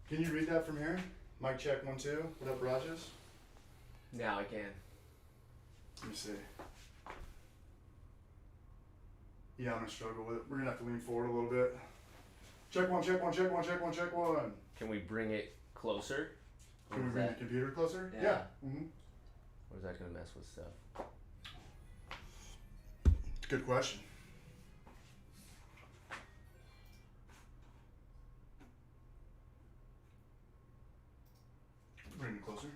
Can you read that from here? Mic check 1 2. What up, Rajas? Now I can. Let me see. Yeah, I'm gonna struggle with it. We're gonna have to lean forward a little bit. Check one, check one, check one, check one, check one. Can we bring it closer? Can we bring the computer closer? Yeah. Mm-hmm. Or is that gonna mess with stuff? It's a good question. Bring it closer.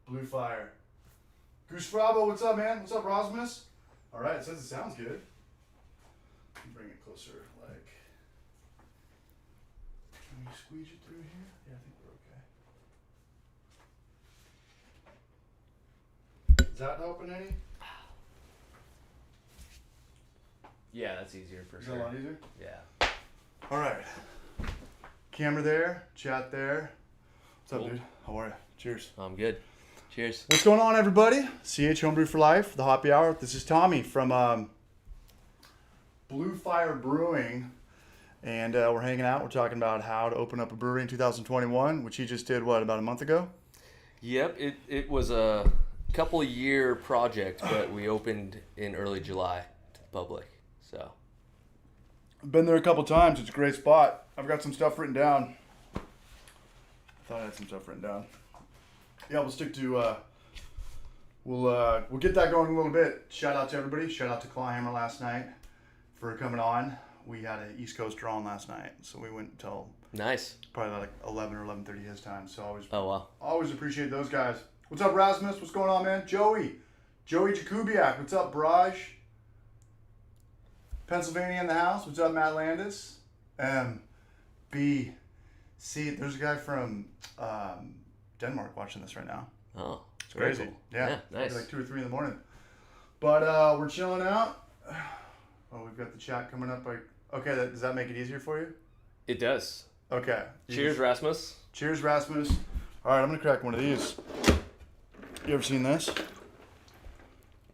Blue Fire. Goose Bravo, what's up, man? What's up, Rosmus? All right, it says it sounds good. Bring it closer, like. Can we squeeze it through here? Yeah, I think we're okay. Is that helping any? Yeah, that's easier for Is sure. that a lot easier? Yeah. All right. Camera there, chat there. What's up, Cool. dude? How are you? Cheers. I'm good. Cheers. What's going on, everybody? CH Homebrew for Life, the Hoppy Hour. This is Tommy from Blue Fire Brewing, and we're hanging out. We're talking about how to open up a brewery in 2021, which he just did, what, about a month ago? Yep, it was a couple year project, but we opened in early July to the public. So I've been there a couple times. It's a great spot. I've got some stuff written down. I thought I had some stuff written down. Yeah, we'll stick to. We'll get that going in a little bit. Shout out to everybody. Shout out to Clawhammer last night for coming on. We had an East Coast draw on last night, so we went until nice. probably like 11 or 11:30 his time. So Wow. always appreciate those guys. What's up, Rasmus? What's going on, man? Joey Jakubiak. What's up, Braj? Pennsylvania in the house. What's up, Matt Landis? C. There's a guy from Denmark watching this right now. Oh, It's crazy. cool. Yeah, Nice. Like 2 or 3 in the morning. But we're chilling out. Oh, we've got the chat coming up. Okay, does that make it easier for you? It does. Okay. Cheers, Rasmus. Cheers, Rasmus. All right, I'm gonna crack one of these. You ever seen this?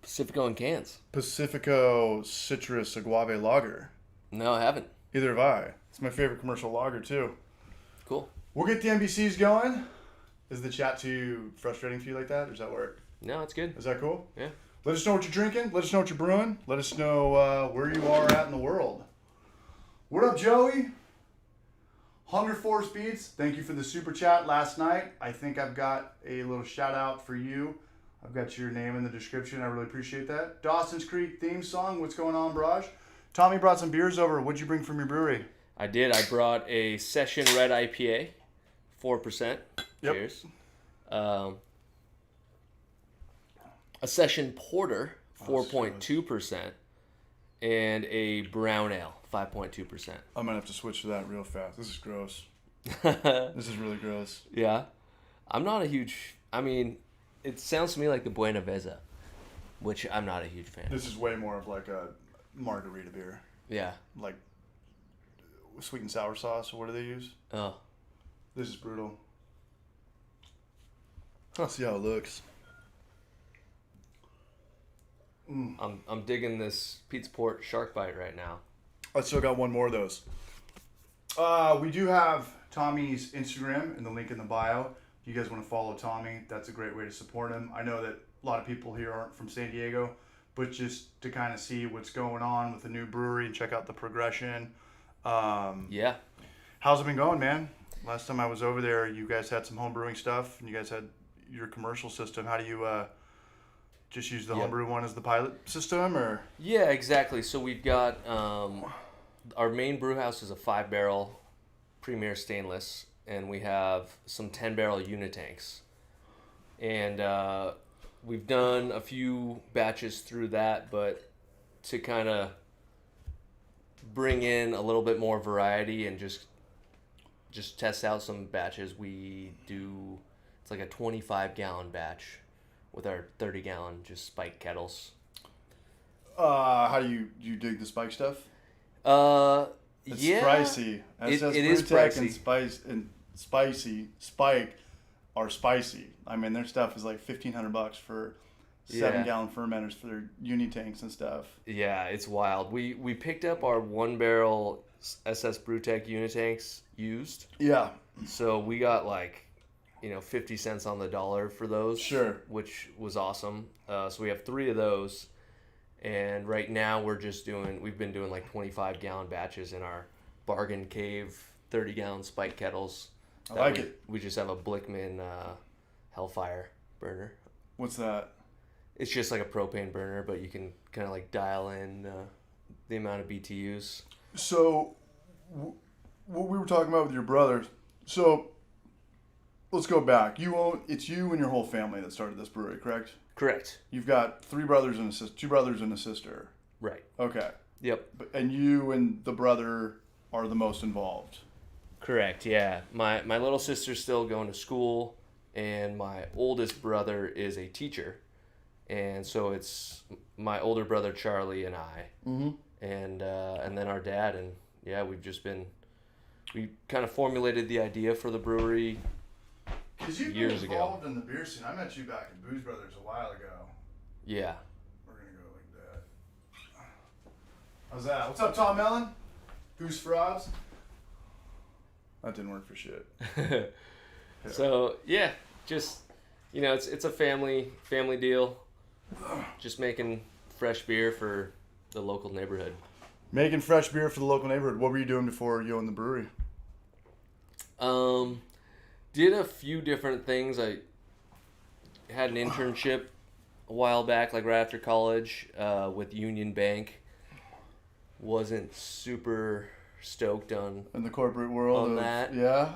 Pacifico in cans. Pacifico Citrus Agave Lager. No, I haven't. Either have I. It's my favorite commercial lager too. Cool. We'll get the NBCs going. Is the chat too frustrating for you like that, or does that work? No, it's good. Is that cool? Yeah. Let us know what you're drinking. Let us know what you're brewing. Let us know where you are at in the world. What up, Joey? Hunger Force Beats. Thank you for the super chat last night. I think I've got a little shout out for you. I've got your name in the description. I really appreciate that. Dawson's Creek theme song. What's going on, Braj? Tommy brought some beers over. What'd you bring from your brewery? I did. I brought a Session Red IPA, 4%. Yep. Cheers. A Session Porter, 4.2%, and a Brown Ale, 5.2%. I'm gonna have to switch to that real fast. This is gross. This is really gross. Yeah. I'm not a huge... I mean, it sounds to me like the Buena Veza, which I'm not a huge fan. This is way more of like a margarita beer. Yeah. Like sweet and sour sauce, or what do they use? Oh. This is brutal. Let's see how it looks. I'm digging this Pete's Port Shark Bite right now. I still got one more of those. We do have Tommy's Instagram in the link in the bio. If you guys want to follow Tommy, that's a great way to support him. I know that a lot of people here aren't from San Diego, but just to kind of see what's going on with the new brewery and check out the progression. Yeah. How's it been going, man? Last time I was over there, you guys had some home brewing stuff, and you guys had your commercial system. How do you just use the homebrew one as the pilot system, or? Yeah, exactly. So we've got our main brew house is a 5-barrel Premier stainless, and we have some 10-barrel unit tanks. And we've done a few batches through that, but to kind of bring in a little bit more variety and just test out some batches, we do, it's like a 25-gallon batch with our 30-gallon just spike kettles. How do you dig the spike stuff? It's Yeah, pricey. it Brew is Tech pricey. and spicy spike are spicy. I mean, their stuff is like $1,500 for 7-gallon fermenters for their uni tanks and stuff. Yeah, it's wild. We picked up our 1-barrel SS Brewtech Unitanks used. Yeah. So we got 50 cents on the dollar for those. Sure. Which was awesome. So we have 3 of those. And right now we've been doing 25-gallon batches in our bargain cave 30-gallon spike kettles. I like it. We just have a Blickman Hellfire burner. What's that? It's just like a propane burner, but you can kind of dial in the amount of BTUs. So, what we were talking about with your brother. So, let's go back. It's you and your whole family that started this brewery, correct? Correct. You've got 3 brothers and a sister, 2 brothers and a sister. Right. Okay. Yep. And you and the brother are the most involved. Correct. Yeah. My little sister's still going to school, and my oldest brother is a teacher, and so it's my older brother Charlie and I, and then our dad, and yeah, we kind of formulated the idea for the brewery. Because you've been involved in the beer scene. I met you back at Booze Brothers a while ago. Yeah. We're going to go like that. How's that? What's up, Tom Mellon? Goose Frobs? That didn't work for shit. Yeah. So, yeah, just, it's a family deal. Just making fresh beer for the local neighborhood. Making fresh beer for the local neighborhood. What were you doing before you owned the brewery? Did a few different things. I had an internship a while back, right after college, with Union Bank. Wasn't super stoked on in the corporate world on that. Yeah.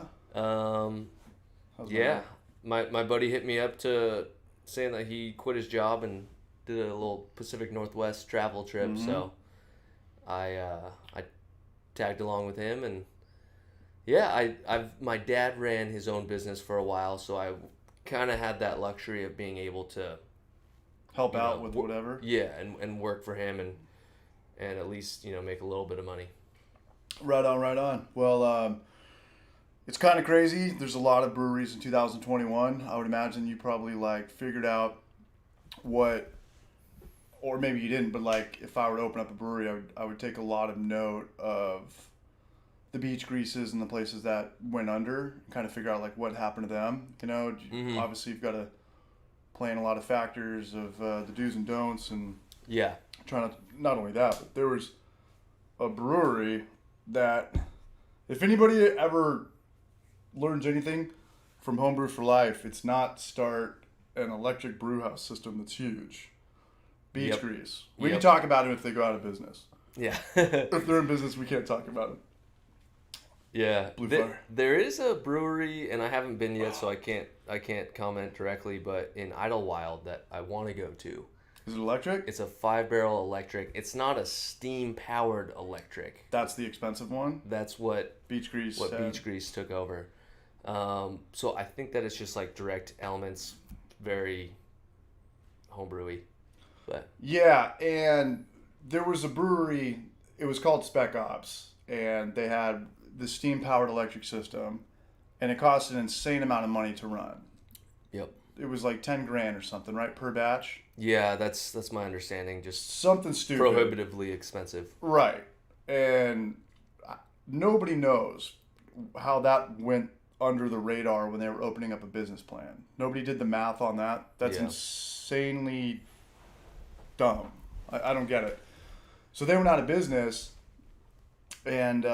Yeah. My buddy hit me up to saying that he quit his job and did a little Pacific Northwest travel trip. So I tagged along with him, and yeah, my dad ran his own business for a while, so I kind of had that luxury of being able to help out with whatever. Yeah, and work for him and at least make a little bit of money. Right on, right on. Well, it's kind of crazy. There's a lot of breweries in 2021. I would imagine you probably figured out what, or maybe you didn't, but if I were to open up a brewery, I would take a lot of note of the beach greases and the places that went under, and kind of figure out what happened to them. Obviously you've got to play in a lot of factors of the do's and don'ts, and trying to, not only that, but there was a brewery that, if anybody ever learns anything from Homebrew for Life, it's not start an electric brew house system that's huge. Beach grease. We can talk about them if they go out of business. Yeah. If they're in business, we can't talk about them. Yeah, there is a brewery, and I haven't been yet, so I can't comment directly. But in Idlewild, that I want to go to. Is it electric? It's a 5-barrel electric. It's not a steam powered electric. That's the expensive one. That's what Beach Grease. Beach Grease took over. So I think that it's just direct elements, very homebrewy. But yeah, and there was a brewery. It was called Spec Ops, and they had the steam-powered electric system, and it cost an insane amount of money to run. Yep. It was $10,000 or something, right, per batch? Yeah, that's my understanding. Just something stupid. Prohibitively expensive. Right. And nobody knows how that went under the radar when they were opening up a business plan. Nobody did the math on that. That's insanely dumb. I don't get it. So they went out of business, and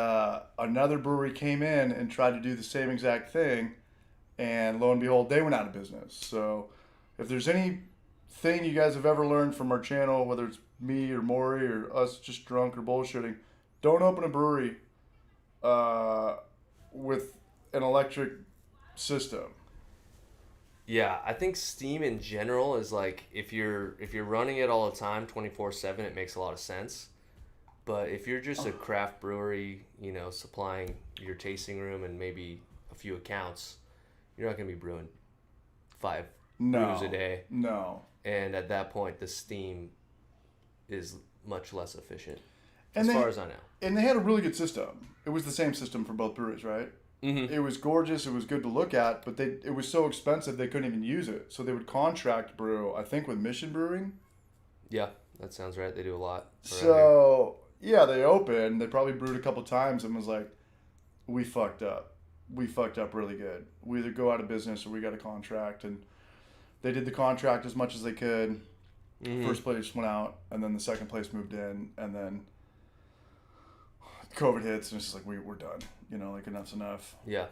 another brewery came in and tried to do the same exact thing, and lo and behold, they went out of business. So if there's anything you guys have ever learned from our channel, whether it's me or Maury or us just drunk or bullshitting, don't open a brewery with an electric system. Yeah, I think steam in general is if you're running it all the time 24/7, it makes a lot of sense. But if you're just a craft brewery, supplying your tasting room and maybe a few accounts, you're not going to be brewing 5 brews a day. No. And at that point, the steam is much less efficient, as far as I know. And they had a really good system. It was the same system for both breweries, right? Mm-hmm. It was gorgeous. It was good to look at, but it was so expensive they couldn't even use it. So they would contract brew, I think, with Mission Brewing. Yeah, that sounds right. They do a lot. So Yeah, they opened. They probably brewed a couple times and was like, we fucked up. We fucked up really good. We either go out of business or we got a contract. And they did the contract as much as they could. Mm-hmm. First place went out, and then the second place moved in, and then COVID hits, and it's just like, we're done. You know, like, enough's enough. Yeah.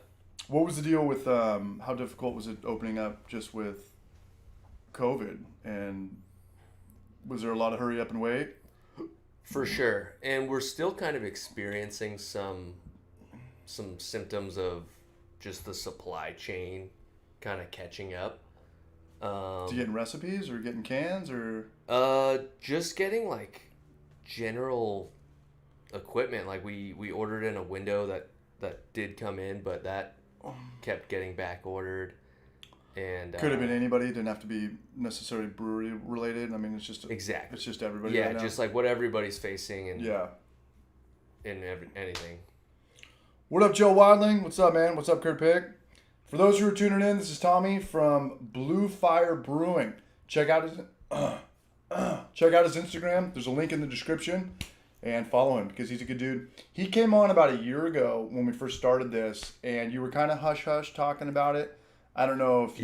What was the deal with, how difficult was it opening up just with COVID? And was there a lot of hurry up and wait? For sure. And we're still kind of experiencing some symptoms of just the supply chain kind of catching up. You getting recipes or getting cans or? Just getting like general equipment. Like we ordered in a window that did come in, but that kept getting back ordered. And could have been anybody. It didn't have to be necessarily brewery related. I mean, it's just exactly. It's just everybody. Yeah, right now. just like what everybody's facing, and yeah, in anything. What up, Joe Wadling? What's up, man? What's up, Kurt Pig? For those who are tuning in, this is Tommy from Blue Fire Brewing. Check out his Instagram. There's a link in the description, and follow him because he's a good dude. He came on about a year ago when we first started this, and you were kind of hush hush talking about it. I don't know if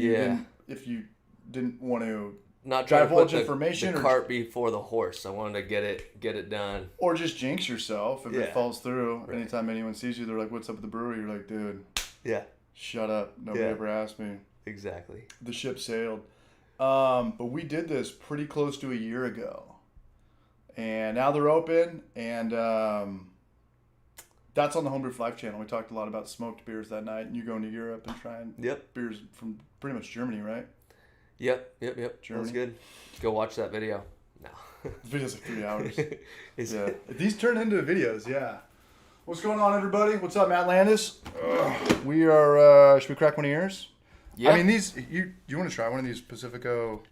you didn't want to not trying to put information the cart before the horse. I wanted to get it done, or just jinx yourself if it falls through. Right. Anytime anyone sees you, they're like, "What's up with the brewery?" You're like, "Dude, shut up. Nobody ever asked me." Exactly. The ship sailed. But we did this pretty close to a year ago, and now they're open, and that's on the Homebrew for Life channel. We talked a lot about smoked beers that night, and you going to Europe and trying beers from pretty much Germany, right? Yep. Germany. That was good. Go watch that video. No. The video's like 3 hours. Yeah. These turn into videos, yeah. What's going on, everybody? What's up, Matt Landis? We are, should we crack one of yours? Yeah. I mean, these, you want to try one of these Pacifico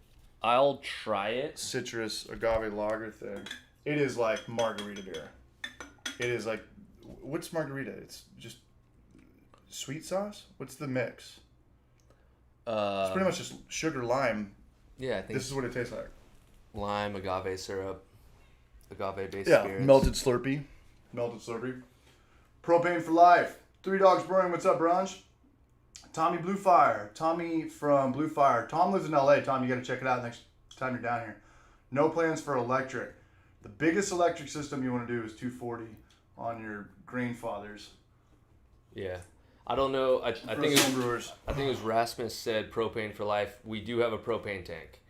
I'll try it. citrus agave lager thing? It is like margarita beer. It is like, what's margarita? It's just sweet sauce? What's the mix? It's pretty much just sugar, lime. Yeah, I think This is what it tastes like. lime, agave syrup, agave-based Yeah, spirits. melted Slurpee. Propane for life. 3 Dogs Brewing. What's up, brunch? Tommy Blue Fire. Tommy from Blue Fire. Tom lives in LA. Tom, you got to check it out next time you're down here. No plans for electric. The biggest electric system you want to do is 240 on your grandfathers. Yeah. I don't know. I think brewers. it was Rasmus said propane for life. We do have a propane tank.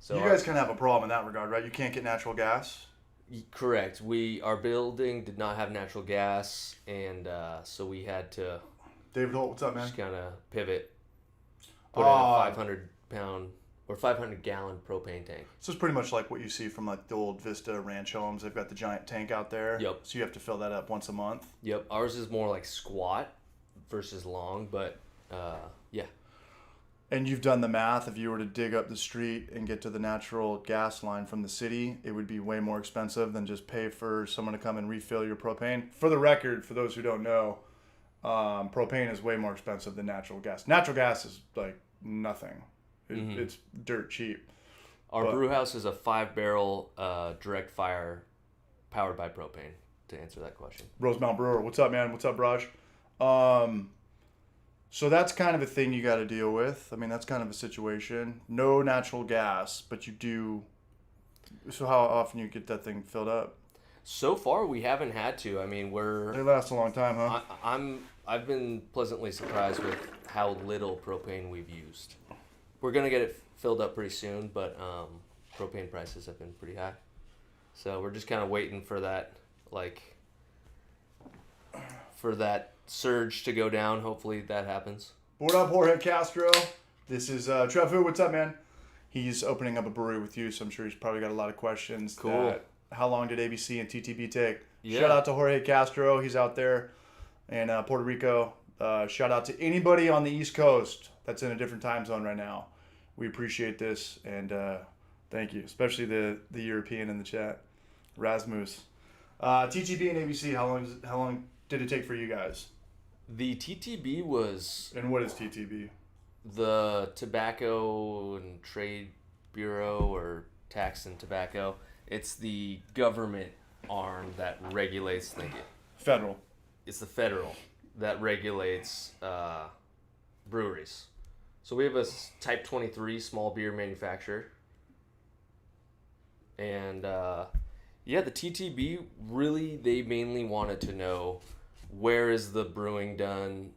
So You guys kind of have a problem in that regard, right? You can't get natural gas. Correct. Our building did not have natural gas, and so we had to David Holt, what's up, man? just kind of pivot, put in a 500-pound or 500-gallon propane tank. So it's pretty much like what you see from like the old Vista ranch homes. They've got the giant tank out there. Yep. So you have to fill that up once a month. Yep. Ours is more like squat versus long, but yeah. And you've done the math. If you were to dig up the street and get to the natural gas line from the city, it would be way more expensive than just pay for someone to come and refill your propane. For the record, for those who don't know, propane is way more expensive than natural gas. Natural gas is like nothing. It's dirt cheap. Our brew house is a 5-barrel direct fire powered by propane, to answer that question. Rosemount Brewer. What's up, man? What's up, Raj? So that's kind of a thing you got to deal with. I mean, that's kind of a situation. No natural gas, but you do. So how often you get that thing filled up? So far, we haven't had to. I mean, They last a long time, huh? I've been pleasantly surprised with how little propane we've used. We're gonna get it filled up pretty soon, but propane prices have been pretty high. So we're just kind of waiting for that, surge to go down. Hopefully that happens. What up, Jorge Castro? This is Trevu. What's up, man? He's opening up a brewery with you, so I'm sure he's probably got a lot of questions. Cool. How long did ABC and TTB take? Yeah. Shout out to Jorge Castro. He's out there in Puerto Rico. Shout out to anybody on the East Coast that's in a different time zone right now. We appreciate this, and thank you, especially the European in the chat, Rasmus. TTB and ABC. How long did it take for you guys? The TTB was And what is TTB? the Tobacco and Trade Bureau, or Tax and Tobacco. It's the government arm that regulates the. Federal. It's the federal that regulates breweries. So we have a Type 23 small beer manufacturer. And the TTB, really, they mainly wanted to know where is the brewing done,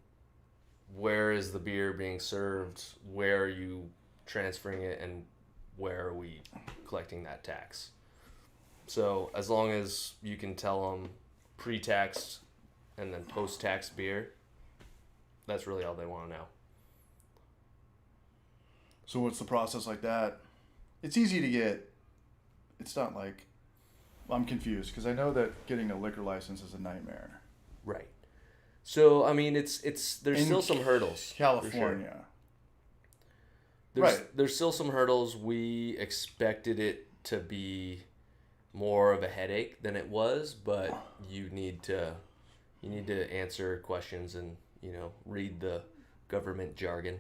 where is the beer being served, where are you transferring it, and where are we collecting that tax. So as long as you can tell them pre-taxed and then post-tax beer, that's really all they want to know. So what's the process like that? It's easy to get. It's not like, I'm confused because I know that getting a liquor license is a nightmare. Right. So I mean, there's In still some hurdles. California. There's still some hurdles. We expected it to be more of a headache than it was, but you need to answer questions and read the government jargon.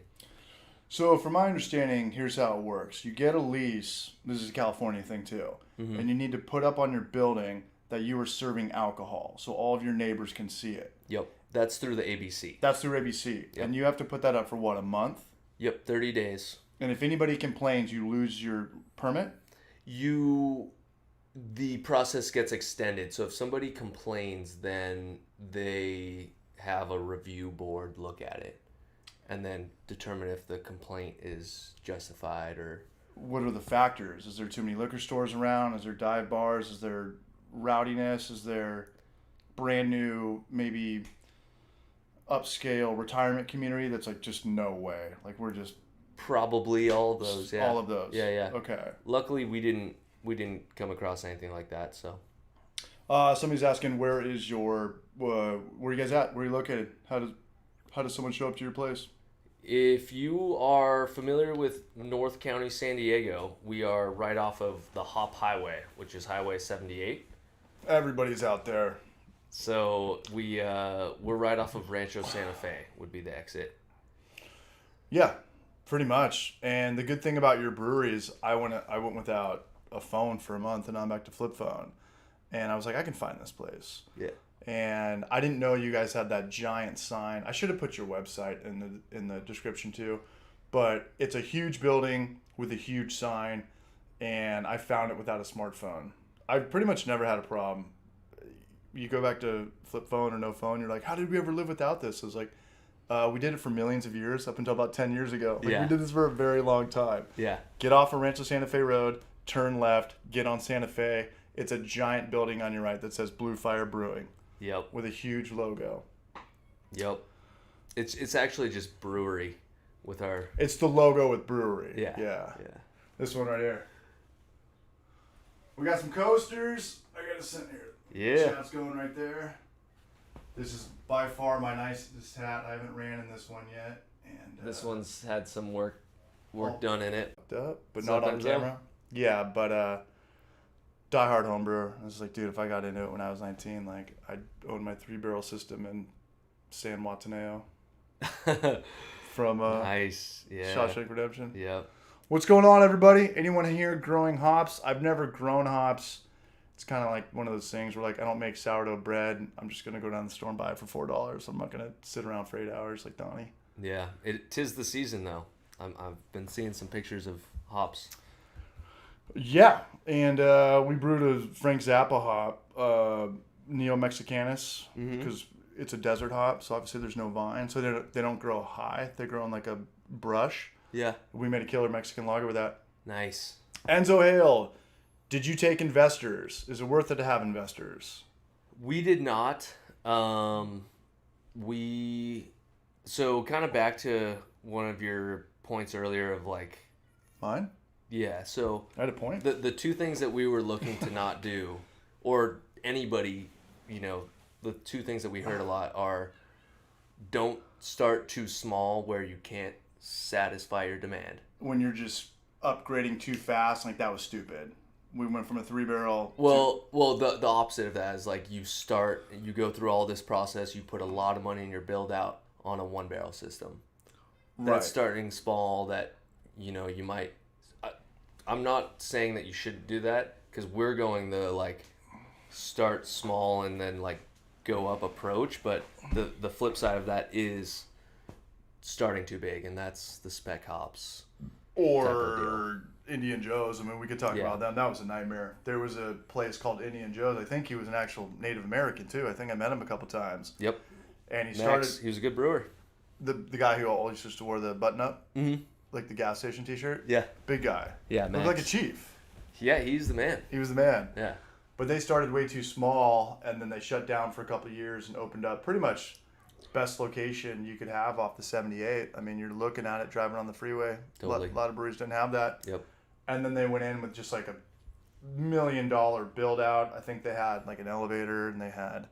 So from my understanding, here's how it works. You get a lease. This is a California thing too. Mm-hmm. And you need to put up on your building that you are serving alcohol so all of your neighbors can see it. Yep. That's through the ABC. That's through ABC. Yep. And you have to put that up for what, a month? Yep, 30 days. And if anybody complains, you lose your permit? The process gets extended. So if somebody complains, then they have a review board look at it and then determine if the complaint is justified or... What are the factors? Is there too many liquor stores around? Is there dive bars? Is there rowdiness? Is there brand new, maybe upscale retirement community that's like, just no way? Like, we're just... Probably all of those, yeah. All of those? Yeah. Okay. Luckily, we didn't come across anything like that, so... Somebody's asking, where is your... where are you guys at? Where are you located? How does someone show up to your place? If you are familiar with North County, San Diego, we are right off of the Hop Highway, which is Highway 78. Everybody's out there. So we're right off of Rancho Santa Fe would be the exit. Yeah, pretty much. And the good thing about your brewery is I went without a phone for a month, and I'm back to flip phone. And I was like, I can find this place. Yeah. And I didn't know you guys had that giant sign. I should have put your website in the description too. But it's a huge building with a huge sign, and I found it without a smartphone. I've pretty much never had a problem. You go back to flip phone or no phone, you're like, how did we ever live without this? I was like, we did it for millions of years up until about 10 years ago. Like, we did this for a very long time. Yeah. Get off of Rancho Santa Fe Road, turn left, get on Santa Fe. It's a giant building on your right that says Blue Fire Brewing. Yep. With a huge logo. Yep. It's actually just Brewery with our... It's the logo with Brewery. Yeah. This one right here. We got some coasters. I got to sit here. Yeah. Chat's going right there. This is by far my nicest hat. I haven't ran in this one yet. And this one's had some work done in it. But not on camera. Yeah, but... diehard homebrewer. I was like, dude, if I got into it when I was 19, like, I'd own my 3-barrel system in San Wataneo from nice. Yeah. Shawshank Redemption. Yeah. What's going on, everybody? Anyone here growing hops? I've never grown hops. It's kind of like one of those things where, like, I don't make sourdough bread. I'm just going to go down the store and buy it for $4. I'm not going to sit around for 8 hours like Donnie. Yeah. Tis the season, though. I've been seeing some pictures of hops. Yeah, and we brewed a Frank Zappa hop, Neo Mexicanus, because it's a desert hop, so obviously there's no vine, so they don't grow high. They grow on like a brush. Yeah. We made a killer Mexican lager with that. Nice. Enzo Hale, did you take investors? Is it worth it to have investors? We did not. So kind of back to one of your points earlier of like... Mine? Yeah, so I had a point. The two things that we were looking to not do, or anybody, the two things that we heard a lot are, don't start too small where you can't satisfy your demand. When you're just upgrading too fast, like, that was stupid. We went from a 3-barrel. Well, the opposite of that is like you go through all this process, you put a lot of money in your build out on a 1-barrel system. Right. That's starting small. That you might. I'm not saying that you shouldn't do that because we're going the like start small and then like go up approach, but the flip side of that is starting too big, and that's the spec hops Or Indian Joe's. I mean, we could talk Yeah. about them. That was a nightmare. There was a place called Indian Joe's. I think he was an actual Native American too. I think I met him a couple times. Yep. And he He was a good brewer. the guy who always used to wear the button up, like the gas station T-shirt. Yeah. Big guy. Yeah, Looked Max. like a chief. Yeah, he's the man. He was the man. Yeah. But they started way too small, and then they shut down for a couple of years and opened up pretty much best location you could have off the 78. I mean, you're looking at it driving on the freeway. Totally. A lot of breweries didn't have that. Yep. And then they went in with just like $1 million build out. I think they had like an elevator, and they had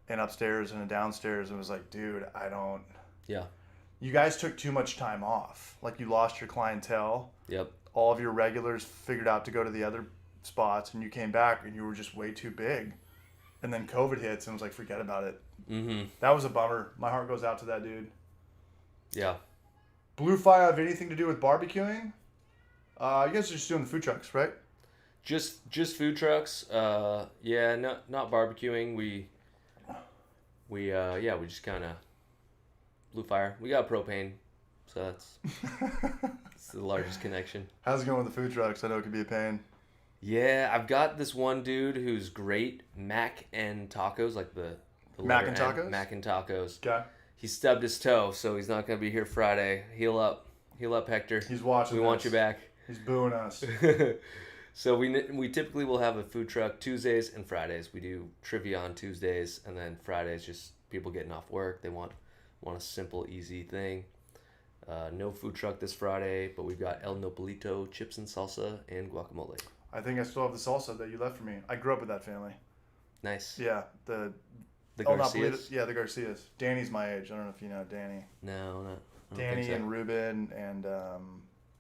an upstairs and a downstairs. And it was like, dude, Yeah. you guys took too much time off. Like, you lost your clientele. Yep. All of your regulars figured out to go to the other spots, and you came back and you were just way too big. And then COVID hits, and it was like, forget about it. Mm-hmm. That was a bummer. My heart goes out to that dude. Yeah. Blue Fire have anything to do with barbecuing? You guys are just doing the food trucks, right? Just food trucks. Yeah, not barbecuing. We just kind of Blue Fire. We got propane, so that's it's the largest connection. How's it going with the food trucks? I know it can be a pain. Yeah, I've got this one dude who's great. Mac and Tacos, like the Mac letter and N, Tacos? Mac and Tacos. Okay. He stubbed his toe, so he's not gonna be here Friday. Heal up, Hector. He's watching. We want you back. He's booing us. So we typically will have a food truck Tuesdays and Fridays. We do trivia on Tuesdays, and then Fridays just people getting off work. They want a simple, easy thing. No food truck this Friday, but we've got El Nopalito, chips and salsa, and guacamole. I think I still have the salsa that you left for me. I grew up with that family. Nice. Yeah, the Garcias? Yeah, the Garcias. Danny's my age. I don't know if you know Danny. No, not. I don't Danny think so. and Ruben, and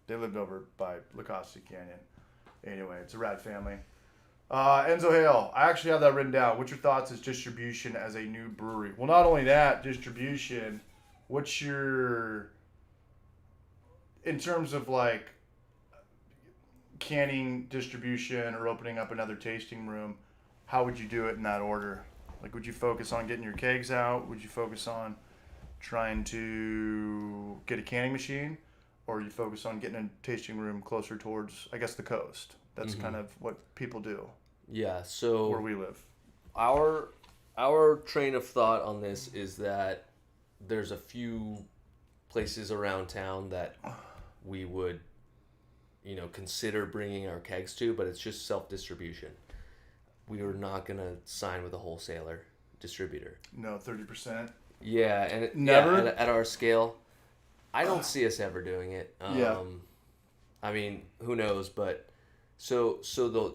they lived over by La Costa Canyon. Anyway, it's a rad family. Enzo Hale, I actually have that written down. What's your thoughts as distribution as a new brewery? Well, not only that, distribution, what's your, in terms of like canning distribution or opening up another tasting room, how would you do it in that order? Like, would you focus on getting your kegs out? Would you focus on trying to get a canning machine? Or you focus on getting a tasting room closer towards, I guess, the coast? That's kind of what people do. Yeah, so where we live. Our train of thought on this is that there's a few places around town that we would, consider bringing our kegs to, but it's just self-distribution. We are not going to sign with a wholesaler distributor. No, 30%. Yeah, and Never? at our scale, I don't see us ever doing it. Yeah. I mean, who knows, but so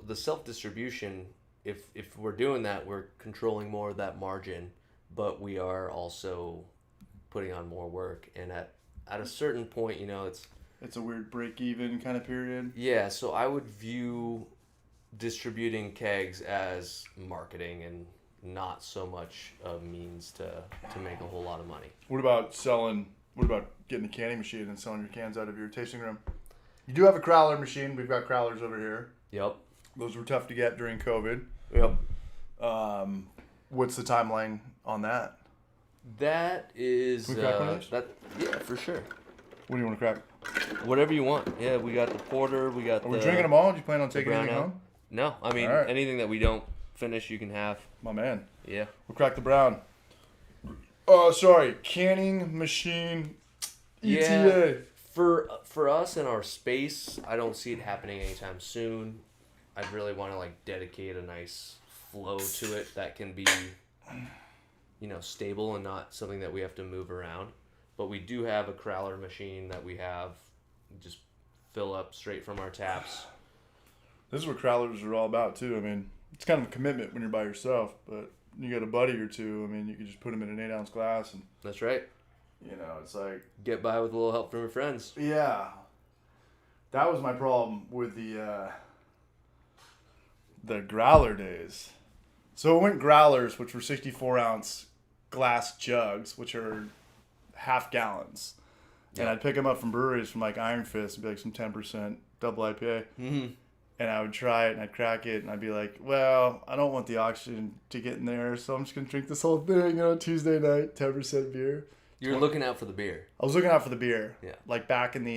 the self-distribution, if we're doing that, we're controlling more of that margin, but we are also putting on more work, and at a certain point, It's a weird break-even kind of period. yeah, so I would view distributing kegs as marketing and not so much a means to make a whole lot of money. What about getting a canning machine and selling your cans out of your tasting room? You do have a crowler machine. We've got crowlers over here. Yep. Those were tough to get during COVID. Yep. What's the timeline on that? That is Can we crack one of those? yeah, for sure. What do you want to crack? Whatever you want. Yeah, we got the porter, we got Are we drinking them all? Do you plan on taking brown anything ale. home? No, I mean, All right. anything that we don't finish, you can have. My man. Yeah. We'll crack the brown. Canning machine. ETA. Yeah. For us and our space, I don't see it happening anytime soon. I'd really want to dedicate a nice flow to it that can be, stable and not something that we have to move around. But we do have a crowler machine that we have just fill up straight from our taps. This is what crowlers are all about too. I mean, it's kind of a commitment when you're by yourself, but you got a buddy or two. I mean, you can just put them in an 8-ounce glass, and That's right. it's like, Get by with a little help from your friends. yeah. That was my problem with the growler days. So it went growlers, which were 64-ounce glass jugs, which are half gallons. And Yeah. I'd pick them up from breweries from like Iron Fist and be like some 10% double IPA. Mm-hmm. and I would try it and I'd crack it and I'd be like, well, I don't want the oxygen to get in there, so I'm just gonna drink this whole thing, Tuesday night, 10% beer. You're looking out for the beer. I was looking out for the beer. Yeah. Like back in the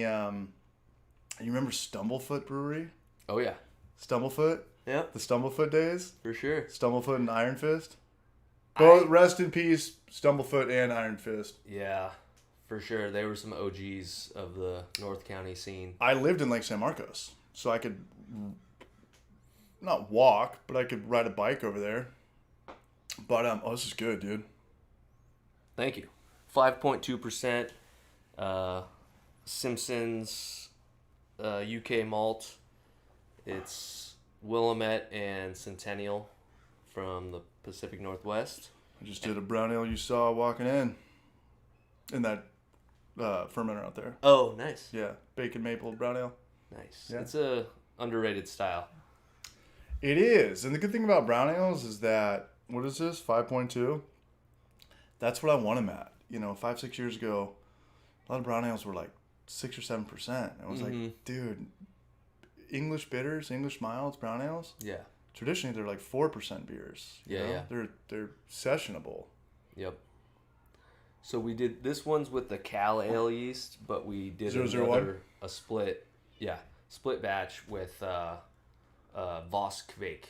you remember Stumblefoot Brewery? Oh yeah. Stumblefoot? Yeah. The Stumblefoot days? For sure. Stumblefoot and Iron Fist? Both rest in peace, Stumblefoot and Iron Fist. Yeah. For sure. They were some OGs of the North County scene. I lived in Lake San Marcos, so I could not walk, but I could ride a bike over there. But this is good, dude. Thank you. 5.2%. Simpsons UK malt. It's Willamette and Centennial from the Pacific Northwest. I just did a brown ale you saw walking in that fermenter out there. Oh, nice. Yeah, bacon maple brown ale. Nice. Yeah. It's a underrated style. It is. And the good thing about brown ales is that, what is this, 5.2? That's what I want them at. 5-6 years ago, a lot of brown ales were like 6 or 7%. I was like, dude, English bitters, English milds, brown ales, Yeah. traditionally they're like 4% beers. Yeah. They're sessionable. Yep. So we did, this one's with the Cal Ale yeast, but we did 001? a split, split batch with Voss Kvik,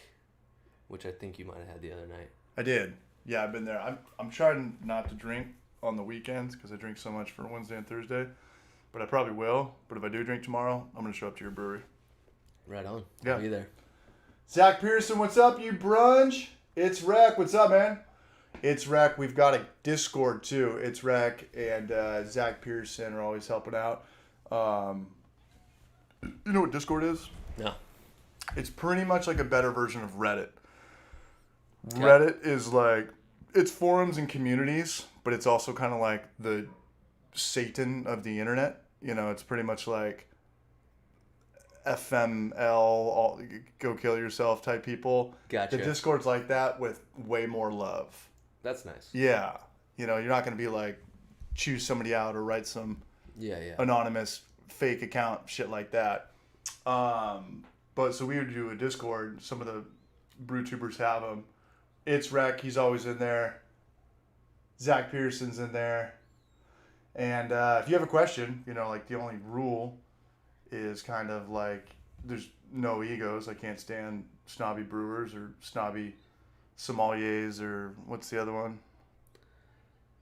which I think you might have had the other night. I did. Yeah, I've been there. I'm trying not to drink on the weekends because I drink so much for Wednesday and Thursday, but I probably will. But if I do drink tomorrow, I'm going to show up to your brewery. Right on. Yeah. I'll be there. Zach Pearson, what's up, you brunch? It's Rec. What's up, man? It's Rec. We've got a Discord, too. It's Rec and Zach Pearson are always helping out. You know what Discord is? No. It's pretty much like a better version of Reddit. Okay. Reddit is like, it's forums and communities, but it's also kind of like the Satan of the internet. It's pretty much like FML, go kill yourself type people. Gotcha. The Discord's like that with way more love. That's nice. Yeah. You're not going to be like, choose somebody out or write some anonymous fake account, shit like that. But so we would do a Discord. Some of the brew tubers have them. It's Rec. He's always in there. Zach Pearson's in there. And if you have a question, like the only rule is kind of like there's no egos. I can't stand snobby brewers or snobby sommeliers or what's the other one?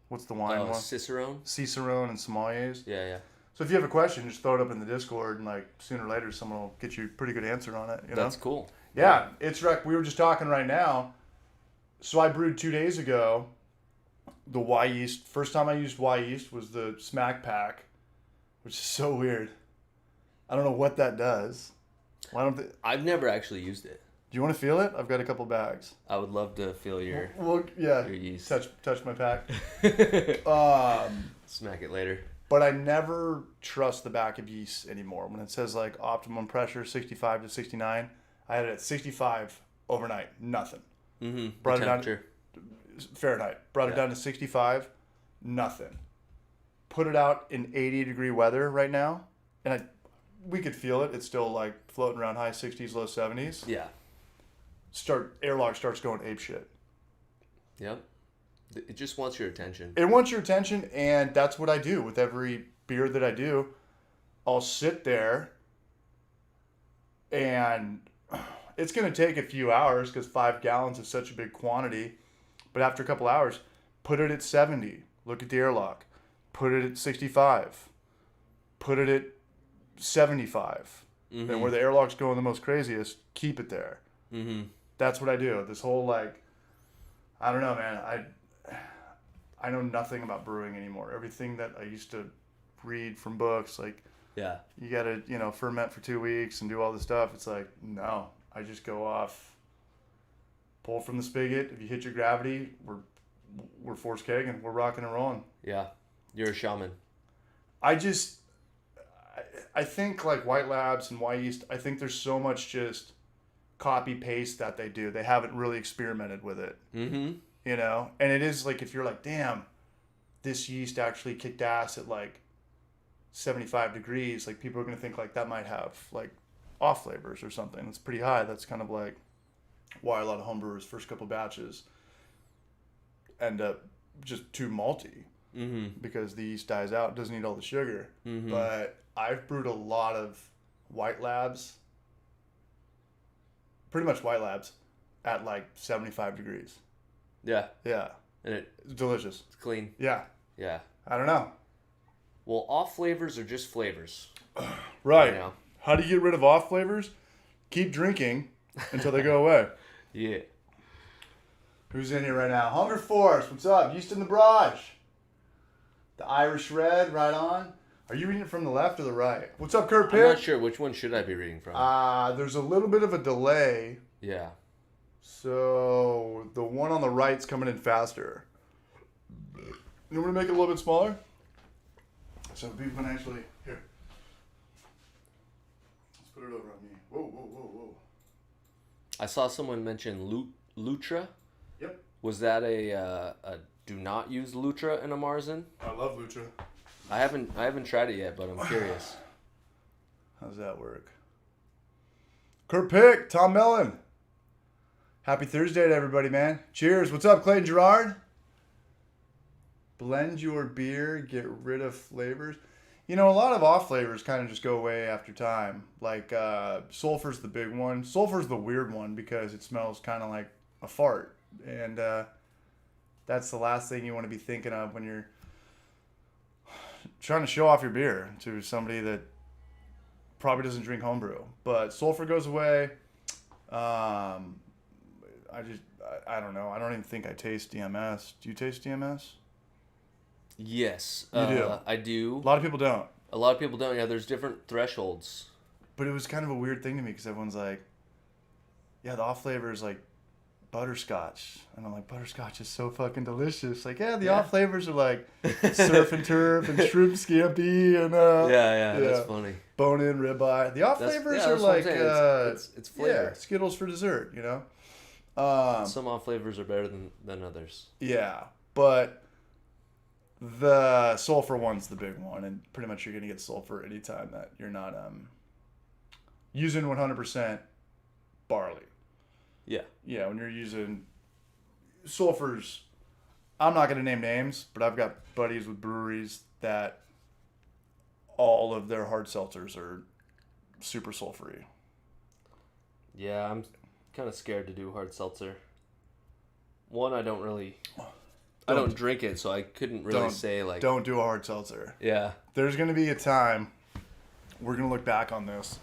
What's the wine one? Cicerone. Cicerone and sommeliers. Yeah. So if you have a question, just throw it up in the Discord, and like sooner or later, someone will get you a pretty good answer on it. That's cool. Yeah, it's Rec. We were just talking right now. So I brewed 2 days ago. The Y yeast. First time I used Y yeast was the Smack Pack, which is so weird. I don't know what that does. Why don't they... I've never actually used it. Do you want to feel it? I've got a couple bags. I would love to feel your your yeast. Touch my pack. Smack it later. But I never trust the back of yeast anymore. When it says like optimum pressure 65 to 69, I had it at 65 overnight. Nothing. Mm-hmm. Brought it down temperature. Fahrenheit. Brought it down to 65. Nothing. Put it out in 80-degree weather right now, and we could feel it. It's still like floating around high 60s, low 70s. Yeah. Airlock starts going apeshit. Yep. It just wants your attention. It wants your attention, and that's what I do with every beer that I do. I'll sit there, and it's going to take a few hours because 5 gallons is such a big quantity. But after a couple hours, put it at 70. Look at the airlock. Put it at 65. Put it at 75. Mm-hmm. And where the airlock's going the most craziest, keep it there. Mm-hmm. That's what I do. This whole I don't know, man. I know nothing about brewing anymore. Everything that I used to read from books, you got to, ferment for 2 weeks and do all this stuff. It's like, no, I just go off, pull from the spigot. If you hit your gravity, we're force kegging. We're rocking and rolling. Yeah. You're a shaman. I think like White Labs and Y Yeast, I think there's so much just copy paste that they do. They haven't really experimented with it. Mm-hmm. And it is like, if you're like, damn, this yeast actually kicked ass at 75 degrees, people are going to think that might have off flavors or something that's pretty high. That's kind of like why a lot of homebrewers first couple batches end up just too malty because the yeast dies out, doesn't need all the sugar. But I've brewed a lot of white labs, pretty much white labs, at like 75 degrees. Yeah. Yeah. And It's delicious. it's clean. Yeah. Yeah. I don't know. Well, off flavors are just flavors. Right. You know? How do you get rid of off flavors? Keep drinking until they go away. Yeah. Who's in here right now? Hunger Force, what's up? Yeast in the Barrage. The Irish Red, right on. Are you reading it from the left or the right? What's up, Kurt Pitt? I'm not sure. Which one should I be reading from? There's a little bit of a delay. Yeah. So the one on the right's coming in faster. You want to make it a little bit smaller? So people can actually... Here. Let's put it over on me. Whoa, whoa, whoa, whoa. I saw someone mention Lutra. Yep. Was that a do not use Lutra in a Marzen? I love Lutra. I haven't tried it yet, but I'm curious. How's that work? Kurt Pick, Tom Mellon. Happy Thursday to everybody, man. Cheers. What's up, Clayton Gerard? Blend your beer, get rid of flavors. You know, a lot of off flavors kind of just go away after time. Like sulfur's the big one. Sulfur's the weird one because it smells kind of like a fart. And that's the last thing you want to be thinking of when you're trying to show off your beer to somebody that probably doesn't drink homebrew. But sulfur goes away. I don't know. I don't even think I taste DMS. Do you taste DMS? Yes. You do? I do. A lot of people don't. A lot of people don't. Yeah, there's different thresholds. But it was kind of a weird thing to me because everyone's like, yeah, the off flavor is like butterscotch. And I'm like, butterscotch is so fucking delicious. Like, yeah, the off flavors are like surf and turf and shrimp scampi and yeah, that's funny. Bone-in ribeye. The off flavors are like it's flavor. Yeah, Skittles for dessert, you know? Some off flavors are better than others. Yeah, but the sulfur one's the big one, and pretty much you're going to get sulfur anytime that you're not using 100% barley. Yeah. Yeah, when you're using sulfurs, I'm not going to name names, but I've got buddies with breweries that all of their hard seltzers are super sulfury. Yeah, I'm kind of scared to do hard seltzer. One, I don't drink it, so I couldn't really say like. Don't do a hard seltzer. Yeah. There's going to be a time we're going to look back on this,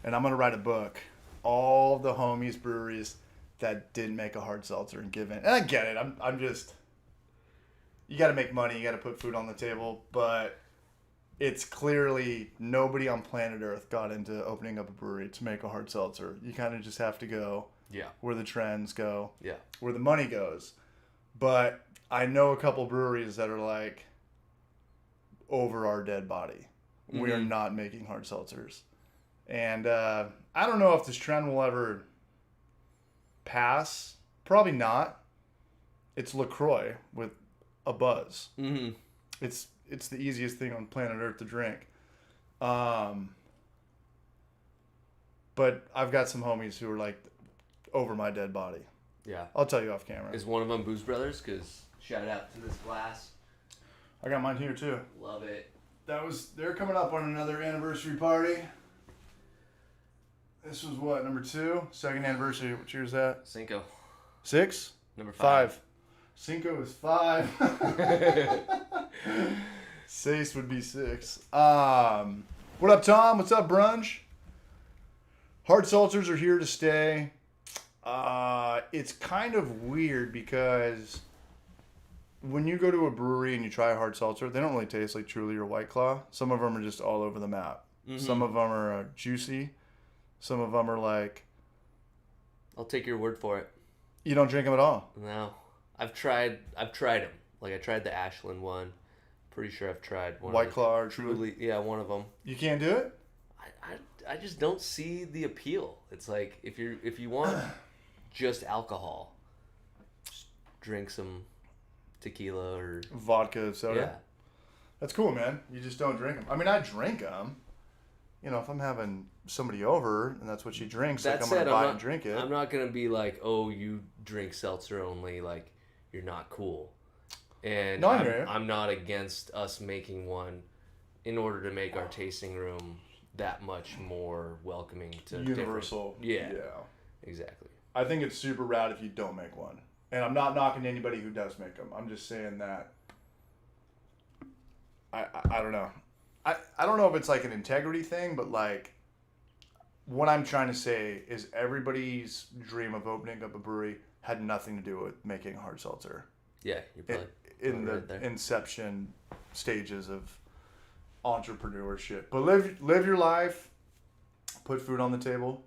and I'm going to write a book. All the homies breweries that didn't make a hard seltzer and give in. And I get it. I'm just. You got to make money. You got to put food on the table, but it's clearly nobody on planet Earth got into opening up a brewery to make a hard seltzer. You kind of just have to go where the trends go, where the money goes. But I know a couple breweries that are like, over our dead body. Mm-hmm. We are not making hard seltzers. And I don't know if this trend will ever pass. Probably not. It's LaCroix with a buzz. Mm-hmm. It's the easiest thing on planet Earth to drink. But I've got some homies who are like over my dead body. Yeah. I'll tell you off camera. Is one of them Booze Brothers? Because shout out to this glass. I got mine here too. Love it. They're coming up on another anniversary party. This was what, number 2? Second anniversary. What year is that? Cinco. 6? Number 5. Cinco is 5. 6 would be 6. What up, Tom? What's up, Brunch? Hard seltzers are here to stay. It's kind of weird because when you go to a brewery and you try a hard seltzer, they don't really taste like Truly or White Claw. Some of them are just all over the map. Mm-hmm. Some of them are juicy. Some of them are like... I'll take your word for it. You don't drink them at all? No. I've tried them. Like, I tried the Ashland one. Pretty sure I've tried one. White Claw or Truly? Yeah, one of them. You can't do it? I just don't see the appeal. It's like, if you want just alcohol, just drink some tequila or... Vodka, soda? Yeah. That's cool, man. You just don't drink them. I mean, I drink them. if I'm having somebody over and that's what she drinks, That I'm said, gonna buy and drink it. I'm not gonna be like, oh, you drink seltzer only, like you're not cool. And No, I hear you. I'm not against us making one in order to make our tasting room that much more welcoming to Universal. Yeah, exactly. I think it's super rad if you don't make one. And I'm not knocking anybody who does make them. I'm just saying that I don't know. I don't know if it's like an integrity thing, but like what I'm trying to say is everybody's dream of opening up a brewery had nothing to do with making hard seltzer. Yeah, you're probably in the right there. Inception stages of entrepreneurship. But live your life, put food on the table.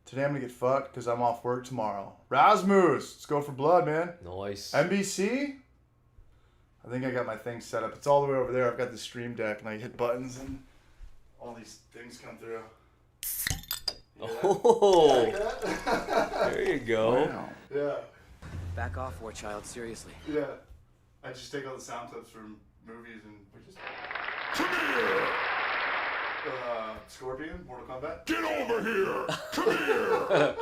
Today I'm gonna get fucked because I'm off work tomorrow. Rasmus, let's go for blood, man. Nice. NBC. I think I got my thing set up. It's all the way over there. I've got the stream deck and I hit buttons and all these things come through. Oh, Yeah, there you go. wow. Yeah. Back off, war child, seriously. Yeah. I just take all the sound clips from movies and we just... Come here! Scorpion, Mortal Kombat. Get over here! Come here!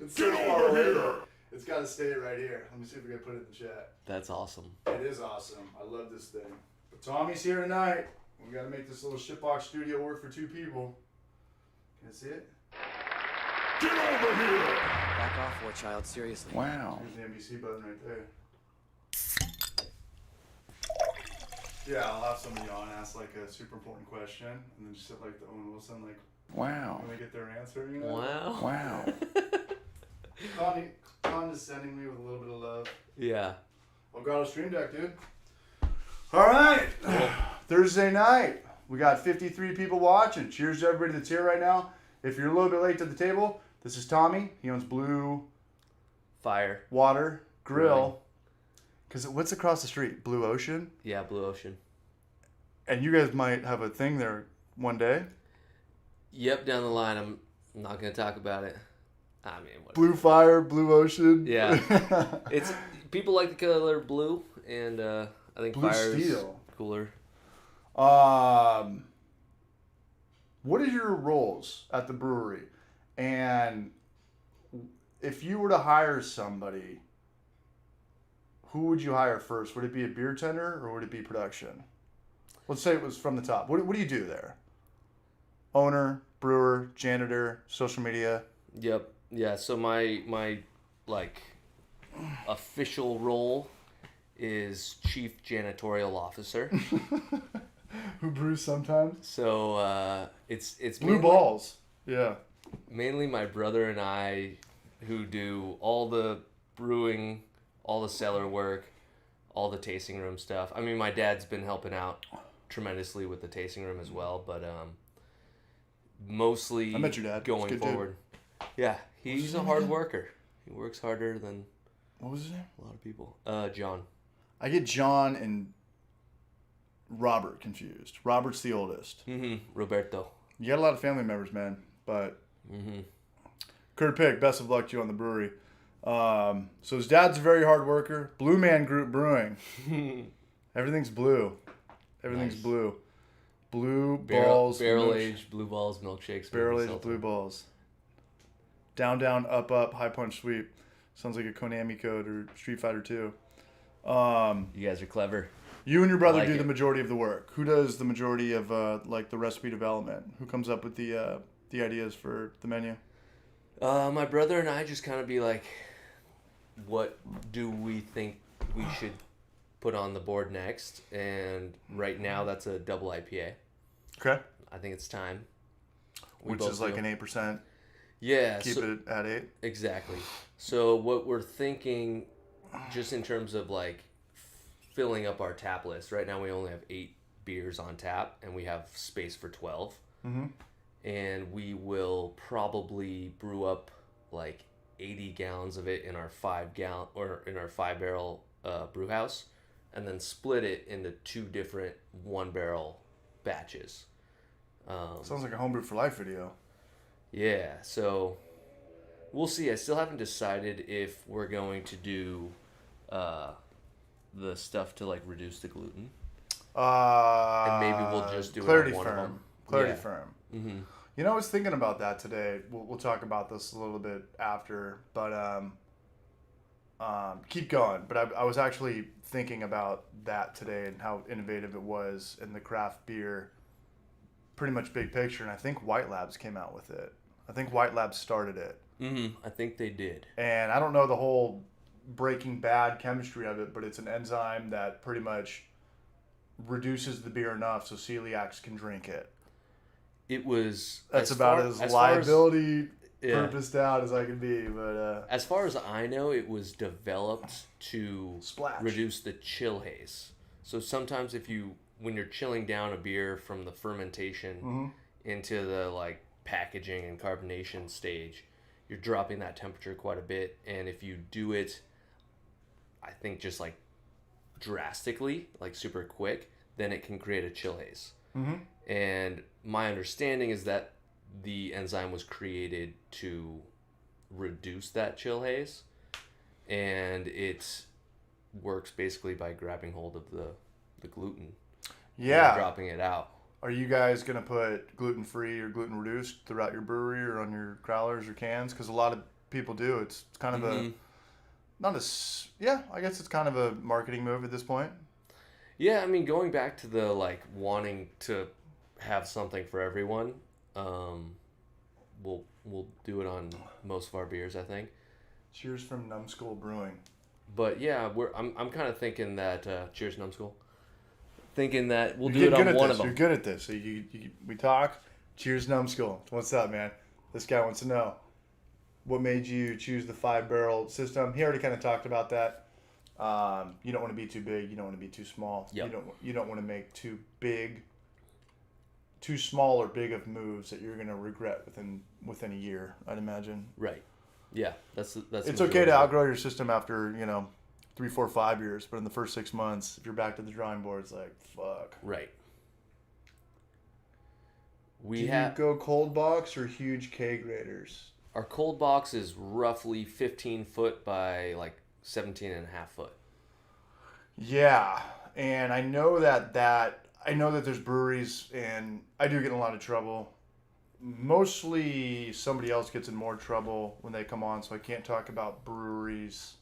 It's Get so far over away. here! It's got to stay right here. Let me see if we can put it in the chat. That's awesome. It is awesome. I love this thing. But Tommy's here tonight. We got to make this little shitbox studio work for 2 people. Can I see it? Get over here! Back off, war child, seriously. Wow. There's the NBC button right there. Yeah, I'll have somebody on ask like a super important question, and then just have like the Owen Wilson like, Wow. when they get their answer, you know? Wow. Wow. Condescendingly with a little bit of love. Yeah. Well, got a stream deck, dude. All right. Thursday night. We got 53 people watching. Cheers to everybody that's here right now. If you're a little bit late to the table, this is Tommy. He owns Blue Fire. Water Grill. Because what's across the street? Blue Ocean? Yeah, Blue Ocean. And you guys might have a thing there one day. Yep, down the line. I'm not gonna talk about it. I mean, whatever. Blue Fire, Blue Ocean. Yeah. It's people like the color blue, and I think Blue fire is steel. cooler. What is your roles at the brewery? And if you were to hire somebody, who would you hire first? Would it be a beer tender or would it be production? Let's say it was from the top. What do you do there? Owner, brewer, janitor, social media. Yep. Yeah. So my like official role is chief janitorial officer. Who brews sometimes? So it's Blue mainly, balls. Yeah. mainly my brother and I who do all the brewing, all the cellar work, all the tasting room stuff. I mean, my dad's been helping out tremendously with the tasting room as well, but mostly I met your dad. He's a going good dude. forward. Yeah, he's his a name hard again? worker. He works harder than What was his name? a lot of people. John. I get John and Robert confused. Robert's the oldest. Mm-hmm. Roberto. You got a lot of family members, man. But Mm-hmm. Kurt Pick, best of luck to you on the brewery. So his dad's a very hard worker. Blue Man Group Brewing. Everything's blue. Everything's Nice. blue. Blue balls. Barrel milkshake- aged blue balls, milkshakes. Barrel maybe aged seltzer. blue balls. Down, down, up, up, high punch sweep. Sounds like a Konami code or Street Fighter 2. You guys are clever. You and your brother like do it. the majority of the work. Who does the majority of like the recipe development? Who comes up with the ideas for the menu? My brother and I just kind of be like, what do we think we should put on the board next? And right now, that's a double IPA. Okay. I think it's time. We Which both is like feel- an 8%. Yeah. Keep it at 8. Exactly. So what we're thinking, just in terms of like filling up our tap list, right now we only have 8 beers on tap, and we have space for 12. Mm-hmm. And we will probably brew up like 80 gallons of it in our 5 barrel brew house, and then split it into 2 different 1 barrel batches. Sounds like a homebrew for life video. Yeah, so we'll see. I still haven't decided if we're going to do the stuff to like reduce the gluten. And And maybe we'll just do it on Clarity one of Firm. them. Yeah. Firm. Mm-hmm. You know, I was thinking about that today. We'll talk about this a little bit after, but keep going. But I was actually thinking about that today and how innovative it was in the craft beer, pretty much big picture. And I think White Labs came out with it. I think White Labs started it. Mm-hmm. I think they did. And I don't know the whole Breaking Bad chemistry of it, but it's an enzyme that pretty much reduces the beer enough so celiacs can drink it. It was... That's about as liability purposed out as I can be. But as far as I know, it was developed to Splash. reduce the chill haze. So sometimes when you're chilling down a beer from the fermentation into the like packaging and carbonation stage, you're dropping that temperature quite a bit. And if you do it, I think just like drastically, like super quick, then it can create a chill haze. Mm-hmm. And my understanding is that the enzyme was created to reduce that chill haze, and it works basically by grabbing hold of the gluten. yeah. And dropping it out. Are you guys going to put gluten-free or gluten-reduced throughout your brewery or on your growlers or cans? Because a lot of people do. It's kind of I guess it's kind of a marketing move at this point. Yeah, I mean, going back to the like wanting to have something for everyone, we'll do it on most of our beers, I think. Cheers from Numbskull Brewing. But yeah, I'm kind of thinking that cheers, Numbskull. Thinking that we'll You're do it good on at one this. of them. You're good at this. So we talk. Cheers, Numbskull. What's up, man? This guy wants to know what made you choose the 5-barrel system. He already kind of talked about that. You don't want to be too big. You don't want to be too small. Yep. You don't want to make too small or big of moves that you're going to regret within a year, I'd imagine. Right. Yeah, that's. It's okay to outgrow your system after 3, 4, 5 years, but in the first 6 months, if you're back to the drawing board, it's like fuck. Right. Do you go cold box or huge keg graders? Our cold box is roughly 15 foot by like 17 and a half foot. Yeah, and I know that there's breweries, and I do get in a lot of trouble. Mostly somebody else gets in more trouble when they come on, so I can't talk about breweries.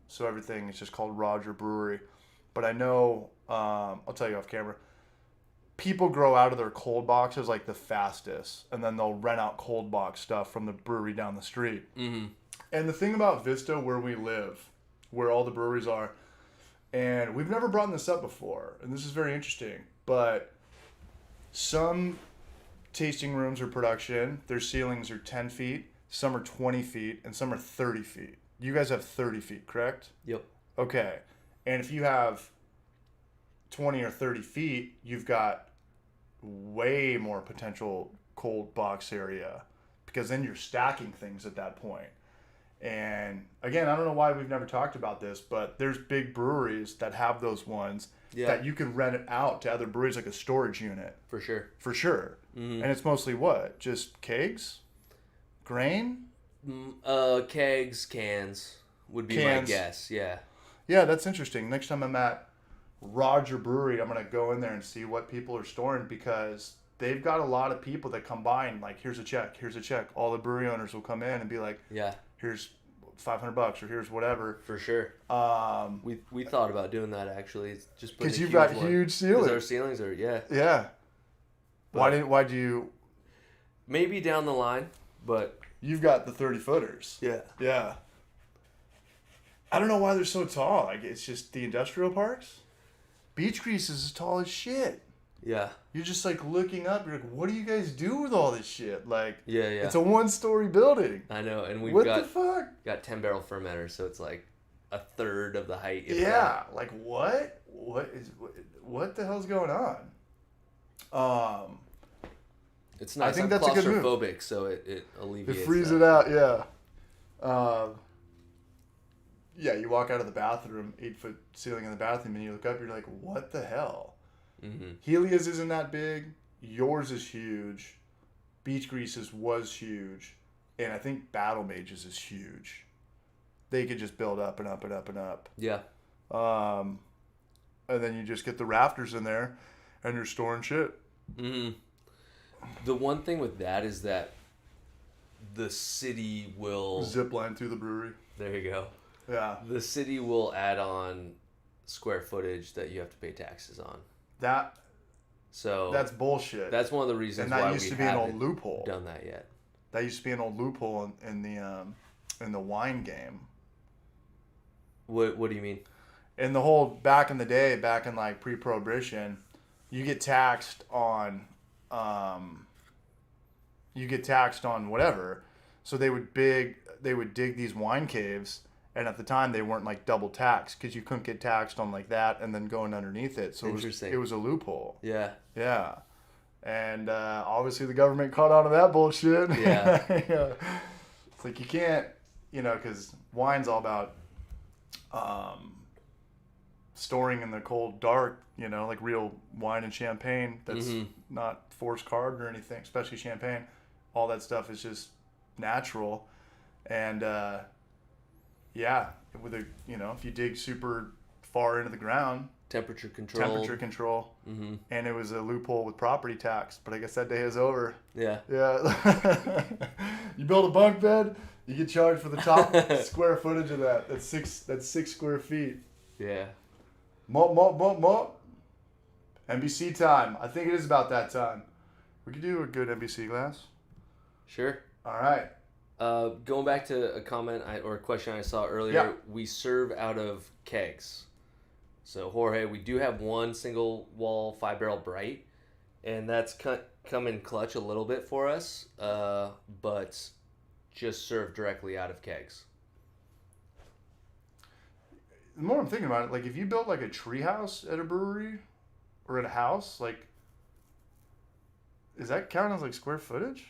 So everything is just called Roger Brewery. But I know, I'll tell you off camera, people grow out of their cold boxes like the fastest, and then they'll rent out cold box stuff from the brewery down the street. Mm-hmm. And the thing about Vista, where we live, where all the breweries are, and we've never brought this up before, and this is very interesting, but some tasting rooms or production, their ceilings are 10 feet, some are 20 feet, and some are 30 feet. You guys have 30 feet, correct? Yep. Okay. And if you have 20 or 30 feet, you've got way more potential cold box area, because then you're stacking things at that point. And again, I don't know why we've never talked about this, but there's big breweries that have those ones that you can rent it out to other breweries, like a storage unit. For sure. For sure. Mm-hmm. And it's mostly what? Just kegs? Grain? Kegs, cans would be my guess. Yeah. Yeah, that's interesting. Next time I'm at Roger Brewery, I'm going to go in there and see what people are storing, because they've got a lot of people that come by and like, here's a check. All the brewery owners will come in and be like, yeah, here's $500 or here's whatever. For sure. We thought about doing that actually. It's just because you've got huge ceilings. Our ceilings are yeah. Why do you? Maybe down the line, but you've got the 30-footers. Yeah. I don't know why they're so tall. Like, it's just the industrial parks. Beach Grease is as tall as shit. Yeah. You're just like looking up. You're like, what do you guys do with all this shit? Like, yeah. It's a 1-story building. I know, and we've what the fuck? Got 10-barrel fermenters, so it's like a third of the height. Yeah. Like what? What the hell's going on? It's nice. I think I'm that's a good move. Claustrophobic, so it alleviates. It frees it out. Yeah. Yeah, you walk out of the bathroom, 8-foot ceiling in the bathroom, and you look up, you're like, what the hell? Mm-hmm. Helia's isn't that big. Yours is huge. Beach Grease's was huge. And I think Battle Mage's is huge. They could just build up and up and up and up. Yeah. And then you just get the rafters in there, and you're storing shit. Mm-hmm. The one thing with that is that the city will... Zip line through the brewery. There you go. Yeah. The city will add on square footage that you have to pay taxes on. That's bullshit. That's one of the reasons and that why used we to be an old haven't loophole. done that yet. That used to be an old loophole in the wine game. What do you mean? In the whole back in the day, back in like pre-prohibition, you get taxed on whatever. So they would dig these wine caves, and at the time they weren't like double taxed because you couldn't get taxed on like that and then going underneath it. So it was a loophole. Yeah. Yeah. And obviously the government caught on to that bullshit. Yeah. Yeah. It's like you can't, because wine's all about storing in the cold dark, like real wine and champagne that's not forced carved or anything, especially champagne. All that stuff is just natural. And with if you dig super far into the ground, temperature control, and it was a loophole with property tax, but I guess that day is over. Yeah. You build a bunk bed, you get charged for the top square footage of that. That's 6 square feet. Yeah. Malt. NBC time. I think it is about that time. We could do a good NBC glass. Sure. All right. Going back to a comment or a question I saw earlier, Yeah. We serve out of kegs. So Jorge, we do have one single wall 5-barrel bright, and that's come in clutch a little bit for us, but just served directly out of kegs. The more I'm thinking about it, like if you built like a tree house at a brewery or at a house, like, is that count as like square footage?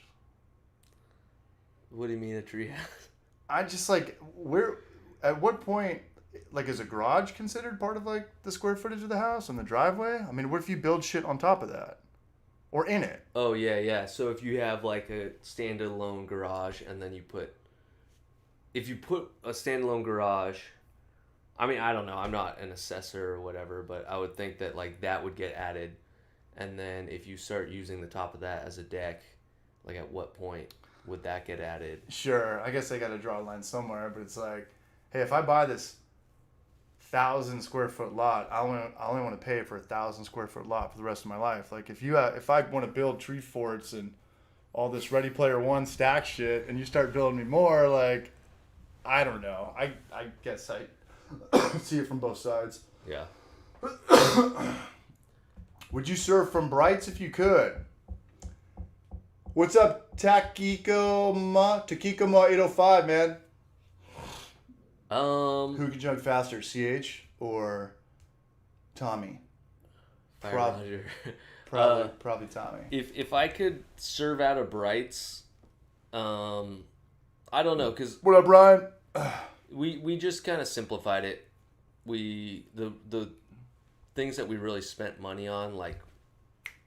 What do you mean a tree house? I just like, at what point, like, is a garage considered part of like the square footage of the house and the driveway? I mean, what if you build shit on top of that or in it? Oh yeah. So if you have like a standalone garage and then if you put a standalone garage, I mean, I don't know. I'm not an assessor or whatever, but I would think that like that would get added. And then if you start using the top of that as a deck, like at what point would that get added? Sure. I guess I got to draw a line somewhere, but it's like, hey, if I buy this 1,000 square foot lot, I only want to pay for 1,000 square foot lot for the rest of my life. Like if I want to build tree forts and all this Ready Player One stack shit, and you start building me more, like, I don't know. I guess I see it from both sides. Yeah. Would you serve from Brights if you could? What's up, Takikoma 805, man? Who can jump faster, CH or Tommy? Roger. Probably Tommy. If I could serve out of Brights, I don't know, because What up, Brian? we just kind of simplified it. The things that we really spent money on, like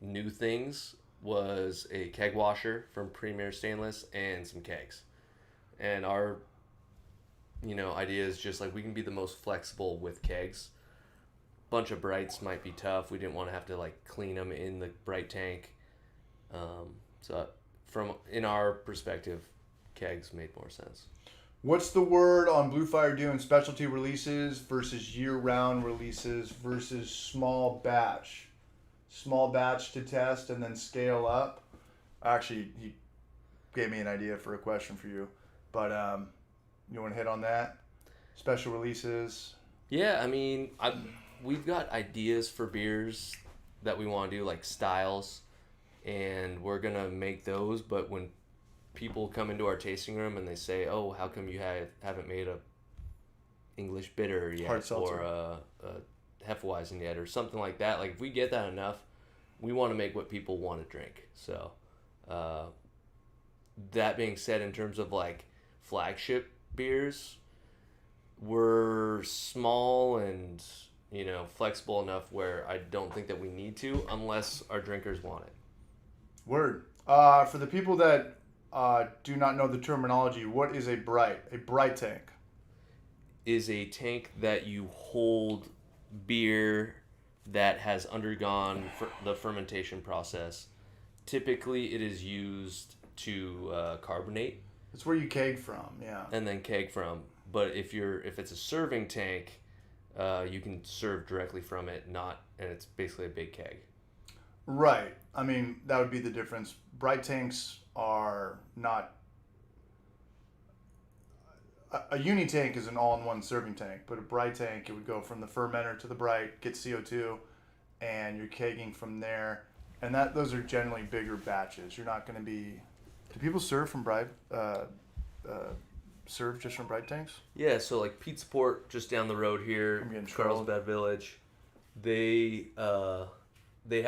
new things, was a keg washer from Premier Stainless and some kegs. And our idea is just like we can be the most flexible with kegs. Bunch of Brights might be tough. We didn't want to have to like clean them in the Bright tank. So in our perspective, kegs made more sense. What's the word on Blue Fire doing specialty releases versus year-round releases versus small batch? Small batch to test and then scale up. Actually, he gave me an idea for a question for you, but you want to hit on that? Special releases. Yeah, I mean, we've got ideas for beers that we want to do, like styles, and we're gonna make those. But when people come into our tasting room and they say, "Oh, how come you haven't made a English bitter yet, or a Hefeweizen yet, or something like that?" Like if we get that enough, we want to make what people want to drink. So, that being said, in terms of like flagship beers, we're small and flexible enough where I don't think that we need to unless our drinkers want it. Word. For the people that do not know the terminology, what is a bright? A bright tank is a tank that you hold beer that has undergone the fermentation process typically it is used to carbonate It's where you keg from, yeah. and then keg from. But if it's a serving tank, you can serve directly from it, and it's basically a big keg. Right. I mean, that would be the difference. Bright tanks are not. A uni tank is an all-in-one serving tank, but a bright tank, it would go from the fermenter to the bright, get CO2, and you're kegging from there. And those are generally bigger batches. You're not going to be. Do people serve from bright? Serve just from bright tanks? Yeah, so like Pizza Port, just down the road here, I'm getting trolled. Carlsbad Village, they have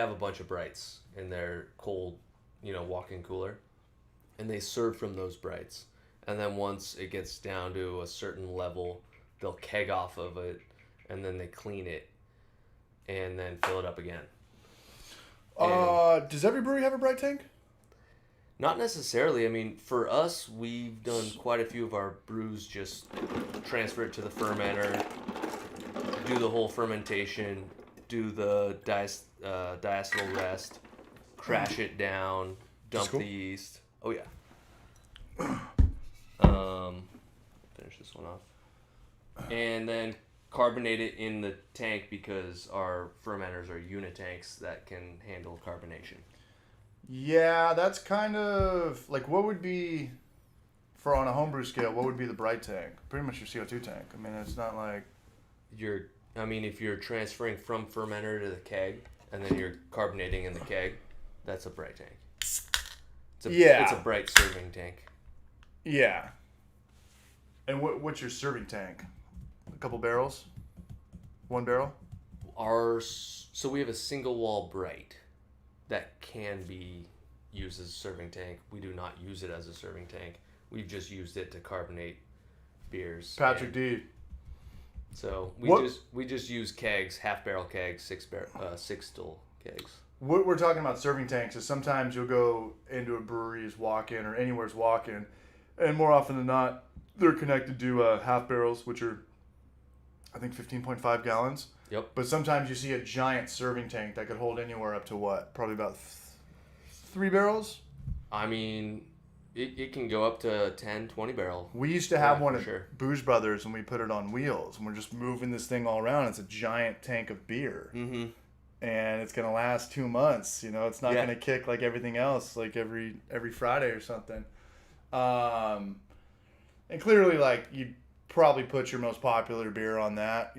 a bunch of brights in their cold, walk-in cooler, and they serve from those brights. And then once it gets down to a certain level, they'll keg off of it, and then they clean it, and then fill it up again. Does every brewery have a bright tank? Not necessarily. I mean, for us, we've done quite a few of our brews just transfer it to the fermenter, do the whole fermentation, do the diacetyl rest, crash it down, dump cool. the yeast. Oh yeah. Finish this one off. And then carbonate it in the tank because our fermenters are unitanks that can handle carbonation. Yeah, that's kind of like what would be on a homebrew scale. What would be the bright tank? Pretty much your CO2 tank. I mean, it's not like If you're transferring from fermenter to the keg and then you're carbonating in the keg, that's a bright tank. It's a bright serving tank. Yeah. And what's your serving tank? A couple barrels? One barrel? So we have a single wall bright that can be used as a serving tank. We do not use it as a serving tank. We've just used it to carbonate beers. Patrick D. So we just use kegs, half barrel kegs, six still kegs. What we're talking about serving tanks is sometimes you'll go into a brewery's walk-in or anywhere's walk-in, and more often than not, they're connected to half barrels, which are, I think, 15.5 gallons. Yep. But sometimes you see a giant serving tank that could hold anywhere up to what? Probably about 3 barrels? I mean, it can go up to 10, 20 barrel. We used to have one at sure. Booze Brothers, and we put it on wheels, and we're just moving this thing all around. It's a giant tank of beer. Mm-hmm. And it's going to last 2 months. It's not going to kick like everything else, like every Friday or something. And clearly, like, you'd probably put your most popular beer on that,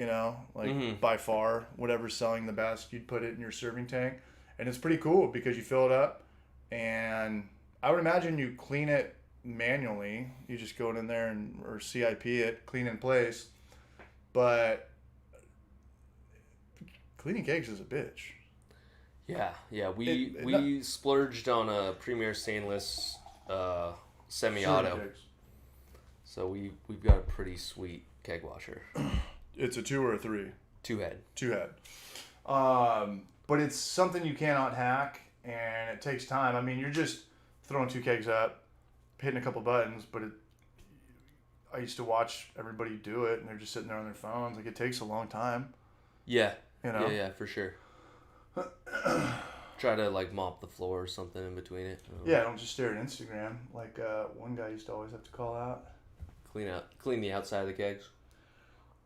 by far, whatever's selling the best, you'd put it in your serving tank. And it's pretty cool because you fill it up, and I would imagine you clean it manually. You just go in there or CIP it, clean in place. But cleaning kegs is a bitch. Yeah. We splurged on a Premier Stainless semi-auto. So we've got a pretty sweet keg washer. It's a 2 or a 3? 2 head. 2 head. But it's something you cannot hack, and it takes time. I mean, you're just throwing 2 kegs up, hitting a couple buttons, but I used to watch everybody do it, and they're just sitting there on their phones. Like, it takes a long time. Yeah. Yeah, for sure. Try to, like, mop the floor or something in between it. Yeah, don't just stare at Instagram. Like, one guy used to always have to call out. Clean the outside of the kegs.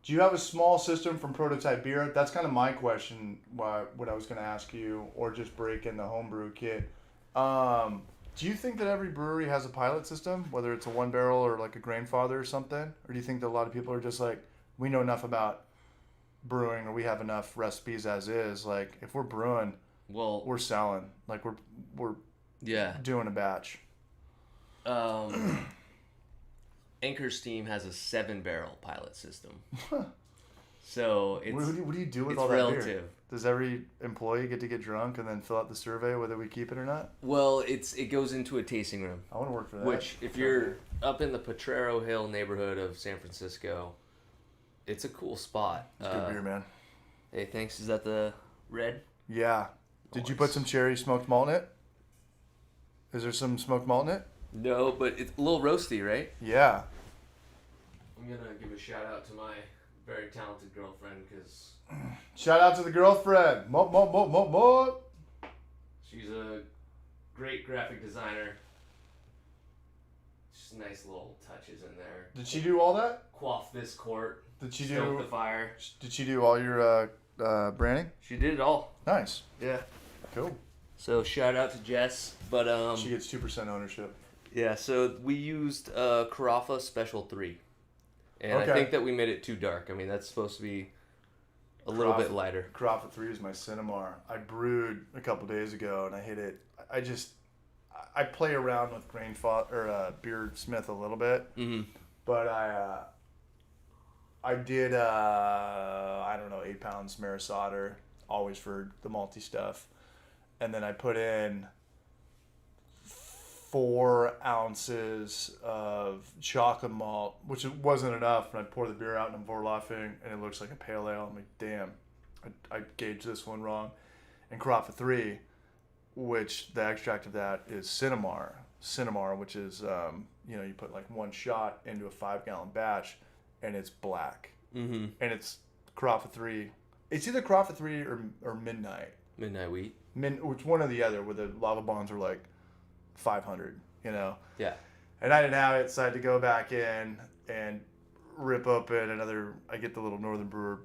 Do you have a small system from Prototype Beer? That's kind of my question, what I was going to ask you, or just break in the homebrew kit. Do you think that every brewery has a pilot system, whether it's a 1 barrel or like a Grainfather or something? Or do you think that a lot of people are just like, we know enough about brewing, or we have enough recipes as is? Like, if we're brewing, we're selling. Like, we're doing a batch. Anchor Steam has a 7-barrel pilot system. So it's what do you do with all that relative. beer? Does every employee get to get drunk and then fill out the survey whether we keep it or not? Well, it goes into a tasting room. I want to work for that. Which, if you're up in the Potrero Hill neighborhood of San Francisco, it's a cool spot. It's good beer, man. Hey, thanks. Is that the red? Yeah. Did you put some cherry smoked malt in it? Is there some smoked malt in it? No, but it's a little roasty, right? Yeah. I'm going to give a shout out to my very talented girlfriend because... Shout out to the girlfriend. Malt. She's a great graphic designer. Just nice little touches in there. Did she do all that? Quaff this court. Did she Stoke do? the fire. Did she do all your branding? She did it all. Nice. Yeah. Cool. So shout out to Jess. But She gets 2% ownership. yeah. So we used Carafa Special 3, and Okay. I think that we made it too dark. I mean, that's supposed to be a little bit lighter. Carafa 3 is my Cinnamar. I brewed a couple days ago and I hit it. I play around with Beer Smith a little bit, but I did I don't know 8 pounds Maris Otter, always for the malty stuff, and then I put in 4 ounces of chocolate malt, which wasn't enough, and I pour the beer out and I'm vorlaughing, and it looks like a pale ale. I'm like, damn, I gauged this one wrong. And Carafa 3, which the extract of that is Cinnamar, which is, you put like 1 shot into a 5-gallon batch, and it's black. Mm-hmm. And it's Carafa 3. It's either Carafa 3 or Midnight. Midnight Wheat. Which one or the other, where the lava bonds are like 500, Yeah. And I didn't have it, so I had to go back in and rip open another. I get the little Northern Brewer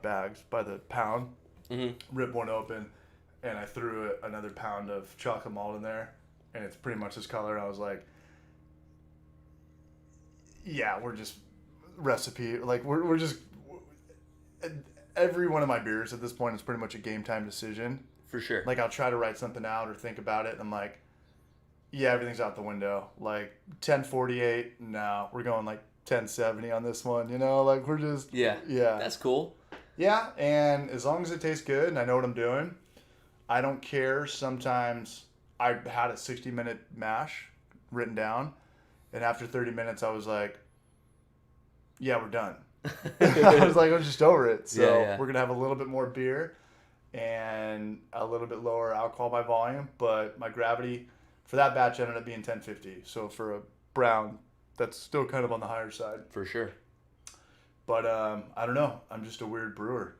bags by the pound. Mm-hmm. Rip one open, and I threw another pound of chocolate malt in there, and it's pretty much this color. And I was like, yeah, we're just recipe. Like, we're just. Every one of my beers at this point is pretty much a game time decision. For sure. Like, I'll try to write something out or think about it, and I'm like, yeah, everything's out the window. Like, 1048, no, we're going like 1070 on this one, Like, we're just... Yeah. Yeah. That's cool. Yeah, and as long as it tastes good and I know what I'm doing, I don't care. Sometimes I had a 60-minute mash written down, and after 30 minutes, I was like, yeah, we're done. I was like, I'm just over it. So Yeah. we're going to have a little bit more beer and a little bit lower alcohol by volume, but my gravity for that batch ended up being 1050. So for a brown, that's still kind of on the higher side. For sure. But I don't know. I'm just a weird brewer.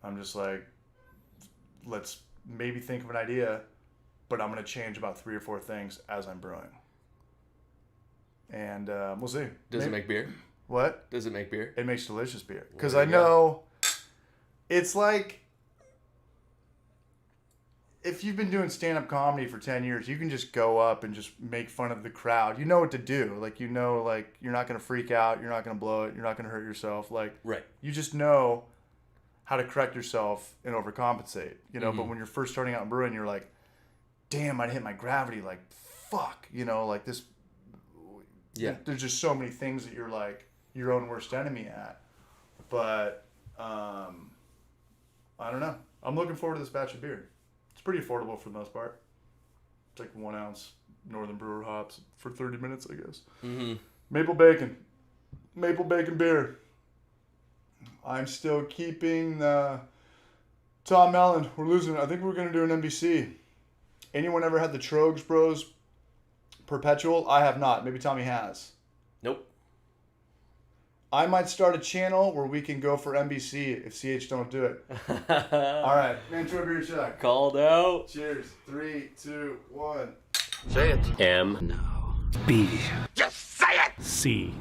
I'm just like, let's maybe think of an idea, but I'm going to change about 3 or 4 things as I'm brewing. And we'll see. Does it make beer? What? Does it make beer? It makes delicious beer. Because There I you know it's like, if you've been doing stand-up comedy for 10 years, you can just go up and just make fun of the crowd. You know what to do. Like, you're not going to freak out. You're not going to blow it. You're not going to hurt yourself. Like, Right. You just know how to correct yourself and overcompensate, But when you're first starting out in brewing, you're like, damn, I hit my gravity. Like, fuck, like this. Yeah. There's just so many things that you're like your own worst enemy at. But, I don't know. I'm looking forward to this batch of beer. It's pretty affordable for the most part. It's like 1 ounce Northern Brewer hops for 30 minutes, I guess. Mm-hmm. Maple bacon beer. I'm still keeping Tom Mellon. We're losing it. I think we're going to do an NBC. Anyone ever had the Trogs Bros Perpetual? I have not. Maybe Tommy has. Nope. I might start a channel where we can go for NBC if CH don't do it. All right. Intro beer check. Called out. Cheers. 3, 2, 1. Say it. M. No. B. Just say it! C.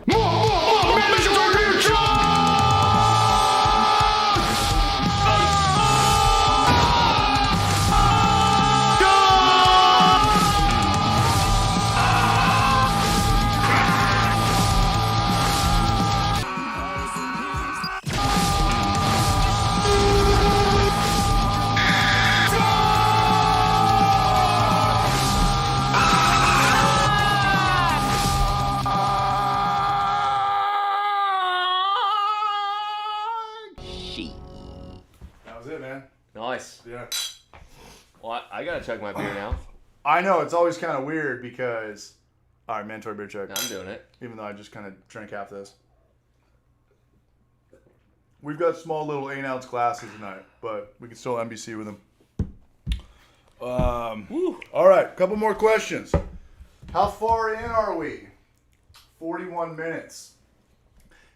That was it, man. Nice. Yeah. Well, I gotta chug my beer now. I know, it's always kind of weird because... All right, mandatory beer check. I'm doing it. Even though I just kind of drank half this. We've got small little 8-ounce glasses tonight, but we can still NBC with them. All right, couple more questions. How far in are we? 41 minutes.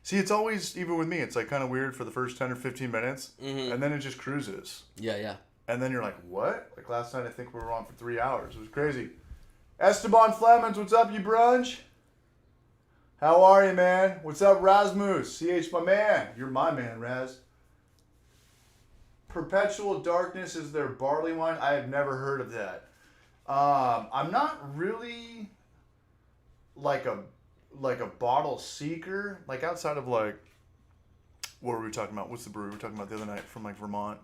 See, it's always, even with me, it's like kind of weird for the first 10 or 15 minutes, and then it just cruises. Yeah. And then you're like, what? Like last night, I think we were on for 3 hours. It was crazy. Esteban Flemings, what's up, you brunch? How are you, man? What's up, Rasmus? CH, my man. You're my man, Raz. Perpetual Darkness is their barley wine. I have never heard of that. I'm not really like a bottle seeker. Like outside of like, what were we talking about? What's the brewery we were talking about the other night from like Vermont?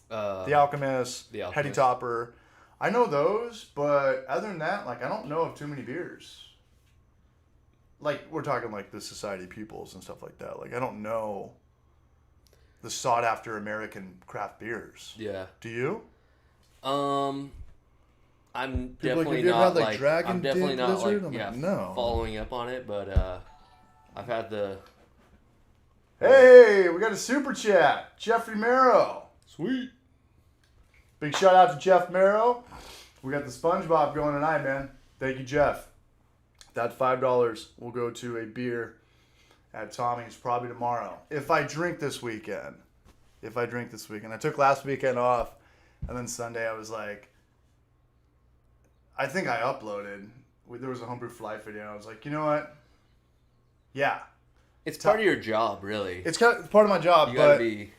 The Alchemist, Heady Topper. I know those, but other than that, like I don't know of too many beers. Like we're talking like the Society Pupils and stuff like that. Like I don't know the sought after American craft beers. Yeah. Do you? I'm People definitely have you ever not had, like Dragon I'm definitely Dick not Lizard? like I'm yeah like, no. following up on it, but I've had the Hey, we got a super chat. Jeffrey Marrow. sweet. Big shout out to Jeff Marrow. We got the SpongeBob going tonight, man. Thank you, Jeff. That $5 will go to a beer at Tommy's probably tomorrow. If I drink this weekend. I took last weekend off, and then Sunday I was like, I think I uploaded. There was a Homebrew for Life video. I was like, you know what? Yeah. It's part of your job, really. It's part of my job, You gotta be.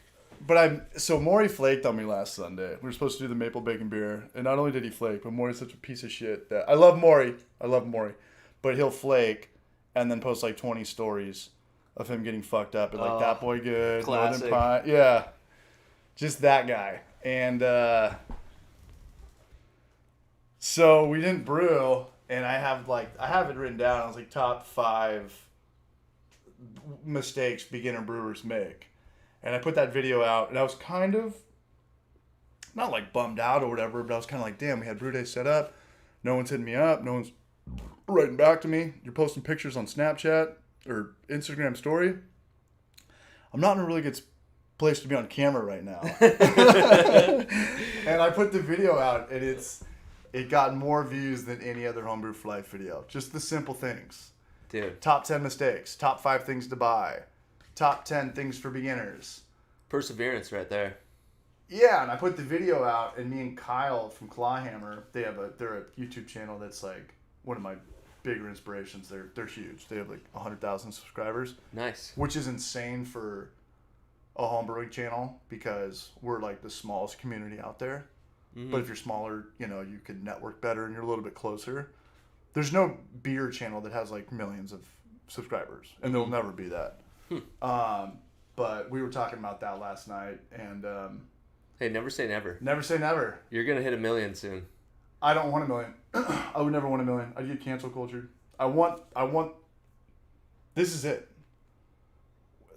But so Maury flaked on me last Sunday. We were supposed to do the maple bacon beer, and not only did he flake, but Maury's such a piece of shit that I love Maury, but he'll flake and then post like 20 stories of him getting fucked up and like that boy good, classic. Northern Pine, yeah, just that guy. And so we didn't brew, and I have it written down. I was like top 5 mistakes beginner brewers make. And I put that video out, and I was kind of, not like bummed out or whatever, but I was kind of like, damn, we had brew day set up. No one's hitting me up. No one's writing back to me. You're posting pictures on Snapchat or Instagram story. I'm not in a really good place to be on camera right now. And I put the video out, and it got more views than any other Homebrew for Life video. Just the simple things. Dude. Top 10 mistakes. Top 5 things to buy. Top 10 things for beginners. Perseverance right there. Yeah, and I put the video out, and me and Kyle from Clawhammer, they're a YouTube channel that's like one of my bigger inspirations. They're huge. They have like 100,000 subscribers. Nice. Which is insane for a homebrewing channel because we're like the smallest community out there. Mm-hmm. But if you're smaller, you can network better and you're a little bit closer. There's no beer channel that has like millions of subscribers, and there'll never be that. But we were talking about that last night, and hey, never say never. Never say never. You're gonna hit 1 million soon. I don't want 1 million. I would never want 1 million. I'd get cancel cultured. I want. This is it.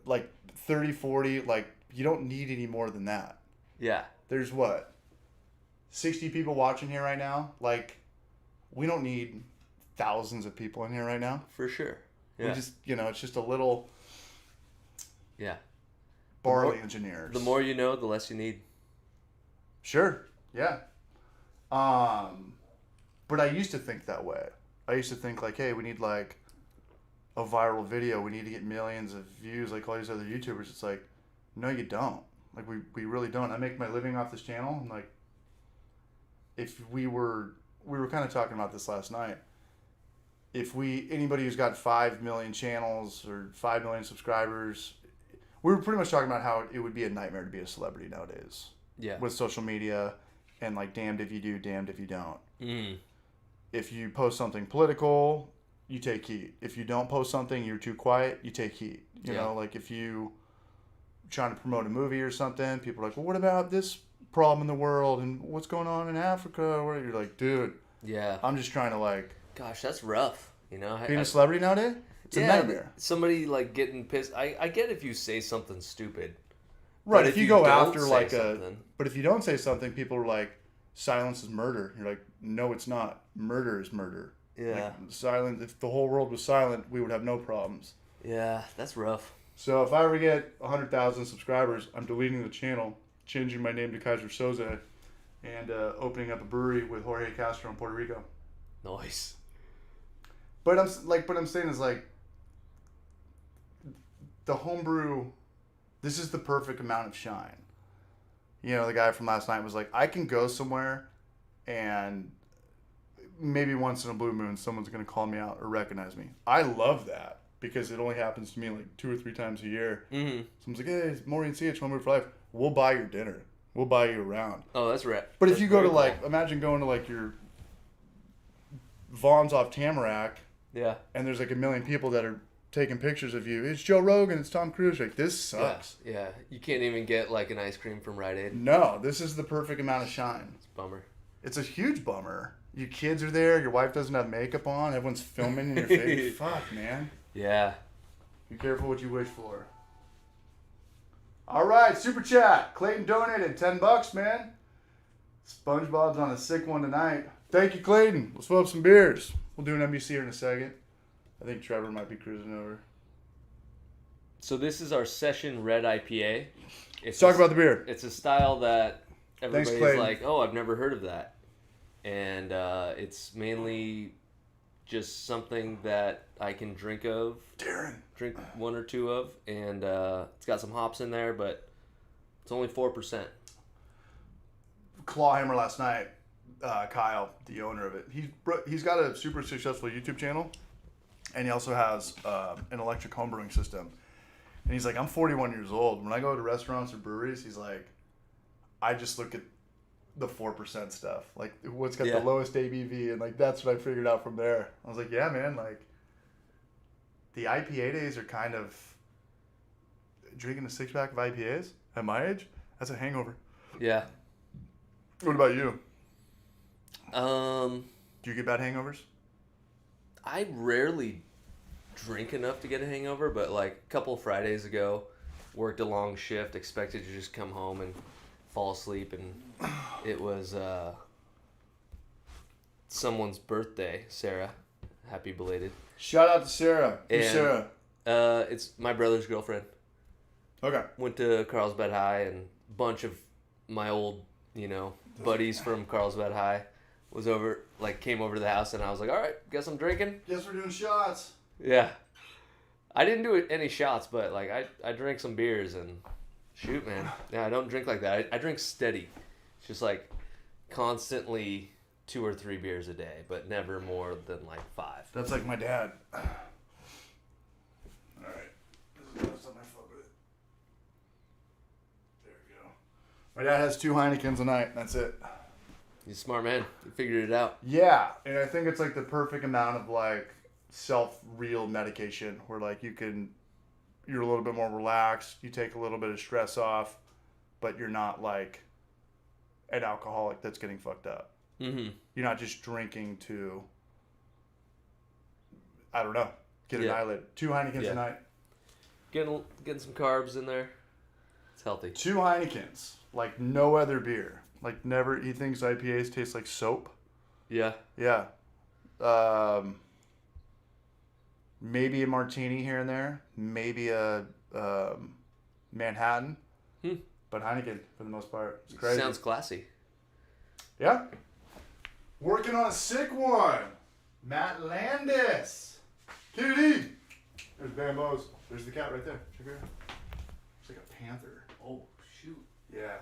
Like 30, 40. Like you don't need any more than that. Yeah. There's what? 60 people watching here right now. Like we don't need thousands of people in here right now. For sure. Yeah. We just it's just a little. Yeah. Barley engineers. The more you know, the less you need. Sure. Yeah. But I used to think that way. I used to think like, hey, we need like a viral video. We need to get millions of views like all these other YouTubers. It's like, no, you don't. Like we really don't. I make my living off this channel. And like, if we were kind of talking about this last night. If anybody who's got 5 million channels or 5 million subscribers, we were pretty much talking about how it would be a nightmare to be a celebrity nowadays. Yeah. With social media and like damned if you do, damned if you don't. Mm. If you post something political, you take heat. If you don't post something, you're too quiet, you take heat. You know, like if you trying to promote a movie or something, people are like, well, what about this problem in the world and what's going on in Africa? Where you're like, dude, yeah, I'm just trying to like. Gosh, that's rough. Being a celebrity nowadays, it's a nightmare. Somebody like getting pissed. I get if you say something stupid. Right, if you go after like something. But if you don't say something, people are like, silence is murder. You're like, no, it's not. Murder is murder. Yeah. Like, silent. If the whole world was silent, we would have no problems. Yeah, that's rough. So if I ever get 100,000 subscribers, I'm deleting the channel, changing my name to Kaiser Soze, and opening up a brewery with Jorge Castro in Puerto Rico. Nice. But I'm saying is like, the homebrew, this is the perfect amount of shine. You know, the guy from last night was like, I can go somewhere and maybe once in a blue moon someone's going to call me out or recognize me. I love that because it only happens to me like 2 or 3 times a year. Mm-hmm. Someone's like, hey, Maureen CH, One Move for Life. We'll buy your dinner. We'll buy you around. Oh, that's right. But That's if you go to very like, cool. imagine going to like your Vaughn's off Tamarack Yeah. and there's like a million people that are taking pictures of you. It's Joe Rogan. It's Tom Cruise. Like, this sucks. Yeah. You can't even get like an ice cream from Rite Aid. No, this is the perfect amount of shine. It's a bummer. It's a huge bummer. Your kids are there. Your wife doesn't have makeup on. Everyone's filming in your face. Fuck, man. Yeah. Be careful what you wish for. All right, super chat. Clayton donated $10, man. SpongeBob's on a sick one tonight. Thank you, Clayton. Let's fill up some beers. We'll do an NBC here in a second. I think Trevor might be cruising over. So this is our session red IPA. Let's talk about the beer. It's a style that everybody's Clayton. like, oh, I've never heard of that. And it's mainly just something that I can drink Darren. 1 or 2 of. And it's got some hops in there, but it's only 4%. Clawhammer last night, Kyle, the owner of it, he's got a super successful YouTube channel, and he also has an electric home brewing system. And he's like, I'm 41 years old. When I go to restaurants or breweries, he's like, I just look at the 4% stuff, like what's got the lowest ABV, and like that's what I figured out from there. I was like, yeah, man, like the IPA days are kind of drinking a 6-pack of IPAs at my age. That's a hangover. Yeah. What about you? Do Do you get bad hangovers? I rarely drink enough to get a hangover, but like a couple Fridays ago, worked a long shift, expected to just come home and fall asleep, and it was someone's birthday, Sarah. Happy belated. Shout out to Sarah. Who's And- Sarah? It's my brother's girlfriend. Okay. Went to Carlsbad High, and a bunch of my old, buddies from Carlsbad High came over to the house, and I was like, all right, guess I'm drinking. Guess we're doing shots. Yeah. I didn't do any shots, but like I drank some beers, and shoot, man. Yeah, I don't drink like that. I drink steady. It's just like constantly 2 or 3 beers a day, but never more than like 5. That's like my dad. All right. This is the time I fuck with it. There we go. My dad has 2 Heinekens a night. That's it. You're a smart man. You figured it out. Yeah, and I think it's like the perfect amount of like self-real medication where like you're a little bit more relaxed, you take a little bit of stress off, but you're not like an alcoholic that's getting fucked up. Mm-hmm. You're not just drinking to, I don't know, get annihilated. 2 Heinekens a night. Getting some carbs in there. It's healthy. 2 Heinekens, like no other beer. Like never, he thinks IPAs taste like soap. Yeah. Yeah. Maybe a martini here and there. Maybe a Manhattan. But Heineken, for the most part. It's crazy. Sounds classy. Yeah. Working on a sick one. Matt Landis. Kitty. There's Bambos. There's the cat right there. Check her out. It's like a panther. Oh, shoot. Yeah.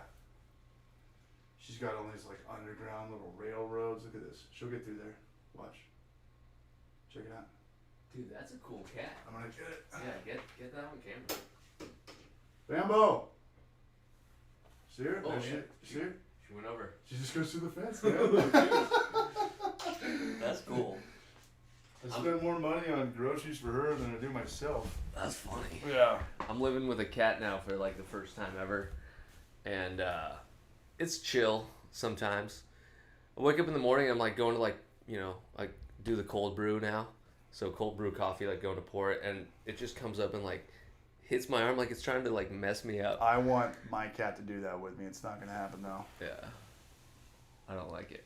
She's got all these like underground little railroads. Look at this. She'll get through there. Watch. Check it out. Dude, that's a cool cat. I'm gonna get it. Yeah, get that on camera. Bambo. See her? Oh, There yeah. See her? She went over. She just goes through the fence, man. That's cool. I spend more money on groceries for her than I do myself. That's funny. Yeah. I'm living with a cat now for like the first time ever, and it's chill sometimes. I wake up in the morning, I'm like going to like do the cold brew now, so cold brew coffee, like going to pour it, and it just comes up and like hits my arm like it's trying to like mess me up. I want my cat to do that with me. It's not gonna happen though. Yeah, I don't like it.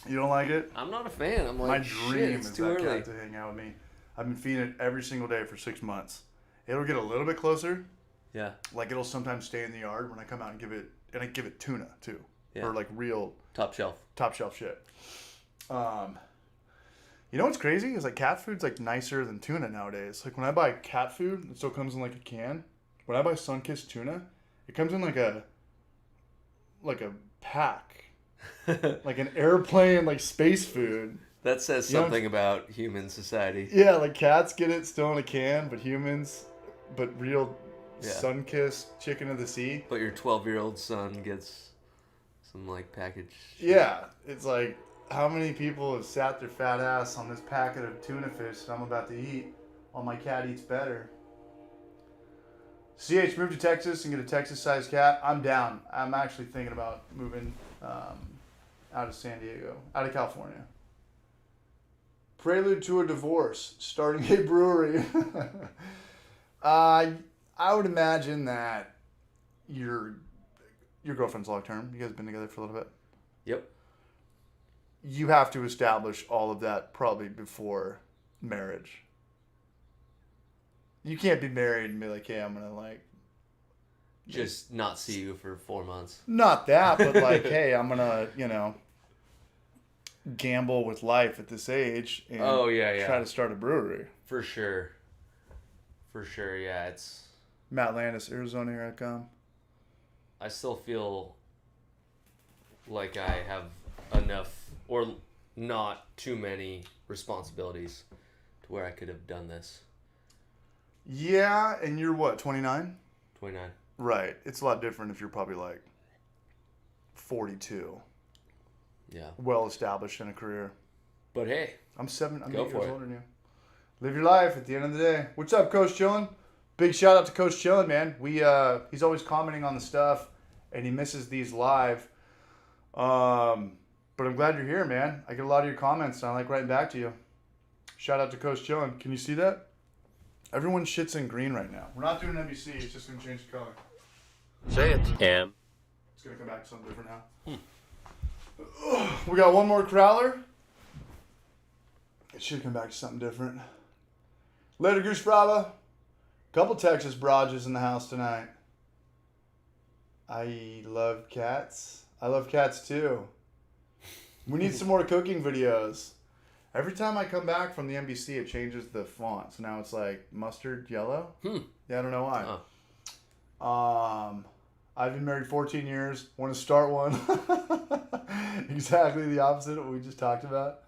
You don't like it? I'm not a fan. I'm like, My shit, dream it's is too that early. cat to hang out with me. I've been feeding it every single day for 6 months. It'll get a little bit closer. Yeah. Like it'll sometimes stay in the yard when I come out and give it tuna too. Yeah. Or like real Top shelf. shit. You know what's crazy is like cat food's like nicer than tuna nowadays. Like when I buy cat food, it still comes in like a can. When I buy Sunkist tuna, it comes in like a a pack, like an airplane, like space food. That says something about human society. Yeah, like cats get it still in a can, but humans, but real sun-kissed chicken of the sea. But your 12-year-old son gets some like package. Yeah, it's like, how many people have sat their fat ass on this packet of tuna fish that I'm about to eat while my cat eats better? CH, move to Texas and get a Texas-sized cat. I'm down. I'm actually thinking about moving out of San Diego, out of California. Prelude to a divorce, starting a brewery. I would imagine that your girlfriend's long-term. You guys been together for a little bit? Yep. You have to establish all of that probably before marriage. You can't be married and be like, hey, I'm going to like... Just not see you for 4 months. Not that, but like, hey, I'm going to, gamble with life at this age and try to start a brewery. For sure, yeah. It's Matt Landis, ArizonaHere.com. I still feel like I have enough or not too many responsibilities to where I could have done this. Yeah, and you're what, 29? 29. Right. It's a lot different if you're probably like 42. Yeah. Well established in a career. But hey, I'm 8 years older than you. Live your life at the end of the day. What's up, Coach Chillin'? Big shout out to Coach Chillin', man. He's always commenting on the stuff and he misses these live. But I'm glad you're here, man. I get a lot of your comments and I like writing back to you. Shout out to Coach Chillin'. Can you see that? Everyone shit's in green right now. We're not doing NBC. It's just going to change the color. Say it. It's going to come back to something different now. We got one more crowler. It should come back to something different. Later, Goose Brava. Couple Texas Broages in the house tonight. I love cats. I love cats too. We need some more cooking videos. Every time I come back from the NBC, it changes the font. So now it's like mustard yellow. Yeah, I don't know why. I've been married 14 years. Want to start one. Exactly the opposite of what we just talked about.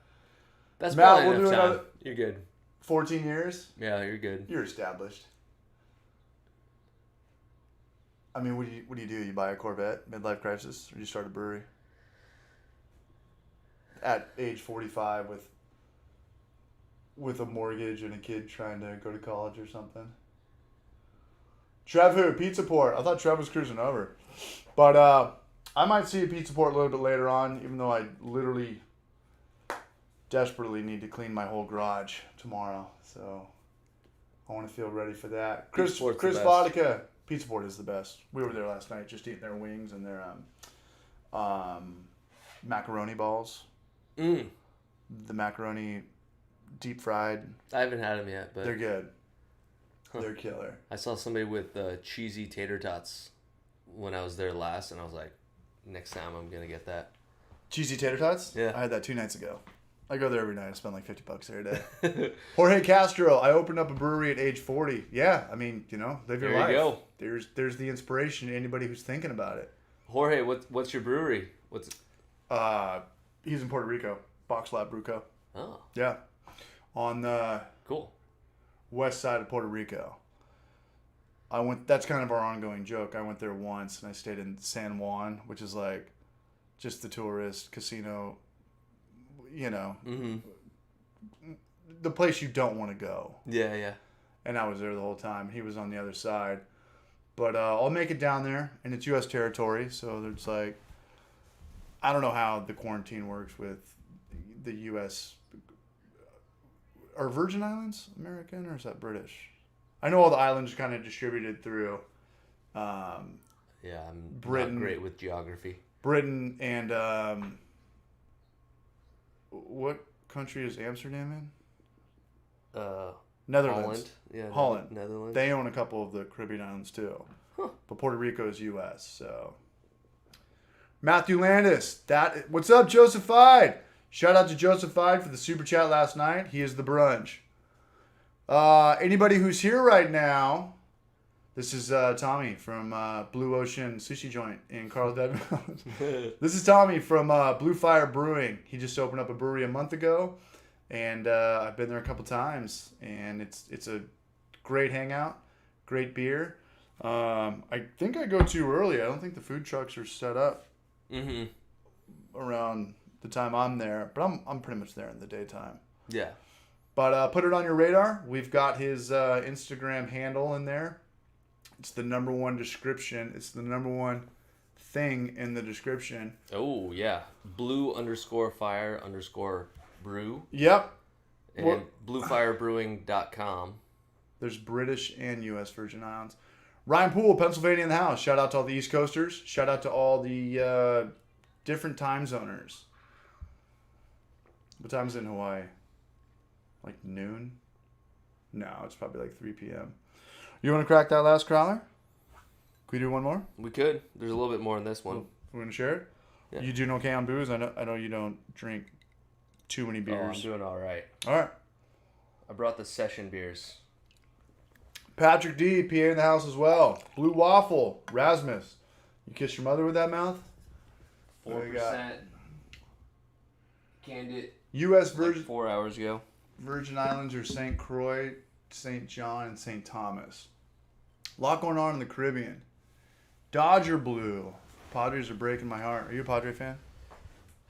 That's Matt, probably we'll enough do time. You're good. 14 years? Yeah, you're good. You're established. I mean, what do you do? You buy a Corvette, midlife crisis, or you start a brewery? At age 45 with a mortgage and a kid trying to go to college or something. Trev who? Pizza Port. I thought Trev was cruising over. But I might see a Pizza Port a little bit later on, even though I literally desperately need to clean my whole garage tomorrow. So I want to feel ready for that. Chris Vodka. Pizza Port is the best. We were there last night just eating their wings and their macaroni balls. The macaroni deep fried. I haven't had them yet, but they're good. They're killer. I saw somebody with cheesy tater tots when I was there last, and I was like, next time I'm gonna get that. Cheesy tater tots? Yeah. I had that 2 nights ago. I go there every night. I spend like $50 every day. Jorge Castro. I opened up a brewery at age 40. Yeah, I mean, live your life. There you go. There's the inspiration to anybody who's thinking about it. Jorge, what's your brewery? He's in Puerto Rico. Box Lab Brew Co. Oh. Yeah. On the Cool. west side of Puerto Rico. That's kind of our ongoing joke. I went there once and I stayed in San Juan, which is like just the tourist casino, the place you don't want to go. Yeah, yeah. And I was there the whole time. He was on the other side. But I'll make it down there, and it's U.S. territory, so there's like, I don't know how the quarantine works with the U.S. Are Virgin Islands American, or is that British? I know all the islands are kind of distributed through I'm Britain, not great with geography. Britain and what country is Amsterdam in? Netherlands. Holland. Yeah, Holland. Netherlands. They own a couple of the Caribbean islands too. Huh. But Puerto Rico is U.S. So Matthew Landis. What's up, Joseph Hyde? Shout out to Joseph Hyde for the super chat last night. He is the brunch. Anybody who's here right now, This is Tommy from Blue Ocean Sushi Joint in Carlsbad Village. This is Tommy from Blue Fire Brewing. He just opened up a brewery a month ago, and I've been there a couple times, and it's a great hangout, great beer. I think I go too early. I don't think the food trucks are set up around the time I'm there, but I'm pretty much there in the daytime. Yeah. But put it on your radar. We've got his Instagram handle in there. It's the number one description. It's the number one thing in the description. Oh, yeah. Blue_fire_brew. Yep. And bluefirebrewing.com. There's British and U.S. Virgin Islands. Ryan Poole, Pennsylvania in the house. Shout out to all the East Coasters. Shout out to all the different time zoners. What time is it in Hawaii? Like noon? No, it's probably like 3 p.m. You want to crack that last crowler? Can we do one more? We could. There's a little bit more in this one. We're going to share it? Yeah. You doing okay on booze? I know you don't drink too many Oh, beers. I'm doing all right. All right. I brought the session beers. Patrick D, PA in the house as well. Blue Waffle, Rasmus. You kiss your mother with that mouth? 4%. Canned it U.S. like Virgin 4 hours ago. Virgin Islands are St. Croix, St. John, and St. Thomas. A lot going on in the Caribbean. Dodger Blue. Padres are breaking my heart. Are you a Padre fan?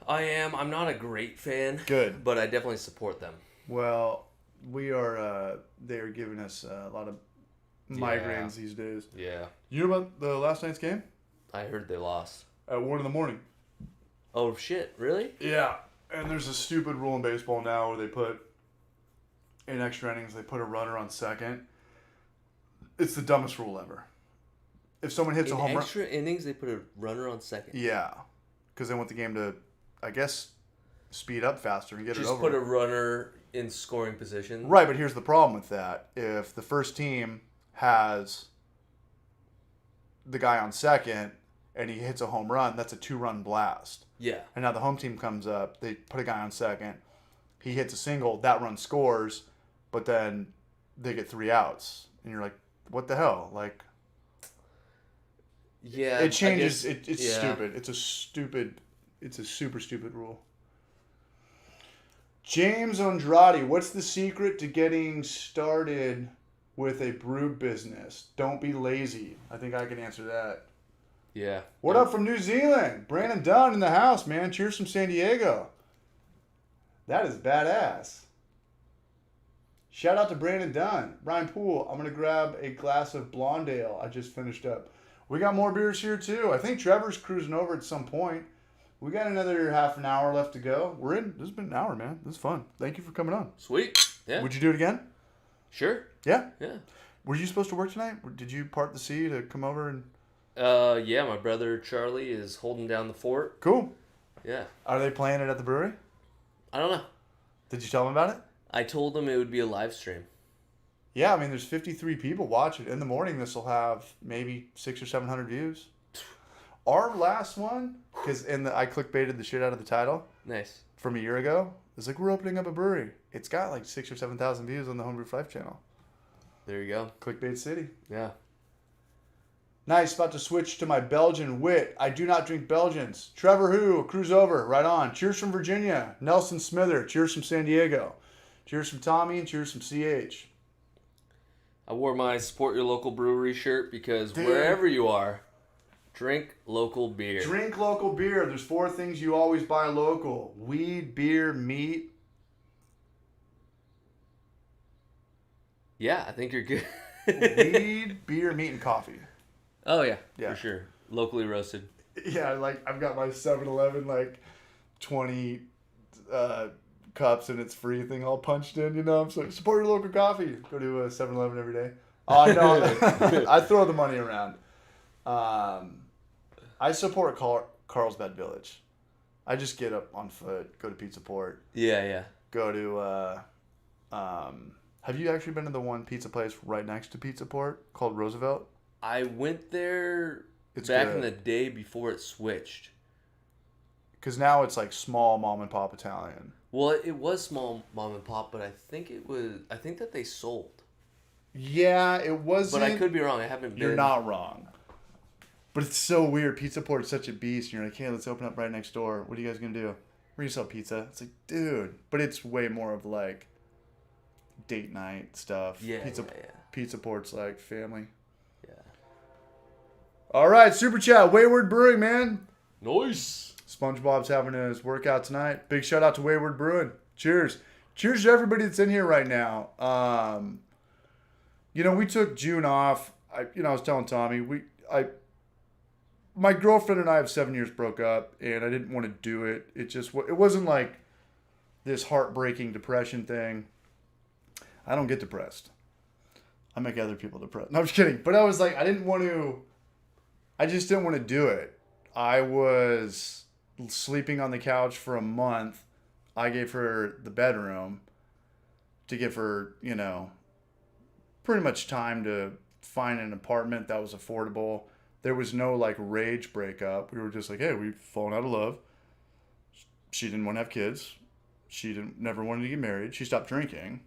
I am. I'm not a great fan. Good. But I definitely support them. Well, we are. They are giving us a lot of migraines these days. Yeah. You know about the last night's game? I heard they lost. At 1 a.m. Oh, shit. Really? Yeah. And there's a stupid rule in baseball now where they put, in extra innings, they put a runner on second. It's the dumbest rule ever. If someone hits a home In run... extra innings, they put a runner on second. Yeah. Because they want the game to, I guess, speed up faster and get Just it over. put a runner in scoring position. Right, but here's the problem with that. If the first team has the guy on second and he hits a home run, that's a 2-run blast. Yeah. And now the home team comes up, they put a guy on second, he hits a single, that run scores, but then they get 3 outs. And you're like, what the hell? Like, Yeah. it changes. I guess, It's stupid. It's a super stupid rule. James Andrade, what's the secret to getting started with a brew business? Don't be lazy. I think I can answer that. Yeah. What up from New Zealand? Brandon Dunn in the house, man. Cheers from San Diego. That is badass. Shout out to Brandon Dunn. Ryan Poole, I'm going to grab a glass of blonde ale. I just finished up. We got more beers here, too. I think Trevor's cruising over at some point. We got another half an hour left to go. This has been an hour, man. This is fun. Thank you for coming on. Sweet. Yeah. Would you do it again? Sure. Yeah? Yeah. Were you supposed to work tonight? Did you part the sea to come over and... Yeah, my brother Charlie is holding down the fort. Cool. Yeah. Are they playing it at the brewery? I don't know. Did you tell them about it? I told him it would be a live stream. Yeah, I mean, there's 53 people watching. In the morning, this will have maybe 600 or 700 views. Our last one, because I clickbaited the shit out of the title Nice. from a year ago. It's like, we're opening up a brewery. It's got like 6,000 or 7,000 views on the Homebrew Life channel. There you go. Clickbait City. Yeah. Nice. About to switch to my Belgian wit. I do not drink Belgians. Trevor Who, cruise over. Right on. Cheers from Virginia. Nelson Smither. Cheers from San Diego. Cheers from Tommy and cheers from CH. I wore my Support Your Local Brewery shirt because Dude. wherever you are, drink local beer. Drink local beer. There's 4 things you always buy local. Weed, beer, meat. Yeah, I think you're good. Weed, beer, meat, and coffee. Oh, yeah, Yeah. for sure. Locally roasted. Yeah, like I've got my 7-Eleven like 20 cups and it's free thing all punched in, you know. I'm like, support your local coffee. Go to a 7-Eleven every day. Oh, I know. I throw the money around. I support Carlsbad Village. I just get up on foot, go to Pizza Port, Yeah, yeah. go to have you actually been to the one pizza place right next to Pizza Port called Roosevelt? I went there It's back good. in the day before it switched. Because now it's like small mom and pop Italian. Well, it was small mom and pop, but I think that they sold. Yeah, it wasn't. But I could be wrong. I haven't been. You're not wrong. But it's so weird. Pizza Port's such a beast. And you're like, hey, let's open up right next door. What are you guys going to do? We're going to sell pizza. It's like, dude. But it's way more of like date night stuff. Yeah, Pizza, yeah. Pizza Port's like family. Yeah. All right, Super Chat. Wayward Brewing, man. Nice. SpongeBob's having his workout tonight. Big shout out to Wayward Brewing. Cheers. Cheers to everybody that's in here right now. We took June off. I was telling Tommy, my girlfriend and I of 7 years broke up, and I didn't want to do it. It wasn't like this heartbreaking depression thing. I don't get depressed. I make other people depressed. No, I'm just kidding. But I was like, I just didn't want to do it. I was sleeping on the couch for a month. I gave her the bedroom to give her, pretty much time to find an apartment that was affordable. There was no like rage breakup. We were just like, hey, we've fallen out of love. She didn't want to have kids. She never wanted to get married. She stopped drinking.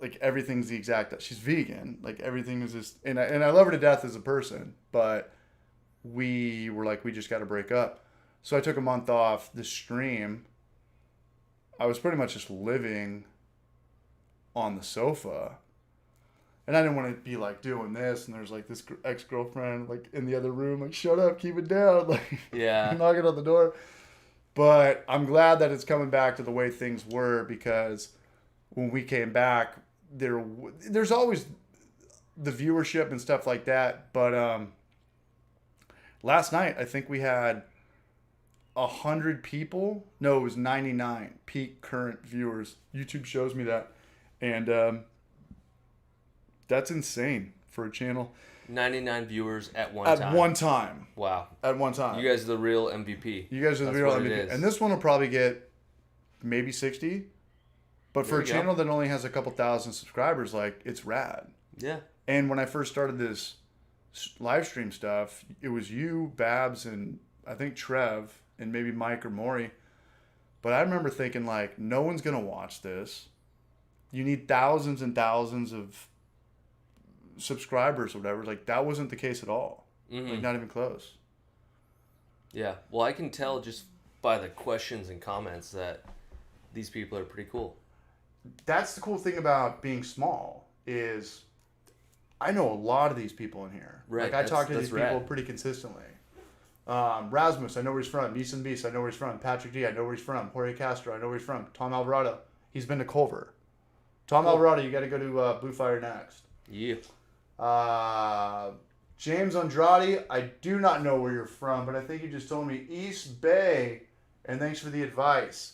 Like everything's the exact. She's vegan. Like everything is just, and I love her to death as a person. But we were like, we just got to break up. So I took a month off the stream. I was pretty much just living on the sofa. And I didn't want to be like doing this, and there's like this ex-girlfriend like in the other room, like, shut up, keep it down, like, Yeah. knocking on the door. But I'm glad that it's coming back to the way things were, because when we came back, there's always the viewership and stuff like that. But last night I think we had 100 people. No, it was 99 peak current viewers. YouTube shows me that, and that's insane for a channel. 99 viewers at one time. At one time. Wow. At one time. You guys are the real MVP. You guys are the That's real what it MVP. is. And this one will probably get maybe 60. But for There a you channel go. that only has a couple thousand subscribers, like, it's rad. Yeah. And when I first started this live stream stuff, it was you, Babs, and I think Trev, and maybe Mike or Maury. But I remember thinking, like, no one's going to watch this. You need thousands and thousands of subscribers or whatever. Like, that wasn't the case at all. Mm-hmm. Like, not even close. Yeah. Well, I can tell just by the questions and comments that these people are pretty cool. That's the cool thing about being small is I know a lot of these people in here. Right. Like, I talk to these people rad. pretty consistently. Rasmus, I know where he's from. Neeson Beast, I know where he's from. Patrick D, I know where he's from. Jorge Castro, I know where he's from. Tom Alvarado, he's been to Culver. Tom Alvarado, you got to go to Blue Fire next. Yeah. James Andrade, I do not know where you're from, but I think you just told me East Bay, and thanks for the advice.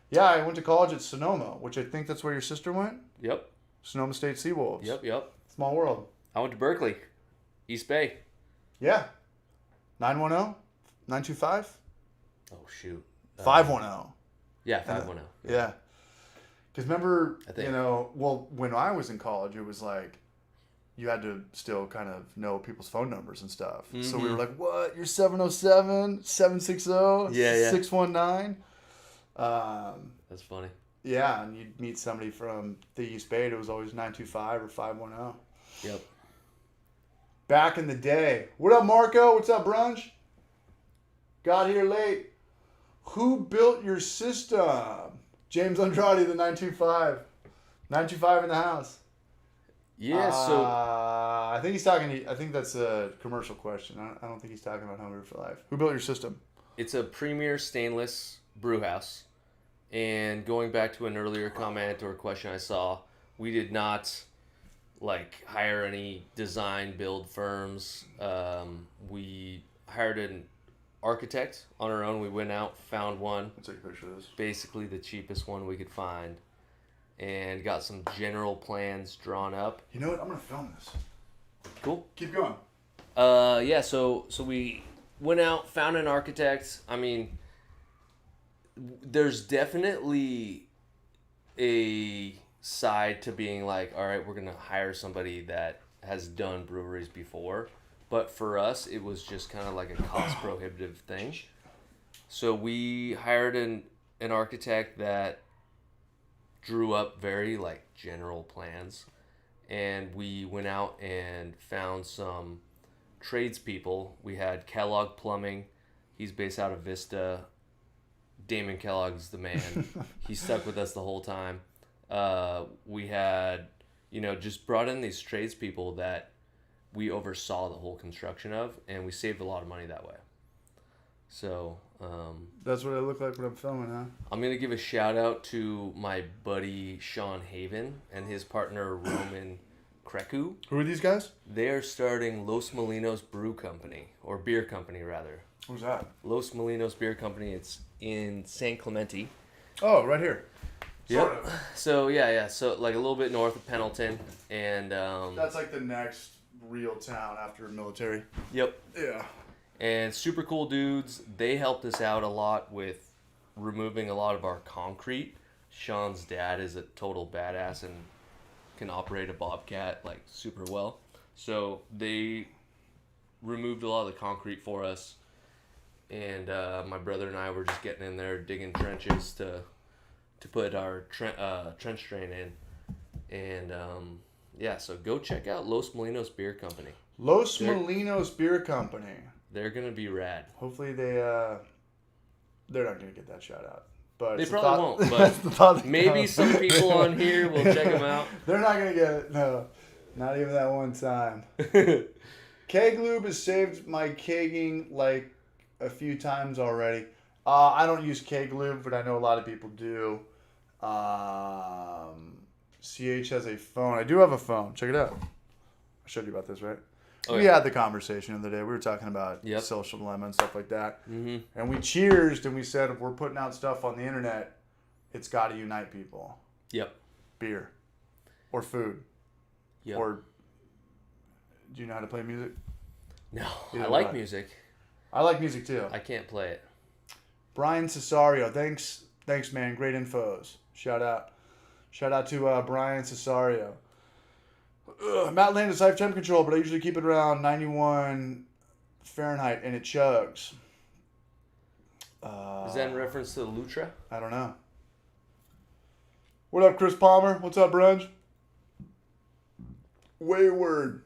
Yeah, I went to college at Sonoma, which I think that's where your sister went. Yep. Sonoma State Seawolves. Yep. Small world. I went to Berkeley, East Bay. Yeah. 910-925? Oh, shoot. 510. Yeah, 510. Yeah. Because remember, I think. when I was in college, it was like, you had to still kind of know people's phone numbers and stuff. Mm-hmm. So we were like, what? You're 707, 760, Yeah. 619? That's funny. Yeah, and you'd meet somebody from the East Bay. It was always 925 or 510. Yep. Back in the day. What up, Marco? What's up, Brunch? Got here late. Who built your system? James Andrade, the 925. 925 in the house. Yeah, so... I think he's talking. I think that's a commercial question. I don't think he's talking about Hungry for Life. Who built your system? It's a premier stainless brew house. And going back to an earlier comment or question I saw, we did not hire any design build firms. We hired an architect on our own. We went out, found one. Let's take a picture of this. Basically the cheapest one we could find, and got some general plans drawn up. You know what? I'm gonna film this. Cool. Keep going. Yeah. So we went out, found an architect. I mean, there's definitely a side to being like, all right, we're gonna hire somebody that has done breweries before, but for us, it was just kind of like a cost prohibitive thing. So we hired an architect that drew up very general plans, and we went out and found some tradespeople. We had Kellogg Plumbing. He's based out of Vista. Damon Kellogg's the man. He stuck with us the whole time. We had, just brought in these tradespeople that we oversaw the whole construction of, and we saved a lot of money that way. So, That's what I look like when I'm filming, huh? I'm going to give a shout out to my buddy Sean Haven and his partner Roman Kreku. Who are these guys? They are starting Los Molinos Brew Company, or Beer Company rather. Who's that? Los Molinos Beer Company. It's in San Clemente. Oh, right here. Yep. Sort of. So yeah. So like a little bit north of Pendleton, and That's like the next real town after military. Yep. Yeah. And super cool dudes. They helped us out a lot with removing a lot of our concrete. Sean's dad is a total badass and can operate a Bobcat like super well. So they removed a lot of the concrete for us. And my brother and I were just getting in there, digging trenches to put our trench drain in. And so go check out Los Molinos Beer Company. Los Molinos Beer Company. They're gonna be rad. Hopefully they're not gonna get that shout out. But They it's probably the won't, it's the thought but that maybe counts. some people on here will check them out. They're not gonna get it. No, not even that one time. Keg lube has saved my kegging like a few times already. I don't use keg lube, but I know a lot of people do. CH has a phone. I do have a phone. Check it out. I showed you about this, right? Oh, We yeah. had the conversation the other day. We were talking about Yep. social dilemma and stuff like that. Mm-hmm. And we cheersed and we said, if we're putting out stuff on the internet, it's got to unite people. Yep. Beer. Or food. Yep. Or do you know how to play music? No, Either I like way. music. I like music too. I can't play it. Brian Cesario, thanks man, great infos. Shout out to Brian Cesario. Matt Landis, I have temp control, but I usually keep it around 91 Fahrenheit, and it chugs. Is that in reference to the Lutra? I don't know. What up, Chris Palmer? What's up, Brunch? Wayward.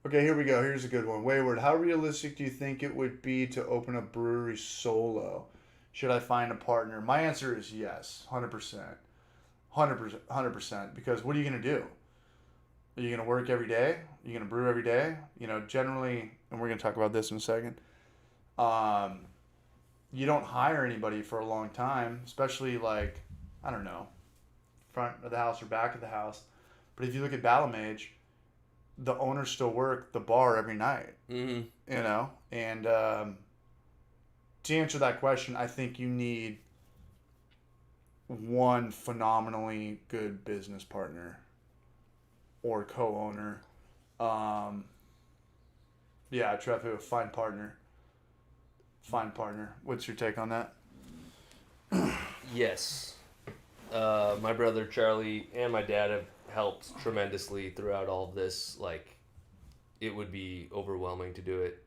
Okay, here we go. Here's a good one. Wayward, how realistic do you think it would be to open a brewery solo? Should I find a partner? My answer is yes, 100%. 100%. Because what are you going to do? Are you going to work every day? Are you going to brew every day? Generally, and we're going to talk about this in a second, you don't hire anybody for a long time, especially like, I don't know, front of the house or back of the house. But if you look at Balamage, the owners still work the bar every night, Mm-hmm. and to answer that question, I think you need one phenomenally good business partner or co-owner. Trefu, find partner. What's your take on that? Yes. My brother Charlie and my dad have helped tremendously throughout all of this. Like, it would be overwhelming to do it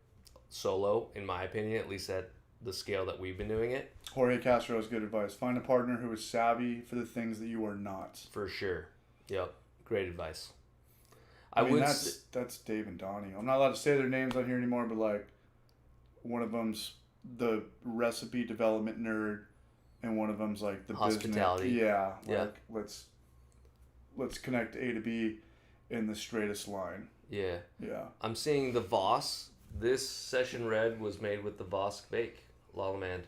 solo, in my opinion, at least at the scale that we've been doing it. Jorge Castro has good advice. Find a partner who is savvy for the things that you are not. For sure. Yep. Great advice. I mean, that's Dave and Donnie. I'm not allowed to say their names on here anymore, but like, one of them's the recipe development nerd, and one of them's like the Hospitality. business. Yeah. Yeah. Like, let's connect A to B in the straightest line. Yeah. Yeah. I'm seeing the Voss. This session red was made with the Voss bake, Lallemand.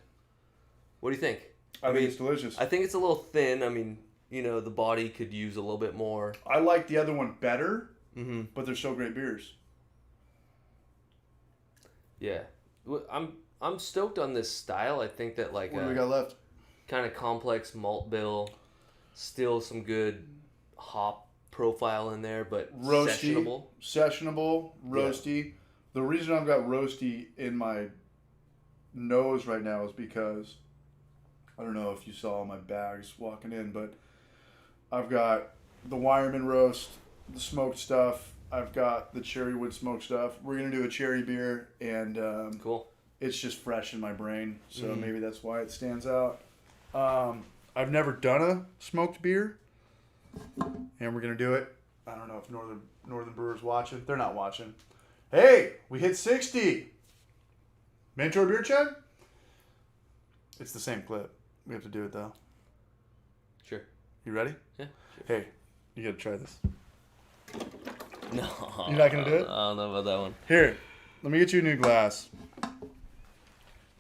What do you think? I think it's delicious. I think it's a little thin. I mean, the body could use a little bit more. I like the other one better, Mm-hmm. but they're still great beers. Yeah. I'm stoked on this style. I think that like What do we got left? kind of complex malt bill, still some good hop profile in there, but Roasty, sessionable. roasty. The reason I've got roasty in my nose right now is because I don't know if you saw my bags walking in, but I've got the Wireman roast, the smoked stuff. I've got the cherrywood smoked stuff. We're gonna do a cherry beer, and Cool. it's just fresh in my brain, so Mhm. maybe that's why it stands out. I've never done a smoked beer. And we're gonna do it. I don't know if Northern Brewers watching. They're not watching. Hey, we hit 60. Mandatory beer check? It's the same clip. We have to do it though. Sure. You ready? Yeah. Hey, you gotta try this. No. You're not gonna do it? I don't know about that one. Here, let me get you a new glass.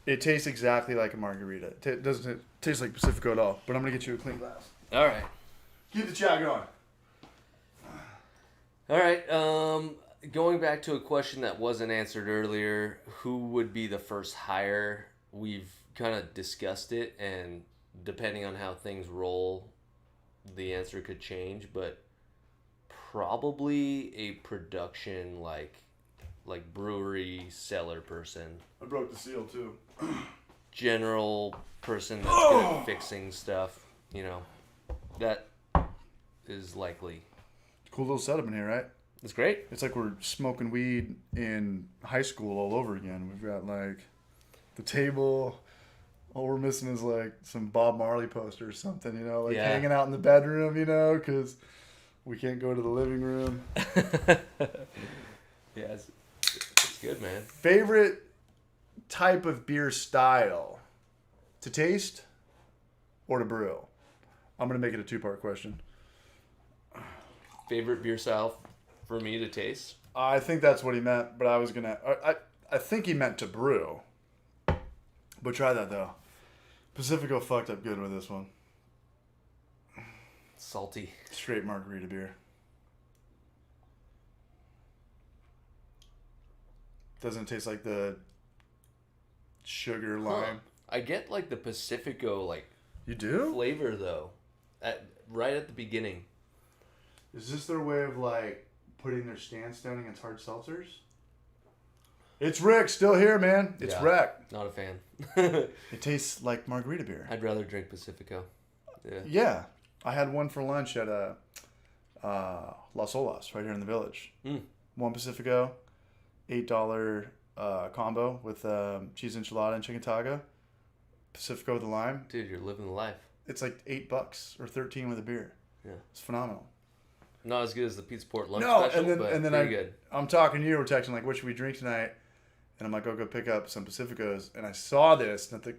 It tastes exactly like a margarita. It doesn't taste like Pacifico at all, but I'm gonna get you a clean glass. All right. Keep the chat going. All right. Going back to a question that wasn't answered earlier, who would be the first hire? We've kind of discussed it, and depending on how things roll, the answer could change. But probably a production like brewery cellar person, I broke the seal too. general person that's good at fixing stuff. You know, that is likely. Cool little setup in here, right? It's great. It's like we're smoking weed in high school all over again. We've got like the table. All we're missing is like some Bob Marley poster or something, you know, like Yeah. hanging out in the bedroom, you know, because we can't go to the living room. Yeah, it's good, man. Favorite type of beer style to taste or to brew? I'm going to make it a two-part question. Favorite beer style for me to taste? I think that's what he meant, but I was going to... I think he meant to brew. But try that, though. Pacifico fucked up good with this one. Salty. Straight margarita beer. Doesn't taste like the sugar lime. I get like the Pacifico like You do? flavor though, right at the beginning. Is this their way of like putting their stance down against hard seltzers? It's Rick, still here, man. It's Yeah. Rick. Not a fan. It tastes like margarita beer. I'd rather drink Pacifico. Yeah. Yeah. I had one for lunch at Las Olas, right here in the village. Mm. One Pacifico, $8 combo with cheese enchilada and chicken taco. Pacifico with the lime. Dude, you're living the life. It's like $8 or $13 with a beer. Yeah. It's phenomenal. Not as good as the Pizza Port lunch No, special, and but then pretty good. I'm talking to you. We're texting like, what should we drink tonight? And I'm like, go pick up some Pacificos. And I saw this, and at the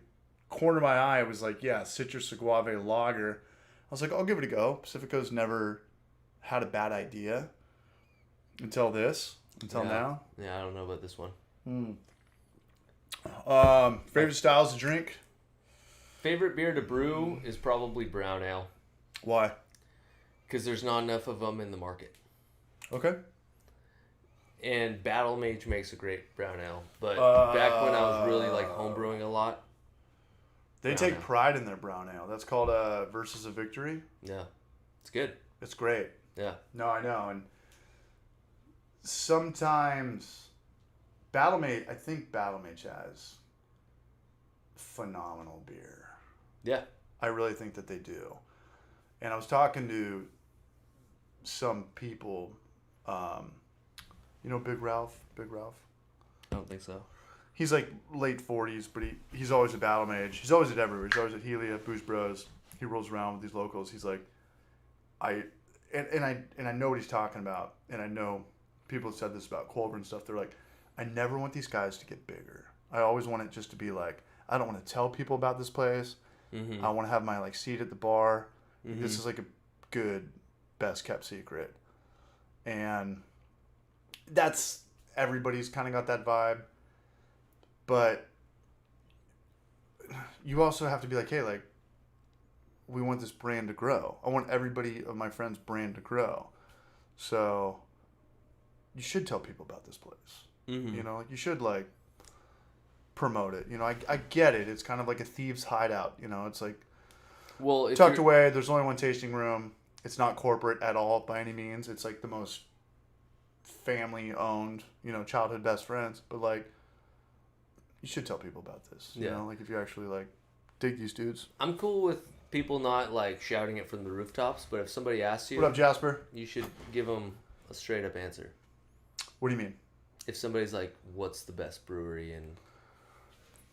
corner of my eye, it was like, yeah, citrus agave lager. I was like, I'll give it a go. Pacifico's never had a bad idea until now. Yeah, I don't know about this one. Favorite styles to drink? Favorite beer to brew is probably brown ale Why? because there's not enough of them in the market. Okay. And Battle Mage makes a great brown ale, but back when I was really like homebrewing a lot, They Brown take ale. pride in their brown ale. That's called Versus a Victory. yeah, it's good. It's great. Yeah, No, I know. And sometimes I think Battle Mage has phenomenal beer. yeah. I really think that they do. And I was talking to some people, you know, Big Ralph? I don't think so. He's like late 40s, but he's always a Battle Mage. He's always at everywhere. He's always at Helia, Booze Bros. He rolls around with these locals. He's like, I know what he's talking about. And I know people have said this about Culver and stuff. They're like, I never want these guys to get bigger. I always want it just to be like, I don't want to tell people about this place. Mm-hmm. I want to have my like seat at the bar. This is like a good, best kept secret. And that's, everybody's kind of got that vibe. But you also have to be like, hey, like, we want this brand to grow. I want everybody of my friends' brand to grow. So you should tell people about this place. Mm-hmm. You know, you should like promote it. You know, I get it. It's kind of like a thieves' hideout. You know, it's like Well, if tucked you're- away. There's only one tasting room. It's not corporate at all by any means. It's like the most family owned, you know, childhood best friends. But like, you should tell people about this. You Yeah. know, like if you actually like dig these dudes. I'm cool with people not like shouting it from the rooftops, but if somebody asks you, What up, Jasper? you should give them a straight up answer. What do you mean? If somebody's like, "What's the best brewery?" and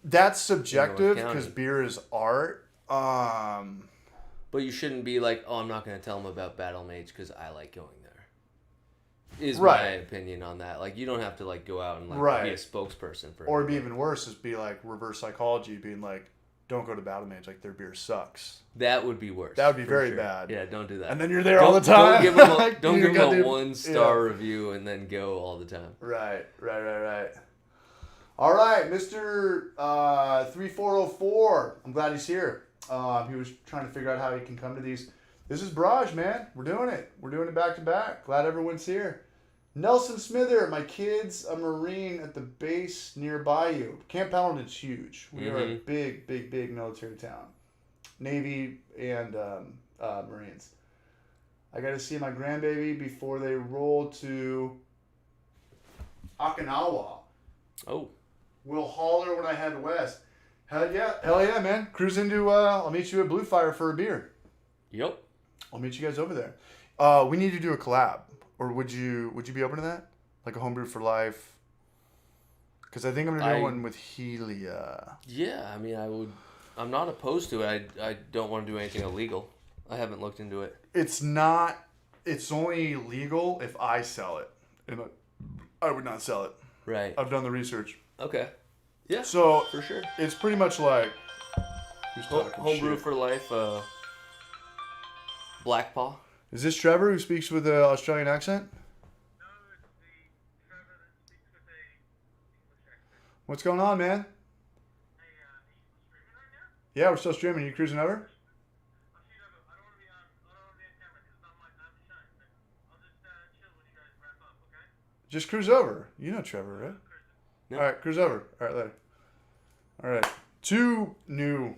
That's subjective County. because beer is art. But you shouldn't be like, oh, I'm not going to tell them about Battle Mage because I like going there. Is my opinion on that. Like, you don't have to like go out and like be a spokesperson for. Or it'd be even worse, is be like reverse psychology, being like, don't go to Battle Mage, like their beer sucks. That would be worse. That would be very bad. Yeah, don't do that. And then you're there all the time. Don't give them a 1-star review and then go all the time. Right. All right, Mr. 3404. I'm glad he's here. He was trying to figure out how he can come to these. This is Barrage, man. We're doing it. We're doing it back to back. Glad everyone's here. Nelson Smither, my kid's a Marine at the base nearby you. Camp Pendleton's huge. We are a big military town. Navy and Marines. I got to see my grandbaby before they roll to Okinawa. Oh. We'll holler when I head west. Hell yeah, man. Cruise into, I'll meet you at Blue Fire for a beer. Yep. I'll meet you guys over there. We need to do a collab. Or would you be open to that? Like a homebrew for life? Because I think I'm going to do one with Helia. Yeah, I mean, I would. I'm not opposed to it. I don't want to do anything illegal. I haven't looked into it. It's not. It's only legal if I sell it. And I would not sell it. Right. I've done the research. Okay. Yeah. So for sure. It's pretty much like homebrew for life. Black Paw. Is this Trevor who speaks with an Australian accent? No, it's the Trevor that speaks with a English accent. What's going on, man? Hey, are you streaming right now? Yeah, we're still streaming. You cruising over? I'll shoot over. I don't want to be on camera because I'm shy. But I'll just chill when you guys wrap up, okay? Just cruise over. You know Trevor, right? Yep. All right, cruise over. All right, later. All right. 2 new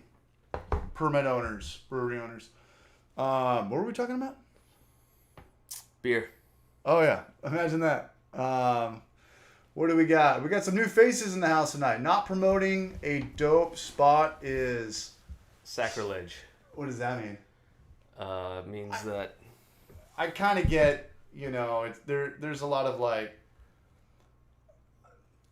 permit owners, brewery owners. What were we talking about? Beer. Oh, yeah. Imagine that. What do we got? We got some new faces in the house tonight. Not promoting a dope spot is... Sacrilege. What does that mean? Means that... I kind of get, there's a lot of like...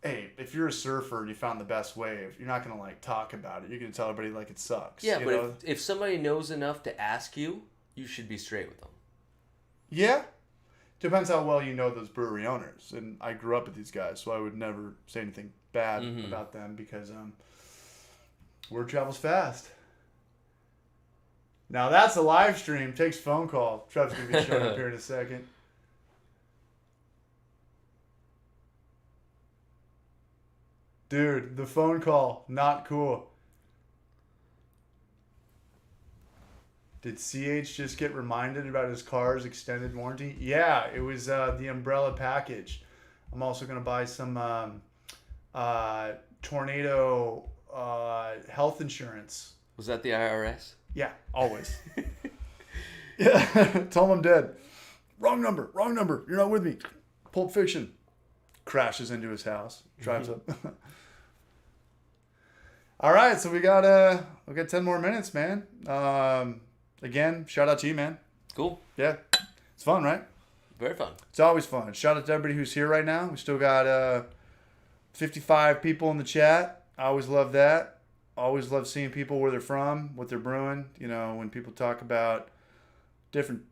Hey, if you're a surfer and you found the best wave, you're not going to like talk about it. You're going to tell everybody like it sucks. Yeah, but if somebody knows enough to ask you, you should be straight with them. Yeah. Depends how well you know those brewery owners. And I grew up with these guys, so I would never say anything bad about them because word travels fast. Now that's a live stream. Takes phone call. Trev's going to be showing up here in a second. Dude, the phone call, not cool. Did CH just get reminded about his car's extended warranty? Yeah, it was the umbrella package. I'm also going to buy some tornado health insurance. Was that the IRS? Yeah, always. Yeah, tell him I'm dead. Wrong number. You're not with me. Pulp Fiction. Crashes into his house. Drives up. All right, so we got 10 more minutes, man. Again, shout out to you, man. Cool. Yeah, it's fun, right? Very fun. It's always fun. Shout out to everybody who's here right now. We still got 55 people in the chat. I always love that. Always love seeing people where they're from, what they're brewing. When people talk about different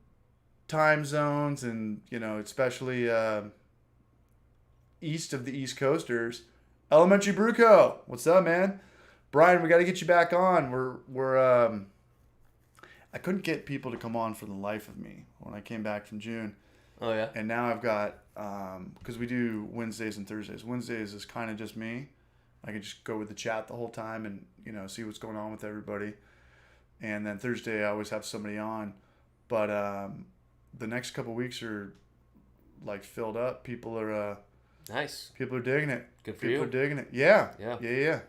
time zones and, especially east of the East Coasters. Elementary Brew Co. What's up, man? Brian, we got to get you back on. We're I couldn't get people to come on for the life of me when I came back from June. Oh, yeah? And now I've got, because we do Wednesdays and Thursdays. Wednesdays is kind of just me. I can just go with the chat the whole time and, see what's going on with everybody. And then Thursday I always have somebody on. But the next couple weeks are like filled up. People are... Nice. People are digging it. Good for People you. are digging it. Yeah. Yeah.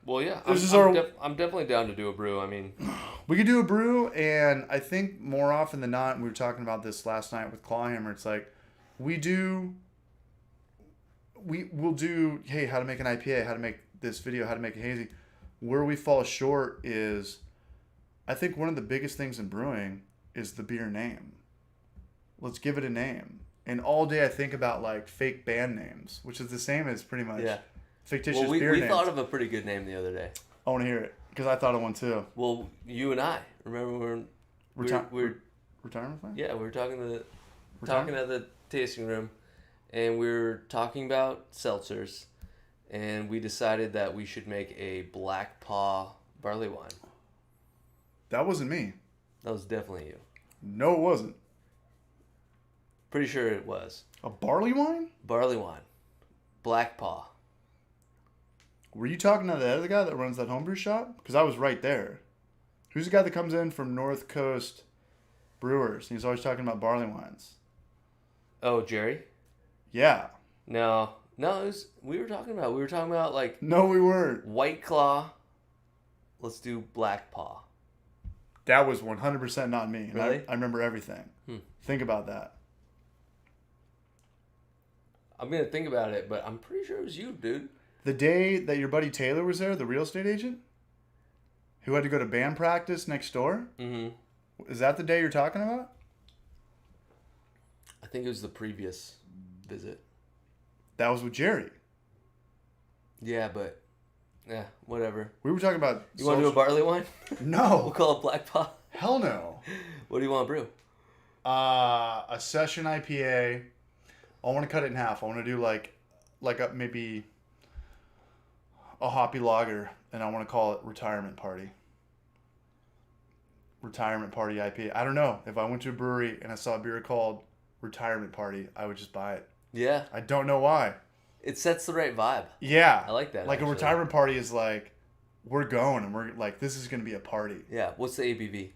Well, yeah. I'm definitely down to do a brew. I mean, we could do a brew, and I think more often than not, and we were talking about this last night with Clawhammer. It's like we'll do. Hey, how to make an IPA? How to make this video? How to make a hazy? Where we fall short is, I think one of the biggest things in brewing is the beer name. Let's give it a name. And all day I think about like fake band names, which is the same as pretty much fictitious beer names. We thought of a pretty good name the other day. I want to hear it. Because I thought of one too. Well, you and I remember we're Retirement plan? yeah, we were talking at Retirement? the tasting room, and we were talking about seltzers, and we decided that we should make a black paw barley wine. That wasn't me. That was definitely you. No, it wasn't. Pretty sure it was A barley wine? barley wine, black paw. Were you talking to the other guy that runs that homebrew shop? Because I was right there. Who's the guy that comes in from North Coast Brewers? And he's always talking about barley wines. Oh, Jerry? Yeah. No, it was, we were talking about like No, we weren't. White Claw. Let's do black paw. That was 100% not me. And Really? I remember everything. Think about that. I'm gonna think about it, but I'm pretty sure it was you, dude. The day that your buddy Taylor was there, the real estate agent, who had to go to band practice next door, is that the day you're talking about? I think it was the previous visit. That was with Jerry. Yeah, but whatever. We were talking about... You want to do a barley wine? We'll No. call it black paw. Hell no. What do you want to brew? A session IPA. I want to cut it in half. I want to do like maybe a hoppy lager, and I want to call it Retirement Party. Retirement Party IPA. I don't know. If I went to a brewery and I saw a beer called Retirement Party, I would just buy it. Yeah, I don't know why. it sets the right vibe. Yeah. I like that, Like actually. a retirement party is like, we're going and we're like, this is going to be a party. Yeah, what's the ABV?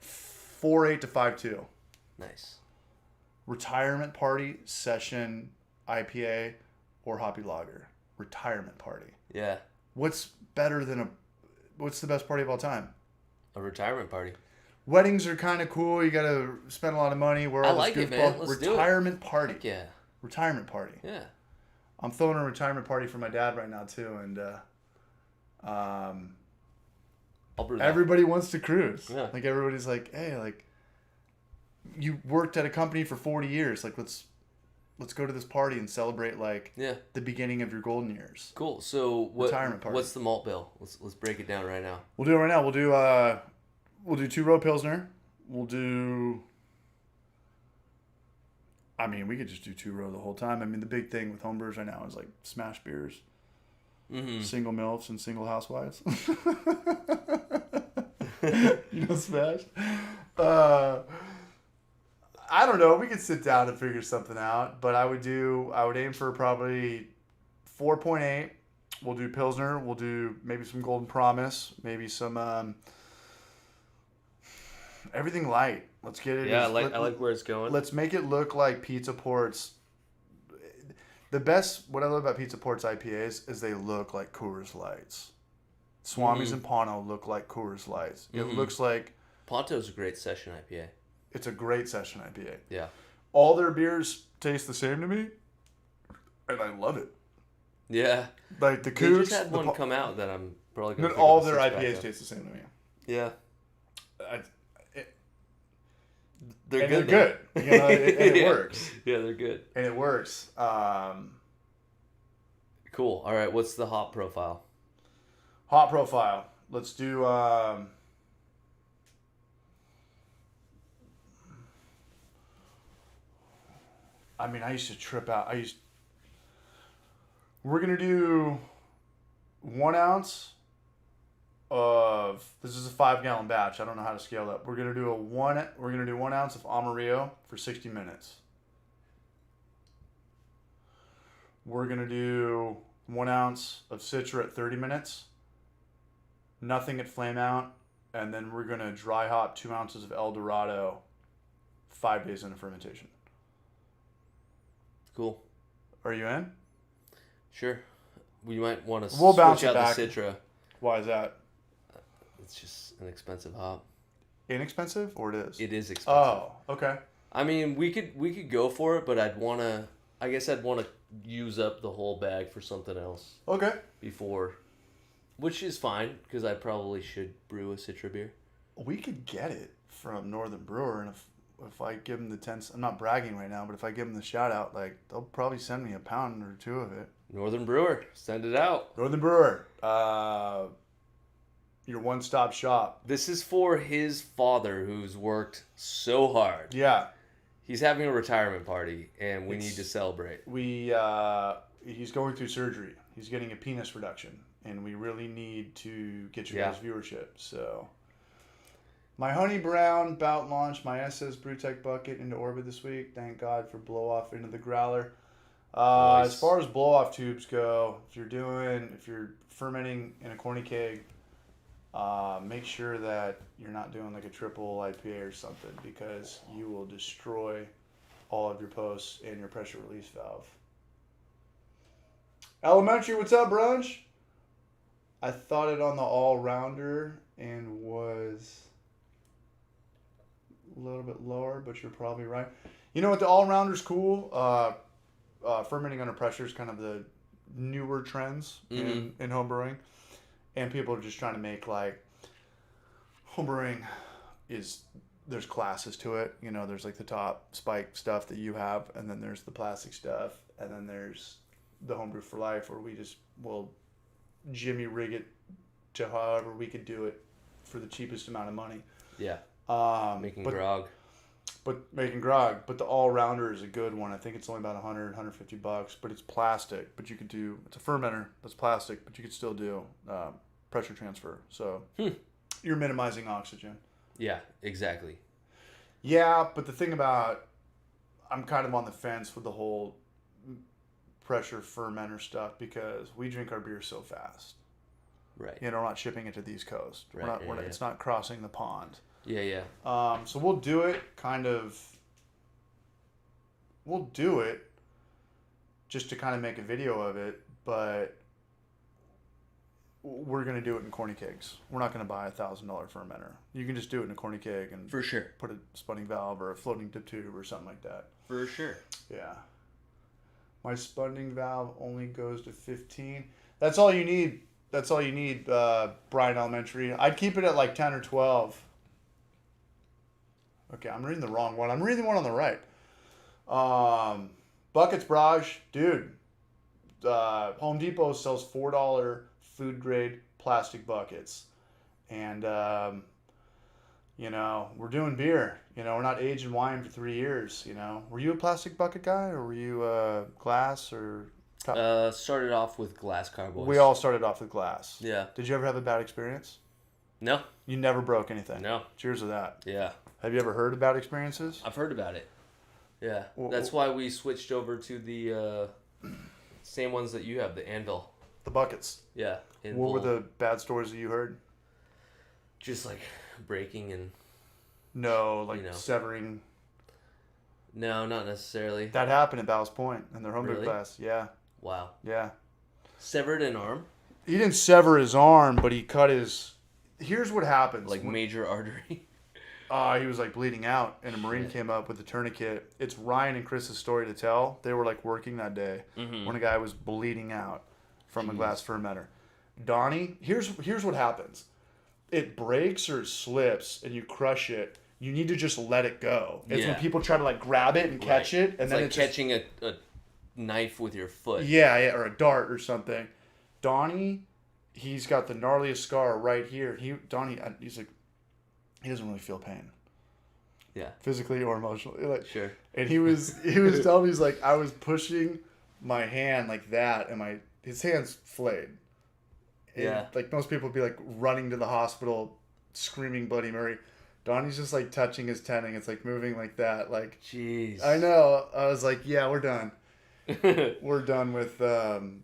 4.8 to 5.2. Nice. Retirement Party, Session IPA, or Hoppy Lager. Retirement Party. Yeah, What's better than what's the best party of all time? a retirement party. Weddings are kind of cool. You got to spend a lot of money. We're all I like this it, man. goofball. Let's do it. Retirement Party. Heck yeah. Retirement Party. Yeah. I'm throwing a retirement party for my dad right now too, and I'll brew that. everybody wants to cruise. Yeah. Like everybody's like, hey, like you worked at a company for 40 years. Like let's go to this party and celebrate like Yeah. the beginning of your golden years. Cool. So Retirement party. what's the malt bill? Let's break it down right now. We'll do it right now. We'll do 2-row Pilsner. We'll do. I mean, we could just do 2-row the whole time. I mean, the big thing with homebrewers right now is like smash beers, single milfs and single housewives. You know, smash. I don't know. We could sit down and figure something out, but I would aim for probably 4.8. We'll do Pilsner. We'll do maybe some Golden Promise. Maybe some everything light. Let's get it. Yeah, I like where it's going. Let's make it look like Pizza Port's. What I love about Pizza Port's IPAs is they look like Coors Lights. Swami's and Pano look like Coors Lights. It looks like Ponto's a great session IPA. it's a great session IPA. Yeah. All their beers taste the same to me, and I love it. Yeah. Like the They Cougs, just had one come out that I'm probably going to all their IPAs taste the same to me. Yeah. I, They're and good. they're good. You know, and it Yeah. works. Yeah, they're good. And it works. Cool. All right, what's the hop profile? Hot profile. Let's do. I mean, I used to trip out. We're gonna do 1 ounce of. This is a 5-gallon batch. I don't know how to scale up. We're gonna do 1 ounce of Amarillo for 60 minutes. We're gonna do 1 ounce of Citra at 30 minutes. Nothing at flame out, and then we're gonna dry hop 2 ounces of El Dorado. 5 days into fermentation. Cool. Are you in? Sure. We might want to We'll bounce switch it out back. the Citra. Why is that? It's just an expensive hop. Inexpensive, or it is? It is expensive. Oh, okay. I mean, we could go for it, but I'd want to use up the whole bag for something else Okay. before, which is fine because I probably should brew a Citra beer. We could get it from Northern Brewer, and if I give them the 10, I'm not bragging right now, but if I give them the shout out, like they'll probably send me a pound or 2 of it. Northern Brewer, send it out. Northern Brewer. Your one-stop shop. This is for his father, who's worked so hard. Yeah. He's having a retirement party, and we need to celebrate. He's going through surgery. He's getting a penis reduction, and we really need to get your guys' viewership. So, my Honey Brown bout launched my SS Brewtech bucket into orbit this week. Thank God for blow off into the growler. Nice. As far as blow off tubes go, if you're fermenting in a corny keg, make sure that you're not doing like a triple IPA or something, because you will destroy all of your posts and your pressure release valve. Elementary, what's up, brunch? I thought it on the all-rounder and was a little bit lower, but you're probably right. You know what? The all-rounder's cool. Fermenting under pressure is kind of the newer trends in homebrewing. And people are just trying to make, like, homebrewing there's classes to it. You know, there's like the top spike stuff that you have, and then there's the plastic stuff, and then there's the homebrew for life, where we'll Jimmy rig it to however we could do it for the cheapest amount of money. Yeah. Making grog. But the all-rounder is a good one. I think it's only about $100-$150, but it's plastic. But you could do, it's a fermenter that's plastic, but you could still do pressure transfer. So you're minimizing oxygen. Yeah, exactly. Yeah, but the thing about, I'm kind of on the fence with the whole pressure fermenter stuff, because we drink our beer so fast. Right. You know, we're not shipping it to the East Coast. Right. It's not crossing the pond. Yeah. So we'll do it just to kind of make a video of it, but we're going to do it in corny kegs. We're not going to buy a $1,000 fermenter. You can just do it in a corny keg and For sure. put a spinning valve or a floating tip tube or something like that. For sure. Yeah. My spinning valve only goes to 15. That's all you need. Brian Elementary. I'd keep it at like 10 or 12. Okay, I'm reading the wrong one. I'm reading the one on the right. Buckets Barrage, dude. Home Depot sells $4 food grade plastic buckets, and we're doing beer. We're not aging wine for 3 years. Were you a plastic bucket guy, or were you glass or? Started off with glass carboys. We all started off with glass. Yeah. Did you ever have a bad experience? No. You never broke anything? No. Cheers to that. Yeah. Have you ever heard of bad experiences? I've heard about it. Yeah. Well, That's why we switched over to the same ones that you have, the anvil. The buckets. Yeah. What were the bad stories that you heard? Just like breaking and... No, severing. No, not necessarily. That happened at Ballast Point in their homebrew Really? class. Yeah. Wow. Yeah. Severed an arm? He didn't sever his arm, but he cut his... Here's what happens. Like major artery? He was like bleeding out, and a Marine came up with a tourniquet. It's Ryan and Chris's story to tell. They were like working that day when a guy was bleeding out from a glass fermenter. Donnie, here's what happens. It breaks or it slips, and you crush it. You need to just let it go. It's when people try to like grab it and catch it, and it's then like catching a knife with your foot. Yeah, or a dart or something. Donnie, he's got the gnarliest scar right here. He's like, he doesn't really feel pain. Yeah. Physically or emotionally. Like, Sure. And he was telling me, he's like, I was pushing my hand like that, and his hand's flayed. And Yeah. like most people would be like running to the hospital, screaming Bloody Mary. Donnie's just like touching his tendon. It's like moving like that. Like, jeez. I know. I was like, yeah, we're done. We're done with. And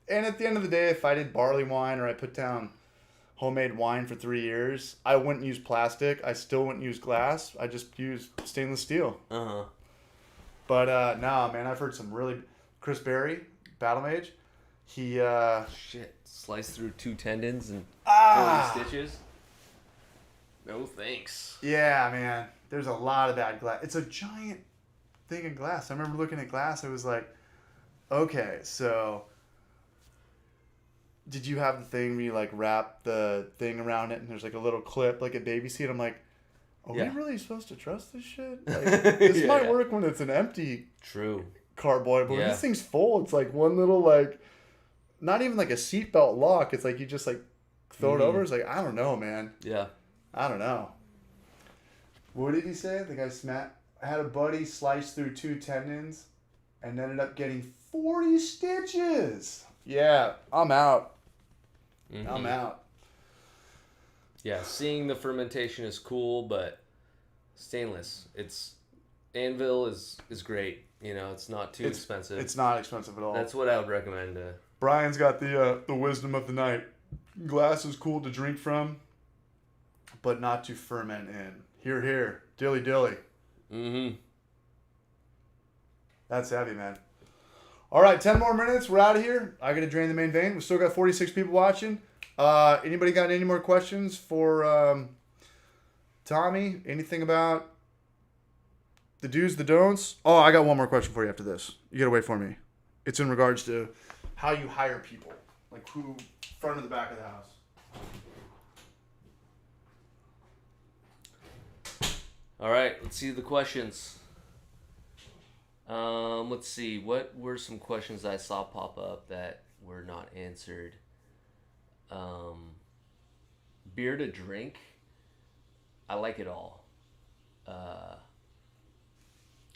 at the end of the day, if I did barley wine or I put down homemade wine for 3 years, I wouldn't use plastic. I still wouldn't use glass. I just use stainless steel. Uh-huh. But nah, man, I've heard some really... Chris Berry, Battle Mage, he... Shit. Sliced through 2 tendons and 40 stitches? No thanks. Yeah, man. There's a lot of bad glass. It's a giant thing of glass. I remember looking at glass. It was like, okay, so... Did you have the thing where you like wrap the thing around it and there's like a little clip like a baby seat? I'm like, are we really supposed to trust this shit? Like, this might work when it's an empty carboy, but when this thing's full, it's like one little like, not even like a seatbelt lock. It's like you just like throw it over. It's like, I don't know, man. Yeah. I don't know. What did he say? The guy I had a buddy slice through 2 tendons and ended up getting 40 stitches. Yeah, I'm out. Mm-hmm. I'm out. Yeah, seeing the fermentation is cool, but stainless. Anvil is great. You know, it's not too expensive. It's not expensive at all. That's what I would recommend. Brian's got the wisdom of the night. Glass is cool to drink from, but not to ferment in. Here, here. Dilly, dilly. Mm-hmm. That's heavy, man. All right, 10 more minutes. We're out of here. I got to drain the main vein. We still got 46 people watching. Anybody got any more questions for Tommy? Anything about the do's, the don'ts? Oh, I got one more question for you after this. You got to wait for me. It's in regards to how you hire people. Like who, front or the back of the house. All right, let's see the questions. Let's see. What were some questions I saw pop up that were not answered? Beer to drink. I like it all.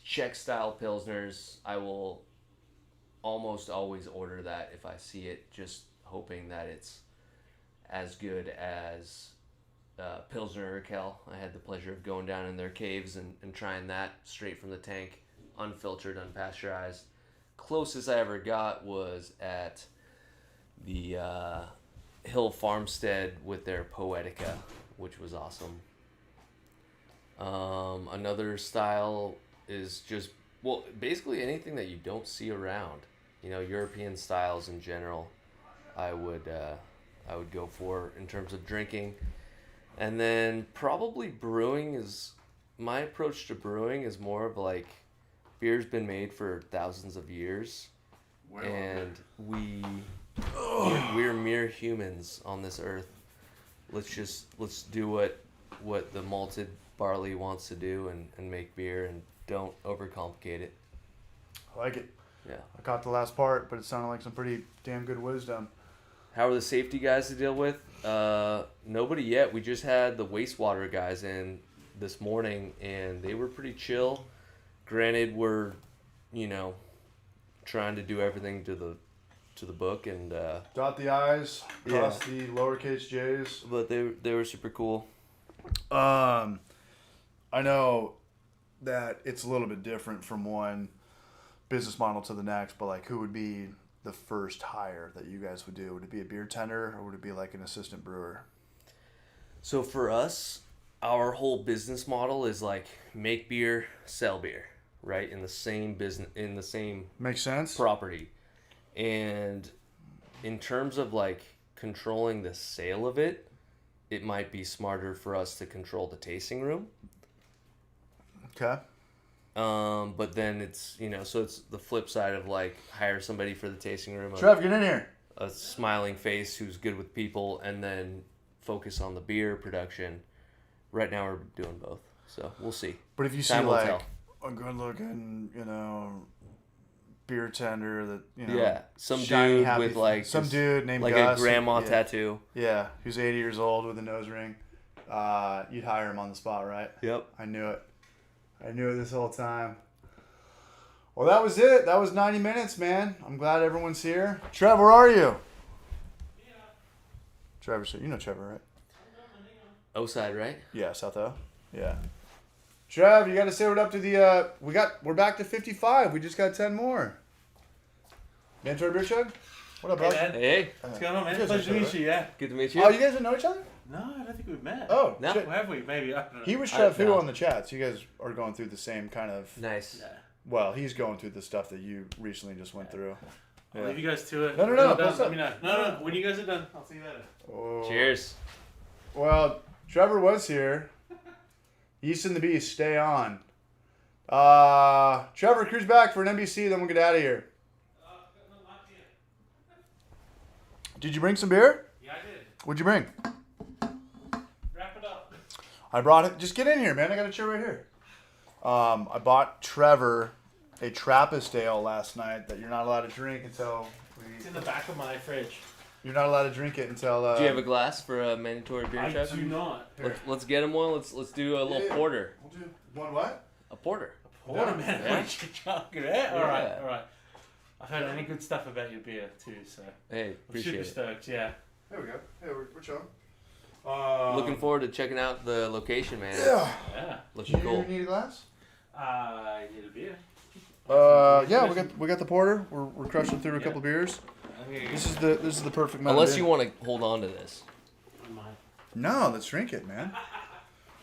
Czech style pilsners. I will almost always order that if I see it, just hoping that it's as good as Pilsner Urquell. I had the pleasure of going down in their caves and trying that straight from the tank, unfiltered, unpasteurized. Closest I ever got was at the Hill Farmstead with their Poetica, which was awesome. Another style is just, well, basically anything that you don't see around. You know, European styles in general, I would go for in terms of drinking. And then probably brewing is, my approach to brewing is more of like, beer's been made for thousands of years, and we're mere humans on this earth. Let's do what the malted barley wants to do and make beer, and don't overcomplicate it. I like it. Yeah. I caught the last part, but it sounded like some pretty damn good wisdom. How are the safety guys to deal with? Nobody yet. We just had the wastewater guys in this morning, and they were pretty chill. Granted, we're, trying to do everything to the book and dot the I's, cross the lowercase J's. But they were super cool. I know that it's a little bit different from one business model to the next, but like, who would be the first hire that you guys would do? Would it be a beer tender, or would it be like an assistant brewer? So for us, our whole business model is like make beer, sell beer, right? In the same business, in the same makes sense property. And in terms of like controlling the sale of it, it might be smarter for us to control the tasting room. Okay. But then it's, so it's the flip side of like hire somebody for the tasting room. Trev, get in here. A smiling face who's good with people, and then focus on the beer production. Right now we're doing both, so we'll see. But if you Time see will like tell. a good looking, beer tender that, Yeah, some shiny, dude happy with like some this- dude named like Gus, a grandma yeah. tattoo. Yeah, who's 80 years old with a nose ring. You'd hire him on the spot, right? Yep. I knew it this whole time. Well, that was it. That was 90 minutes, man. I'm glad everyone's here. Trev, where are you? Yeah. Trevor, so you know Trevor, right? O side, right? Yeah, South O. Yeah. Trev, you got to say what up to the. We're back to 55. We just got 10 more. Mentor Beer Chug? What up, bro? Hey, man. Hey, What's going on, man? You guys Pleasure to know each meet you, yeah. good to meet you. Oh, you guys didn't know each other? No, I don't think we've met. Oh, No. shit. Have we? Maybe. I don't know. He was Trev who no. on the chats. You guys are going through the same kind of. Nice. Yeah. Well, he's going through the stuff that you recently just went through. I'll leave you guys to it. No, When you're what's done, up? let me know. No. When you guys are done, I'll see you later. Oh. Cheers. Well, Trevor was here. Yeast and the Beast, stay on. Trevor, cruise back for an NBC, then we'll get out of here. Did you bring some beer? Yeah, I did. What'd you bring? Wrap it up. I brought it. Just get in here, man. I got a chair right here. I bought Trevor a Trappist ale last night that you're not allowed to drink until It's in the back of my fridge. You're not allowed to drink it until. Do you have a glass for a mandatory beer I check? do not. Let's get him one. Let's do a little Yeah. porter. We'll do one what? A porter. Porter, man. Yeah. What you talking about? All right, Yeah. all right. I've heard any good stuff about your beer too, so Hey, I'm appreciate super it. stoked. Yeah. There we go. Yeah, we're chilling. Looking forward to checking out the location, man. Yeah. Yeah. Looking Do you cool. need a glass? I need a beer. Yeah, we got the porter. We're crushing through a Yeah. couple beers. Okay. This is the perfect amount. Unless of you beer. want to hold on to this. No, let's drink it, man.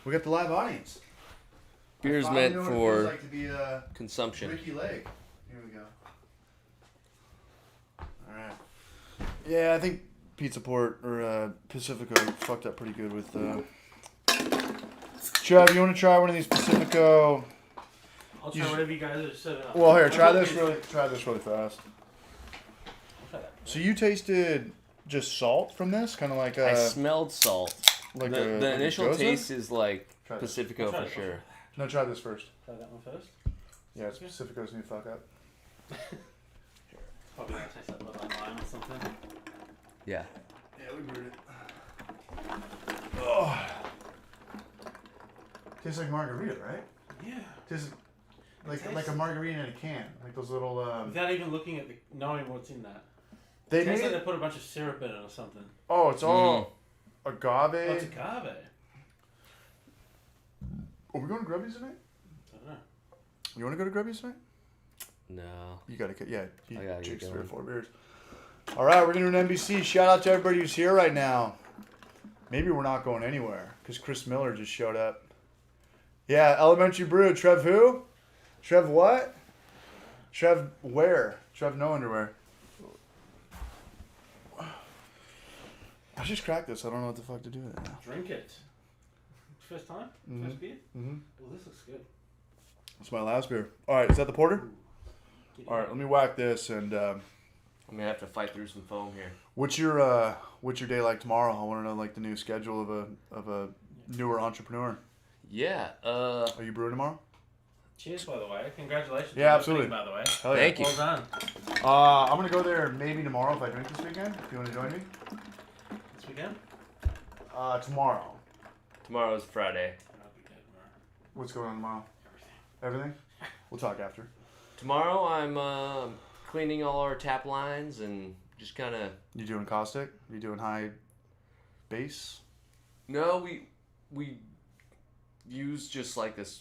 We got the live audience. Beer's I finally meant know what it feels for like to be consumption. Ricky Lake. Here we go. All right. Yeah, I think Pizza Port or Pacifico fucked up pretty good with. Trev, you want to try one of these Pacifico? I'll try whatever you guys are serving up. Well, here, I'll try go this with- really fast. I'll try that. So you tasted just salt from this, kind of like I a smelled salt. like The a initial Goza? taste is like Try this. Pacifico I'll try for it. sure. No, try this first. Try that one first. Yeah, it's Pacifico's new fuck up. Probably gonna taste like Bud Light Lime or something. Yeah. Yeah, we brewed it. Oh. Tastes like margarita, right? Yeah. Tastes like Tastes- like a margarita in a can, like those little. Without even looking at knowing what's in that. They It tastes made like it. they put a bunch of syrup in it or something. Oh, it's all Oh, agave. it's agave. Are we going to Grubby's tonight? I don't know. You want to go to Grubby's tonight? No. You gotta, yeah. You I gotta get drinks 3 or going. 4 beers. All right, we're gonna do an NBC. Shout out to everybody who's here right now. Maybe we're not going anywhere because Chris Miller just showed up. Yeah, Elementary Brew. Trev who? Trev what? Trev where? Trev no underwear. I just cracked this. I don't know what the fuck to do with it now. Drink it. First time? Mhm. First beer? Mhm. Well, this looks good. That's my last beer. All right, is that the porter? Get it. All right, let me whack this. And I'm gonna have to fight through some foam here. what's your day like tomorrow? I want to know like the new schedule of a newer entrepreneur. Yeah. Are you brewing tomorrow? Cheers, by the way. Congratulations. Yeah, on opening, absolutely. By the way. Hell yeah. Thank you. Well done. I'm gonna go there maybe tomorrow if I drink this weekend. Do you want to join me? This weekend? Tomorrow. Tomorrow's Friday. I'll be dead tomorrow. What's going on tomorrow? Everything. Everything? We'll talk after. Tomorrow I'm cleaning all our tap lines and just kind of. You doing caustic? You doing high base? No, we use just like this,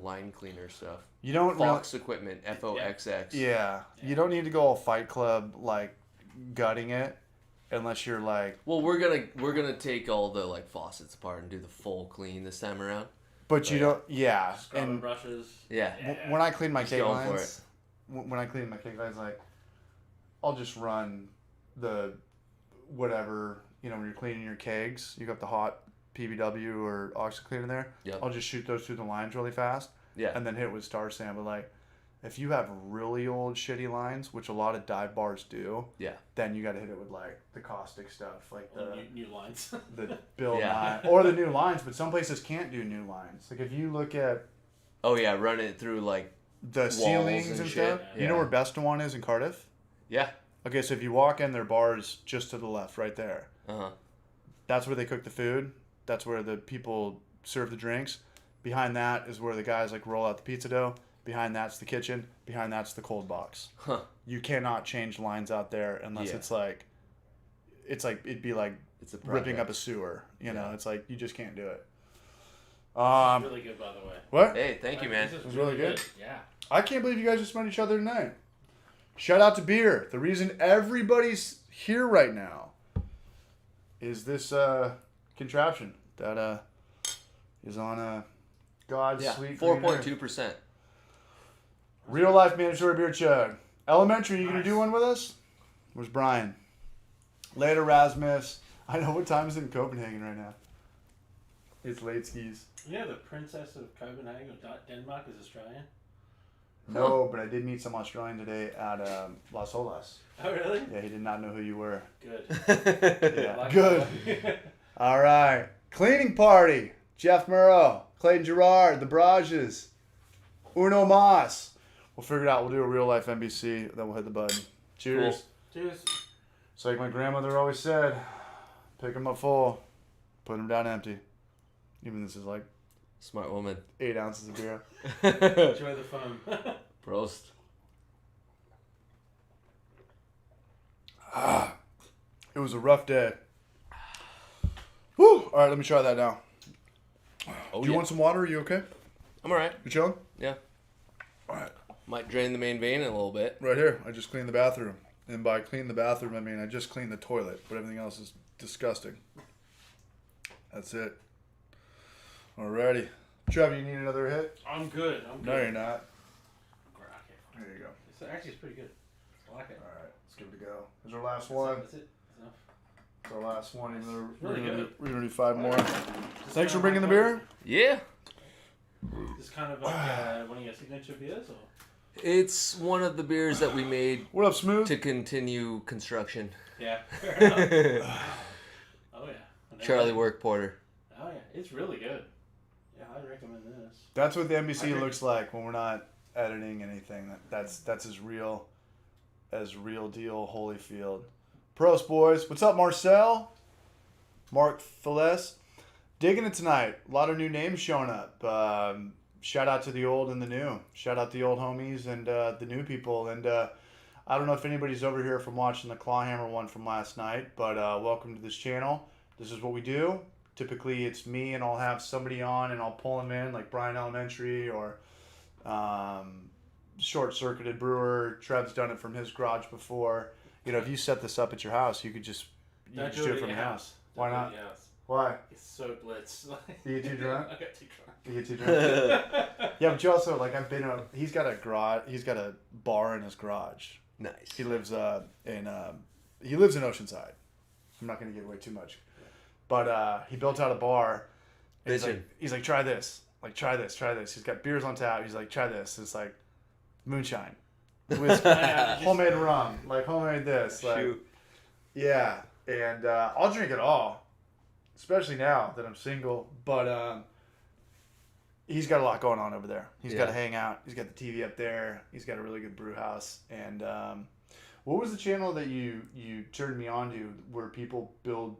line cleaner stuff. You don't Fox equipment, FOXX. Yeah. You don't need to go all Fight Club like gutting it unless you're like. Well, we're gonna take all the like faucets apart and do the full clean this time around. But you don't. Yeah. Scrubbing And brushes. Yeah. when I clean my Just cake going for lines, when I clean my cake lines, like I'll just run the whatever when you're cleaning your kegs, you got the hot PBW or OxyClean in there. Yep. I'll just shoot those through the lines really fast, Yeah. and then hit it with Star Sand. But like, if you have really old shitty lines, which a lot of dive bars do, Yeah. then you got to hit it with like the caustic stuff, like the New lines. the Bill Yeah. Nye or the new lines. But some places can't do new lines. Like if you look at Oh yeah, run it through like. the ceilings and shit. stuff. Yeah. You know where Best One is in Cardiff? Yeah. Okay, so if you walk in, their bar's just to the left, right there. Uh-huh. That's where they cook the food. That's where the people serve the drinks. Behind that is where the guys like roll out the pizza dough. Behind that's the kitchen. Behind that's the cold box. Huh. You cannot change lines out there unless Yeah. it's like it'd be like It's a ripping project. up a sewer. You know, it's like you just can't do it. Really good, by the way. What? Hey, thank you, man. This is was really good. Yeah. I can't believe you guys just met each other tonight. Shout out to beer. The reason everybody's here right now is this contraption that is on God's Yeah. sweet 4.2%. real life mandatory beer chug. Elementary, you gonna Nice. do one with us? Where's Brian? Later, Rasmus. I know what time is it in Copenhagen right now. It's late skis. You know the Princess of Copenhagen or Denmark is Australian? No, but I did meet some Australian today at Las Olas. Oh, really? Yeah, he did not know who you were. Good. Yeah, Like good. that. All right. Cleaning party. Jeff Murrow, Clayton Gerard, the Barrages, Uno Mas. We'll figure it out. We'll do a real life NBC, then we'll hit the button. Cheers. Cheers. It's like my grandmother always said, pick them up full, put them down empty. Even this is like Smart woman. 8 ounces of beer. Enjoy the fun. Prost. It was a rough day. Woo! All right, let me try that now. Oh, Do you want some water? Are you okay? I'm alright. You chilling? Yeah. All right. Might drain the main vein in a little bit. Right here. I just cleaned the bathroom. And by clean the bathroom, I mean I just cleaned the toilet. But everything else is disgusting. That's it. Alrighty. Trevor, you need another hit? I'm good. I'm good. No, you're not. Okay. There you go. Actually, it's pretty good. I like it. Alright, let's give it a go. Here's our last one. That's it. That's enough. It's our last one. Even though Really good. we're gonna do 5 more. Just Thanks kinda for bringing the like beer. Yeah. This kind of like one of your signature beers, or? It's one of the beers that we made What up, Smooth? to continue construction. Yeah. Fair enough. Oh yeah. Charlie Work Porter. Oh yeah, it's really good. Yeah, I recommend this. That's what the NBC I looks like when we're not editing anything. That's as real deal Holyfield. Prost, boys. What's up, Marcel? Mark Thiles. Digging it tonight. A lot of new names showing up. Shout out to the old and the new. Shout out the old homies and the new people. And I don't know if anybody's over here from watching the Clawhammer one from last night, but welcome to this channel. This is what we do. Typically, it's me, and I'll have somebody on, and I'll pull them in, like Brian Elementary or Short Circuited Brewer. Trev's done it from his garage before. You know, if you set this up at your house, you could just do it from your house. Why Don't do it not? at your house. Why? It's so blitz. You get too drunk? I got too drunk. You get too drunk? Yeah, but you also, like, he's got a garage, he's got a bar in his garage. Nice. He lives in Oceanside. I'm not going to give away too much. But he built out a bar. And he's like, try this. Like, try this. He's got beers on tap. He's like, try this. It's like moonshine. Whiskey. Homemade rum. Like, homemade this. Like, Shoot. yeah. And I'll drink it all. Especially now that I'm single. But he's got a lot going on over there. He's got to hang out. He's got the TV up there. He's got a really good brew house. And what was the channel that you turned me on to where people build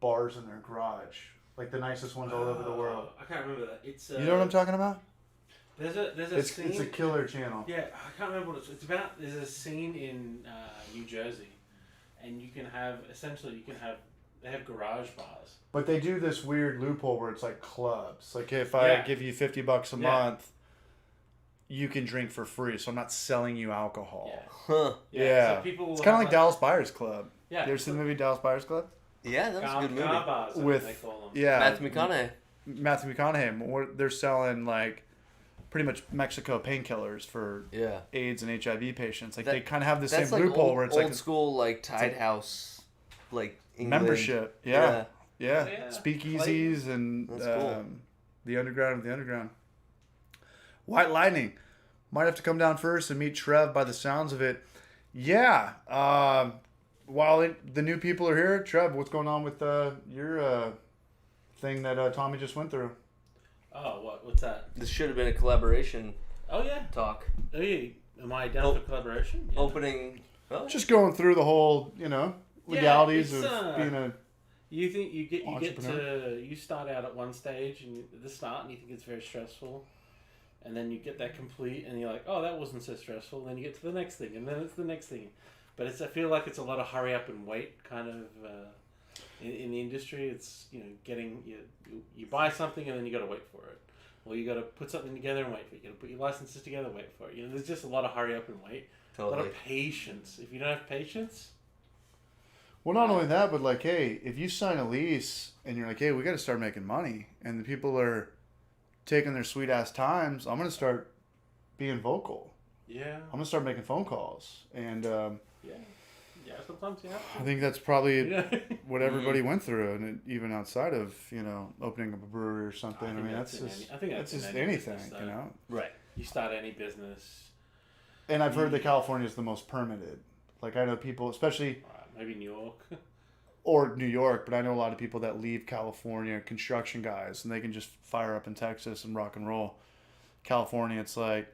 bars in their garage? Like the nicest ones all over the world. I can't remember that. It's You know what I'm talking about? There's a scene. It's a killer channel. Yeah, I can't remember what it's about. There's a scene in New Jersey, and you can have they have garage bars. But they do this weird loophole where it's like clubs. Like if I give you $50 a month, you can drink for free. So I'm not selling you alcohol. Yeah. Huh. Yeah. So people It's kind of like Dallas Buyers Club. Yeah. You ever seen the movie Dallas Buyers Club? Yeah, that was a good movie. Car bars, I think With they call them. yeah, Matthew McConaughey. Matthew McConaughey. Where they're selling like pretty much Mexico painkillers for Yeah. AIDS and HIV patients. Like That- they kind of have the same That's like loophole old, where it's old like a school, like Tide House, like England. membership. Yeah. Yeah. Speakeasies and That's cool. the underground of the underground. White Lightning. Might have to come down first and meet Trev by the sounds of it. Yeah. While the new people are here, Trev, what's going on with your thing that Tommy just went through? Oh, what's that? This should have been a collaboration Oh yeah. talk. Oh yeah. Am I down for collaboration? Yeah. Opening. Oh, Just going through the whole, legalities it's, of being a... You think Entrepreneur. you start out at one stage and at the start and you think it's very stressful, and then you get that complete and you're like, oh, that wasn't so stressful. And then you get to the next thing, and then it's the next thing. But I feel like it's a lot of hurry up and wait kind of in the industry. It's getting you buy something and then you got to wait for it, or you got to put something together and wait for it. You got to put your licenses together, wait for it. There's just a lot of hurry up and wait. totally. A lot of patience. If you don't have patience. Well, not only that, but like, hey, if you sign a lease and you're like, hey, we got to start making money, and the people are taking their sweet ass times, I'm going to start being vocal. Yeah. I'm going to start making phone calls. And Yeah, sometimes you have to. I think that's probably Yeah. what everybody went through, and even outside of, opening up a brewery or something. I mean, that's just, I think that's in just any anything, business, though. Right. You start any business, And I've heard that California is the most permitted. Like, I know people, especially... maybe New York. Or New York, but I know a lot of people that leave California, construction guys, and they can just fire up in Texas and rock and roll. California, it's like,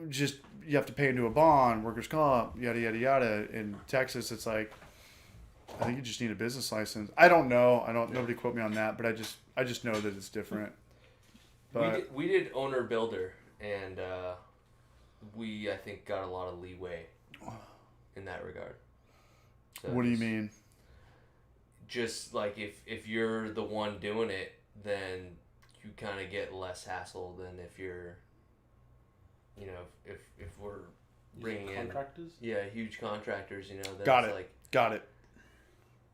just, you have to pay into a bond, workers' comp, yada yada yada. In Texas, it's like I think you just need a business license. I don't know. Nobody quote me on that, but I just know that it's different. But We did owner builder, and we I think got a lot of leeway in that regard. So what do you mean? Just like if you're the one doing it, then you kind of get less hassle than if you're, you know, if we're bringing in contractors. huge contractors, you know. That's Got it. Like Got it.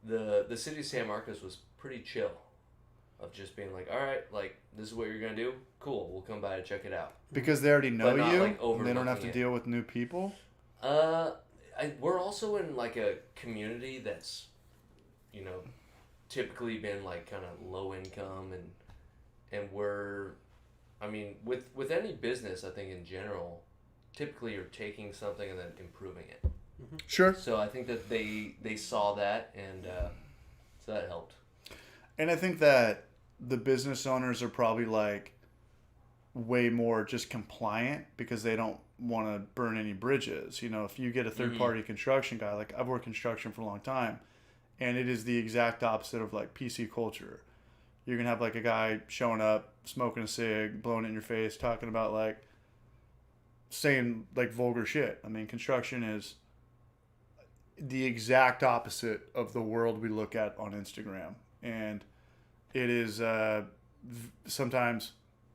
the city of San Marcos was pretty chill, of just being like, all right, like this is what you're gonna do. Cool, we'll come by to check it out. Because they already know But not, you, like, and they don't have to overlooking it. deal with new people. We're also in like a community that's, you know, typically been like kind of low income, and we're, I mean, with any business, I think in general, typically you're taking something and then improving it. Sure. So I think that they saw that, and so that helped. And I think that the business owners are probably like way more just compliant because they don't want to burn any bridges. You know, if you get a third party construction guy, like I've worked construction for a long time, and it is the exact opposite of like PC culture. You're going to have like a guy showing up, smoking a cig, blowing it in your face, talking about like saying like vulgar shit. I mean, construction is the exact opposite of the world we look at on Instagram. And it is sometimes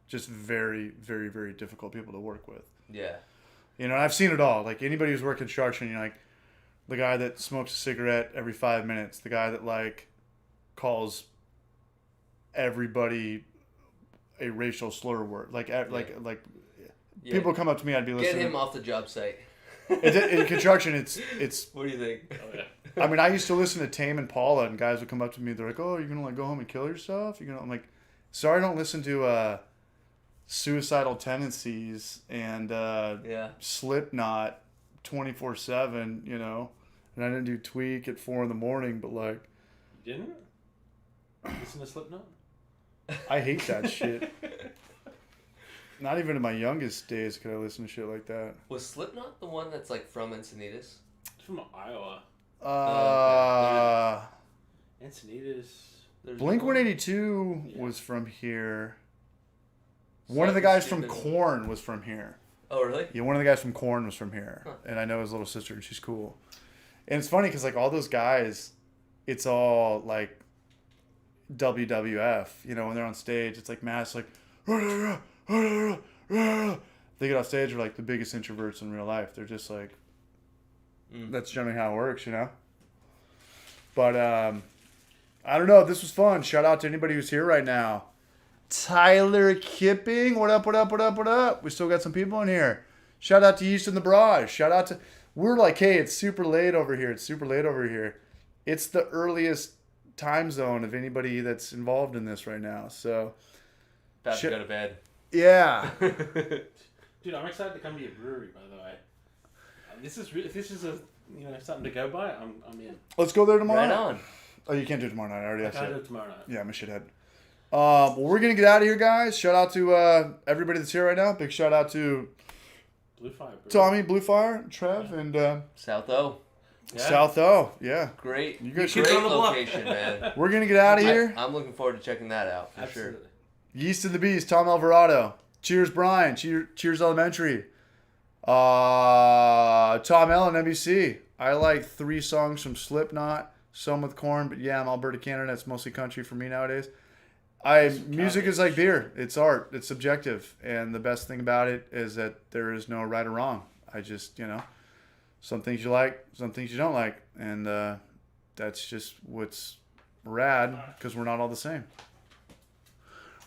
just very, very, very difficult people to work with. Yeah. You know, I've seen it all. Like anybody who's worked construction, you're like the guy that smokes a cigarette every 5 minutes, the guy that like calls everybody a racial slur word. Like people come up to me, I'd be listening. Get him off the job site. In construction, it's. What do you think? Oh, yeah. I mean, I used to listen to Tame and Paula, and guys would come up to me. They're like, "Oh, you're gonna like go home and kill yourself?" I'm like, "Sorry, I don't listen to Suicidal Tendencies and Slipknot 24/7." You know, and I didn't do Tweak at 4 a.m. But like, You didn't listen to Slipknot? I hate that shit. Not even in my youngest days could I listen to shit like that. Was Slipknot the one that's like from Encinitas? It's from Iowa. Encinitas. Blink 182 was from here. One of the guys from Korn was from here. Oh, really? Yeah, one of the guys from Korn was from here. Huh. And I know his little sister, and she's cool. And it's funny because like all those guys, it's all like WWF. You know, when they're on stage, it's like mass like they get off stage, they're like the biggest introverts in real life. They're just like that's generally how it works, you know. But I don't know. This was fun. Shout out to anybody who's here right now. Tyler Kipping, what up, what up, what up, what up? We still got some people in here. Shout out to East in the Barrage. Shout out to, we're like, hey, it's super late over here. It's super late over here. It's the earliest time zone of anybody that's involved in this right now. So, About to go to bed. yeah. Dude, I'm excited to come to your brewery, by the way. If this is a something to go by, I'm in. Let's go there tomorrow. Right on. Oh, you can't do it tomorrow night. I already asked I'll do you. it tomorrow night. Yeah, I'm a shithead. Well, we're going to get out of here, guys. Shout out to everybody that's here right now. Big shout out to Blue Fire Brewery. Tommy, Blue Fire, Trev, and South O. Yeah. South O. Yeah. Great. You guys Great should- on the block. location, man. We're going to get out of here. I'm looking forward to checking that out for Absolutely. Yeast of the Beast, Tom Alvarado. Cheers, Brian. Cheers, Elementary. Tom Allen, NBC. I like 3 songs from Slipknot, some with Korn, but yeah, I'm Alberta, Canada. It's mostly country for me nowadays. Music is like beer. It's art. It's subjective. And the best thing about it is that there is no right or wrong. I just, some things you like, some things you don't like. And that's just what's rad because we're not all the same.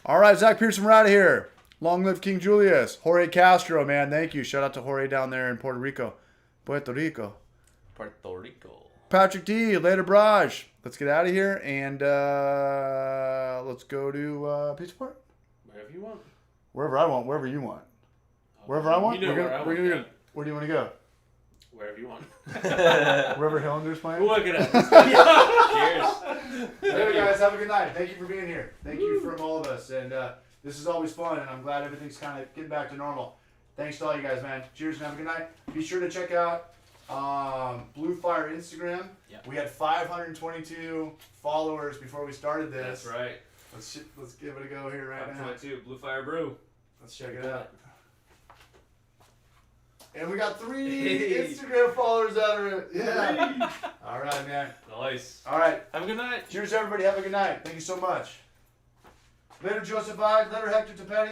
All right, Zach Pearson, we're out of here. Long live King Julius. Jorge Castro, man, thank you. Shout out to Jorge down there in Puerto Rico. Puerto Rico. Patrick D, later, Braj. Let's get out of here and let's go to Pizza Park. Wherever you want. Wherever I want, wherever you want. Wherever I want? You know where I want to go. Where do you want to go? Wherever you want. Wherever Hillender's playing? We'll work it out. Cheers. Later, guys. Have a good night. Thank you for being here. Thank you from all of us. And this is always fun, and I'm glad everything's kind of getting back to normal. Thanks to all you guys, man. Cheers and have a good night. Be sure to check out Blue Fire Instagram. Yep. We had 522 followers before we started this. That's right. Let's give it a go here right now. 5.2 Blue Fire Brew. Let's check it out. And we got 3 Hey. Instagram followers out of it. Yeah. All right, man. Nice. All right. Have a good night. Cheers, everybody. Have a good night. Thank you so much. Later, Joseph I. Later, Hector Tapetti.